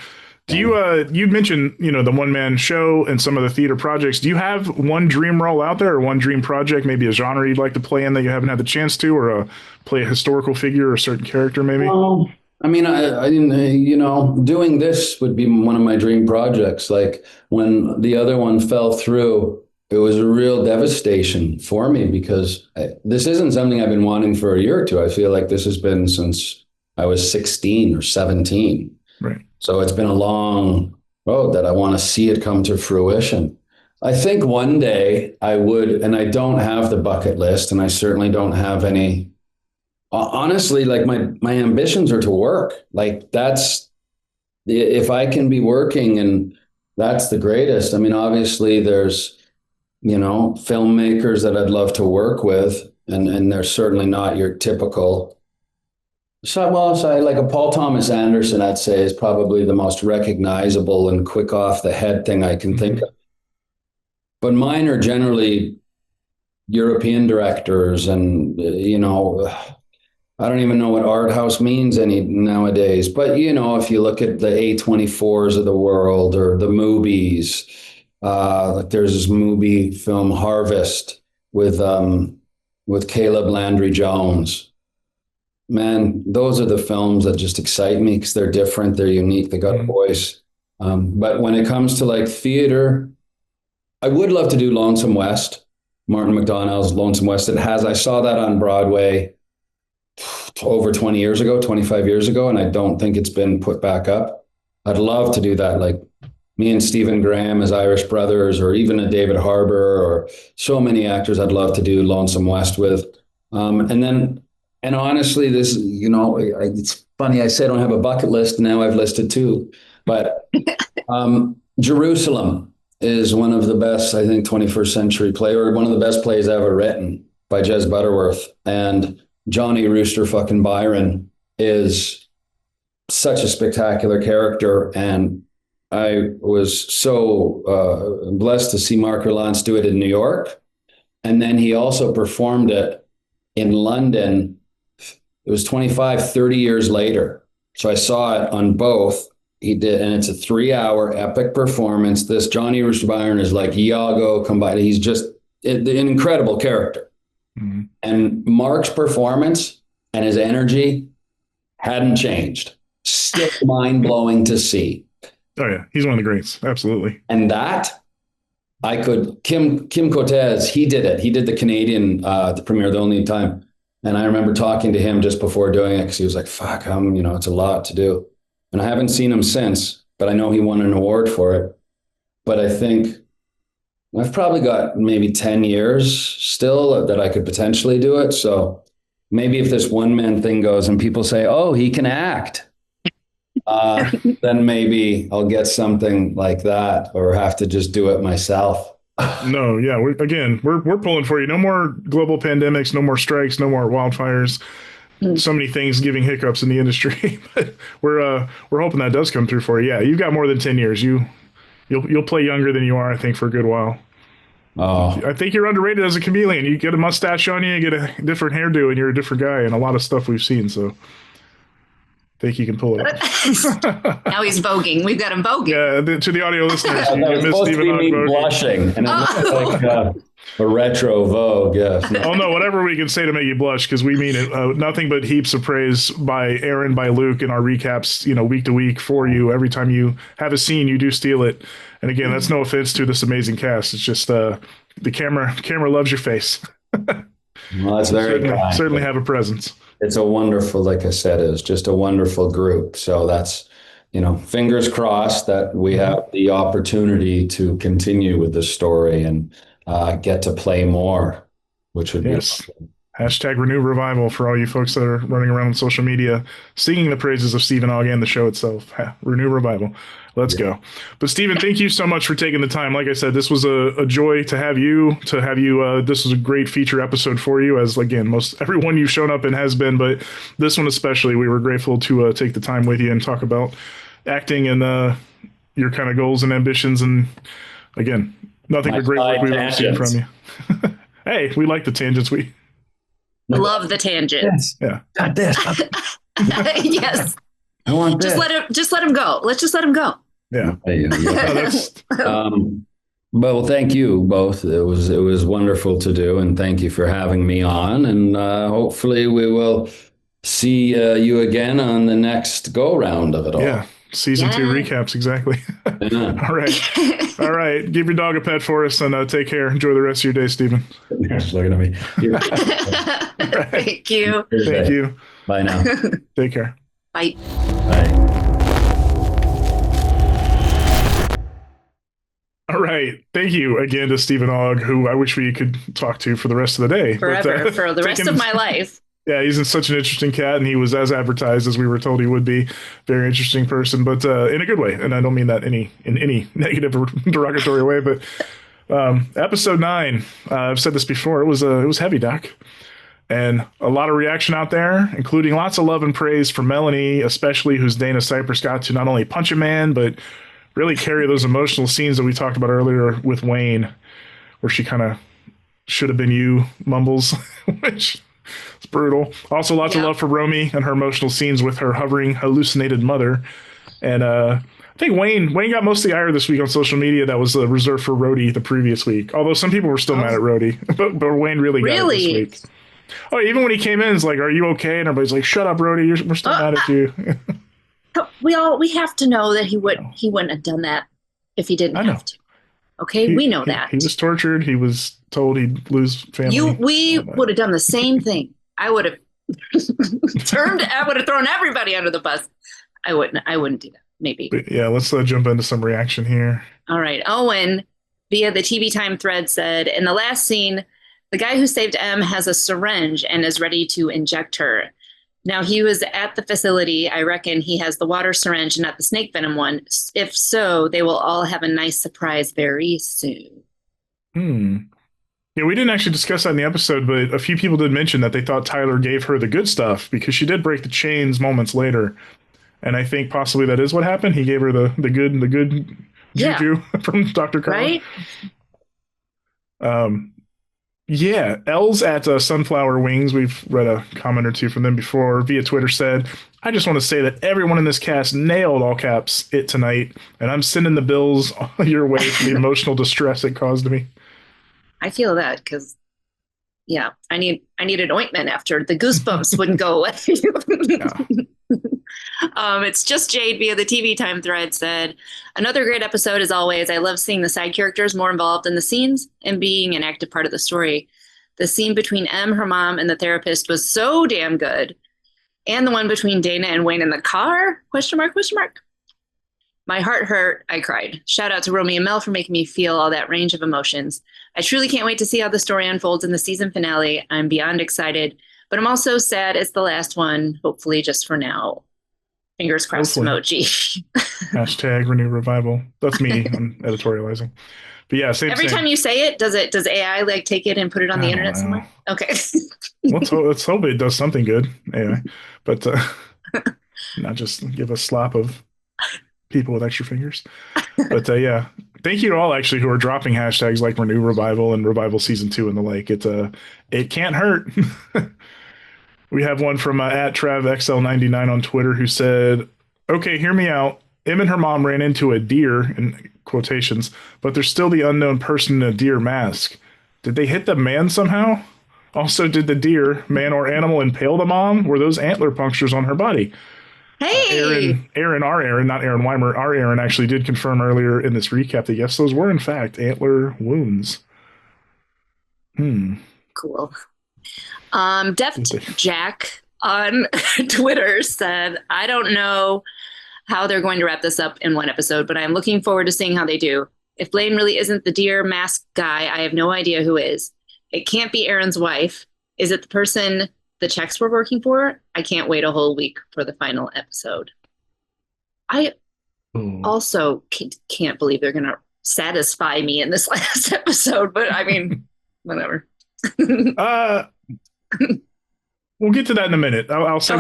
Do you mentioned, the one-man show and some of the theater projects. Do you have one dream role out there or one dream project, maybe a genre you'd like to play in that you haven't had the chance to, or play a historical figure or a certain character maybe? I mean, I doing this would be one of my dream projects. Like when the other one fell through, it was a real devastation for me because this isn't something I've been wanting for a year or two. I feel like this has been since I was 16 or 17. Right. So it's been a long road that I want to see it come to fruition. I think one day I would, and I don't have the bucket list, and I certainly don't have any. Honestly, like my ambitions are to work. Like if I can be working, and that's the greatest. I mean, obviously there's, filmmakers that I'd love to work with, and they're certainly not your typical. So like a Paul Thomas Anderson, I'd say is probably the most recognizable and quick off the head thing I can think of. But mine are generally European directors, and I don't even know what art house means nowadays. But if you look at the A24s of the world or the movies, like there's this movie film Harvest with Caleb Landry Jones. Man, those are the films that just excite me because they're different, they're unique, they got a voice. But when it comes to like theater, I would love to do Lonesome West, Martin McDonagh's Lonesome West. I saw that on Broadway over 20 years ago, 25 years ago, and I don't think it's been put back up. I'd love to do that, like me and Stephen Graham as Irish brothers, or even a David Harbour, or so many actors I'd love to do Lonesome West with. And honestly, this, it's funny, I say I don't have a bucket list, now I've listed 2. But Jerusalem is one of the best, I think, 21st century play, or one of the best plays ever written by Jez Butterworth. And Johnny Rooster fucking Byron is such a spectacular character. And I was so blessed to see Mark Rylance do it in New York. And then he also performed it in London. It was 25, 30 years later. So I saw it on both. He did, and it's a 3-hour epic performance. This Johnny Rooster Byron is like Iago combined. He's just an incredible character. Mm-hmm. And Mark's performance and his energy hadn't changed. Still mind-blowing to see. Oh, yeah. He's one of the greats. Absolutely. And that, Kim Cortez, he did it. He did the Canadian, the premiere the only time. And I remember talking to him just before doing it because he was like, fuck, it's a lot to do. And I haven't seen him since, but I know he won an award for it. But I think I've probably got maybe 10 years still that I could potentially do it. So maybe if this one-man thing goes and people say, oh, he can act, then maybe I'll get something like that or have to just do it myself. No, yeah. We're pulling for you. No more global pandemics, no more strikes, no more wildfires. So many things giving hiccups in the industry, but we're hoping that does come through for you. Yeah, you've got more than 10 years. You'll play younger than you are, I think, for a good while. Oh, I think you're underrated as a chameleon. You get a mustache on you, you get a different hairdo, and you're a different guy. And a lot of stuff we've seen. So think he can pull it off. Now he's voguing. We've got him voguing. Yeah, to the audio listeners, that was you missed supposed to Steven be Ogg me voguing. blushing, and it looked like a retro Vogue. Yes. Oh no, whatever we can say to make you blush, because we mean it. Nothing but heaps of praise by Aaron, by Luke in our recaps, week to week for you. Every time you have a scene, you do steal it. And again, that's no offense to this amazing cast. It's just the camera loves your face. Well, that's very kind. Certainly have a presence. It's a wonderful, like I said, it's just a wonderful group. So that's, fingers crossed that we have the opportunity to continue with the story and get to play more, which would be awesome. Hashtag Renew Revival for all you folks that are running around on social media singing the praises of Steven Ogg and the show itself. Renew Revival. Let's go. But Steven, thank you so much for taking the time. Like I said, this was a joy to have you. This was a great feature episode for you, as again, most everyone you've shown up in has been, but this one especially, we were grateful to take the time with you and talk about acting and your kind of goals and ambitions. And again, nothing but great work we've ever seen from you. Hey, we like the tangents. We love the tangents. Yeah. Got this. Yes. I want this. Just let him go. Let's just let him go. Yeah. Well, thank you both. It was wonderful to do, and thank you for having me on. And hopefully we will see you again on the next go round of it all. Yeah. Season 2 recaps, exactly. Yeah. All right. Give your dog a pet for us and take care. Enjoy the rest of your day, Steven. He's looking at me. Right. Thank you. Thank you. Bye now. Take care. Bye. Bye. All right. Thank you again to Steven Ogg, who I wish we could talk to for the rest of the day. Forever, for the rest of my life. Yeah, he's such an interesting cat, and he was as advertised as we were told he would be. Very interesting person, but in a good way. And I don't mean that in any negative or derogatory way. But episode 9, I've said this before. It was heavy, Doc, and a lot of reaction out there, including lots of love and praise for Melanie, especially who's Dana Cypress got to not only punch a man, but really carry those emotional scenes that we talked about earlier with Wayne, where she kind of should have been you mumbles, which. It's brutal. Also, lots of love for Romy and her emotional scenes with her hovering, hallucinated mother. And I think Wayne got most of the ire this week on social media that was reserved for Rhodey the previous week. Although some people were still mad at Rhodey, but Wayne really got it this week. Oh, even when he came in, it's like, "Are you okay?" And everybody's like, "Shut up, Rhodey. We're still mad at you." We have to know that he wouldn't have done that if he didn't have to. Okay, we know that. He was tortured. He was told he'd lose family. We would have done the same thing. I would have I would have thrown everybody under the bus. I wouldn't do that. Maybe. But yeah, let's jump into some reaction here. All right. Owen, via the TV Time thread, said, in the last scene, the guy who saved M has a syringe and is ready to inject her. Now, he was at the facility. I reckon he has the water syringe and not the snake venom one. If so, they will all have a nice surprise very soon. Yeah, we didn't actually discuss that in the episode, but a few people did mention that they thought Tyler gave her the good stuff because she did break the chains moments later. And I think possibly that is what happened. He gave her the good juju from Dr. Carl. Right? Yeah, L's at Sunflower Wings. We've read a comment or two from them before via Twitter said, I just want to say that everyone in this cast nailed all caps it tonight, and I'm sending the bills your way for the emotional distress it caused me. I feel that because, I needed ointment after the goosebumps wouldn't go away. It's just Jade via the TV Time thread said, another great episode as always. I love seeing the side characters more involved in the scenes and being an active part of the story. The scene between M, her mom, and the therapist was so damn good. And the one between Dana and Wayne in the car? ? My heart hurt. I cried. Shout out to Romy and Mel for making me feel all that range of emotions. I truly can't wait to see how the story unfolds in the season finale. I'm beyond excited, but I'm also sad it's the last one, hopefully just for now. Fingers crossed emoji. Hashtag Renew Revival. That's me. I'm editorializing. But yeah, every time you say it, does AI like take it and put it on the internet somewhere? Okay. Let's hope it does something good, AI. But not just give a slap of people with extra fingers. But yeah, thank you to all actually who are dropping hashtags like Renew Revival and Revival Season 2 and the like. It can't hurt. We have one from at TravXL99 on Twitter who said, okay, hear me out. Em and her mom ran into a deer, in quotations, but there's still the unknown person in a deer mask. Did they hit the man somehow? Also, did the deer, man or animal, impale the mom? Were those antler punctures on her body? Hey! Aaron, not Aaron Weimer, our Aaron actually did confirm earlier in this recap that yes, those were in fact antler wounds. Cool. Deft Jack on Twitter said, I don't know how they're going to wrap this up in one episode, but I'm looking forward to seeing how they do. If Blaine really isn't the deer mask guy, I have no idea who is. It can't be Aaron's wife. Is it the person the checks were working for? I can't wait a whole week for the final episode. I also can't believe they're going to satisfy me in this last episode, but I mean, whatever. We'll get to that in a minute. I'll say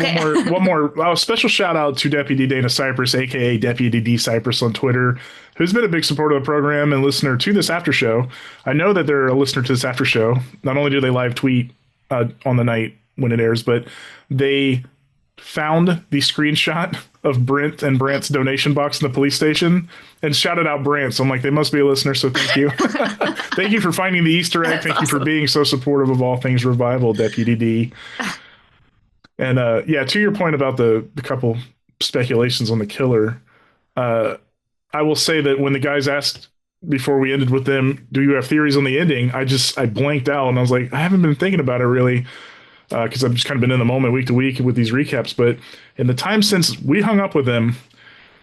one more special shout out to Deputy Dana Cypress, aka Deputy D Cypress on Twitter, who's been a big supporter of the program and listener to this after show. I know that they're a listener to this after show. Not only do they live tweet on the night when it airs, but they found the screenshot of Brent and Brant's donation box in the police station and shouted out Brant. So I'm like, they must be a listener. So thank you. Thank you for finding the Easter egg. Thank you for being so supportive of all things Revival, Deputy D. And yeah, to your point about the couple speculations on the killer, I will say that when the guys asked before we ended with them, do you have theories on the ending? I blanked out and I was like, I haven't been thinking about it really. Because I've just kind of been in the moment week to week with these recaps. But in the time since we hung up with them,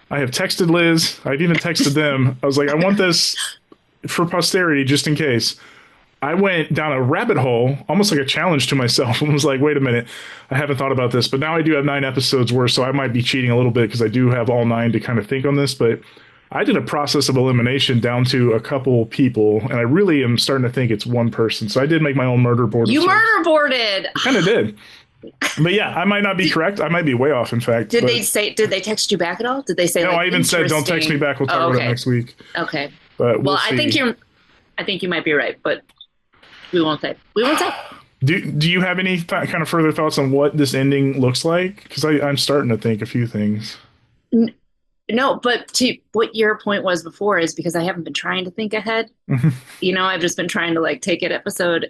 I have texted Liz. I've even texted them. I was like, I want this for posterity just in case. I went down a rabbit hole, almost like a challenge to myself, and was like, wait a minute, I haven't thought about this. But now I do have 9 episodes worth, so I might be cheating a little bit because I do have all 9 to kind of think on this. But I did a process of elimination down to a couple people, and I really am starting to think it's one person. So I did make my own murder board. You murder boarded. Kind of did. But yeah, I might not be correct. I might be way off, in fact. Did they text you back at all? Did they say no? Like, I even said, don't text me back. We'll talk about it next week. Okay. But we'll see. I think you might be right, but we won't say. Do you have any kind of further thoughts on what this ending looks like? Because I'm starting to think a few things. No, but to what your point was before is because I haven't been trying to think ahead. I've just been trying to like take it episode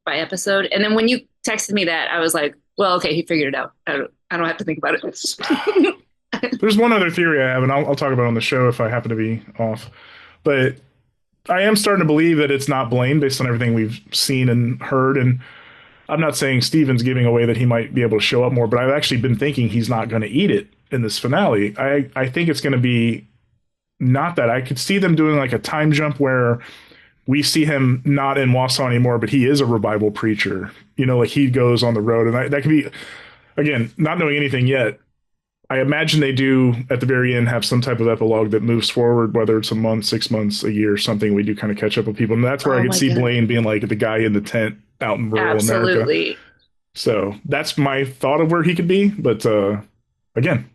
by episode. And then when you texted me that, I was like, well, okay, he figured it out. I don't have to think about it. There's one other theory I have, and I'll talk about it on the show if I happen to be off. But I am starting to believe that it's not Blaine based on everything we've seen and heard. And I'm not saying Steven's giving away that he might be able to show up more, but I've actually been thinking he's not going to eat it in this finale. I think it's going to be not that. I could see them doing like a time jump where we see him not in Wausau anymore, but he is a revival preacher. Like he goes on the road, and that could be, again, not knowing anything yet. I imagine they do at the very end have some type of epilogue that moves forward, whether it's a month, 6 months, a year, something. We do kind of catch up with people, and that's where I could see Blaine being like the guy in the tent out in rural America. So that's my thought of where he could be. But again,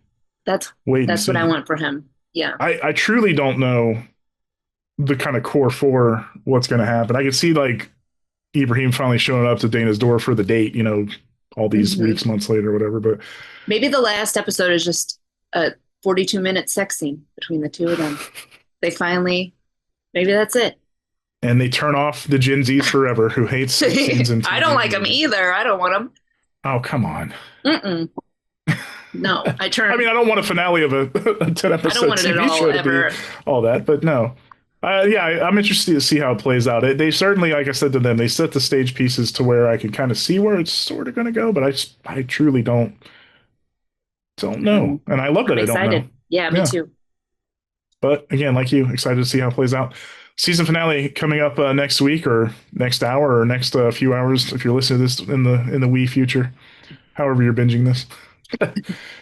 that's what I want for him. Yeah, I truly don't know the kind of core for what's going to happen. I could see like Ibrahim finally showing up to Dana's door for the date, all these weeks, months later, or whatever. But maybe the last episode is just a 42-minute sex scene between the two of them. Maybe that's it. And they turn off the Gen Zs forever who hates sex scenes. And I don't like them either. I don't want them. Oh, come on. No, I don't want a finale of a 10-episode TV show to be all that, but no. I'm interested to see how it plays out. They certainly, like I said to them, they set the stage pieces to where I can kind of see where it's sort of going to go, but I truly don't know. And I love that I don't know. Yeah, me too. But again, like you, excited to see how it plays out. Season finale coming up next week or next hour or next few hours if you're listening to this in the wee future, however you're binging this.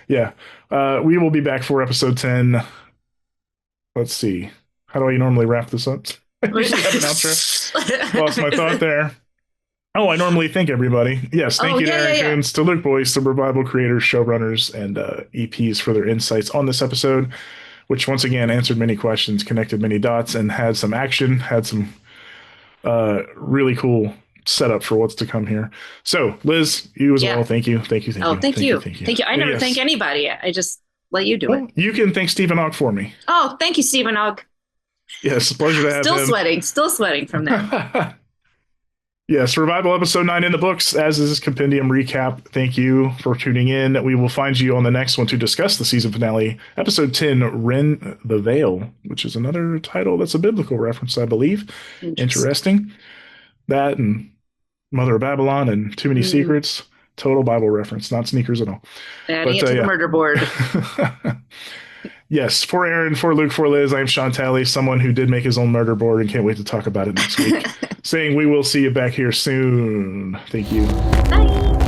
Yeah. We will be back for episode 10. Let's see. How do I normally wrap this up? I usually have an outro. Lost my thought there. Oh, I normally thank everybody. Yes, thank you to Aaron Koontz, to Luke Boyce, the Revival creators, showrunners, and EPs for their insights on this episode. which once again answered many questions, connected many dots, and had some action, had some really cool setup for what's to come here. So, Liz, you as well. Thank you. Thank you. Thank you. I never thank anybody. I just let you do it. You can thank Steven Ogg for me. Oh, thank you, Steven Ogg. Yes, pleasure to have him. Still sweating from that. Yes, Revival episode 9 in the books, as is this compendium recap. Thank you for tuning in. We will find you on the next one to discuss the season finale, episode 10, Rend the Veil, which is another title that's a biblical reference, I believe. Interesting. That and Mother of Babylon and Too Many Secrets. Total Bible reference, not sneakers at all. Adding it to the murder board. Yes, for Aaron, for Luke, for Liz, I'm Sean Talley, someone who did make his own murder board and can't wait to talk about it next week. Saying we will see you back here soon. Thank you. Bye.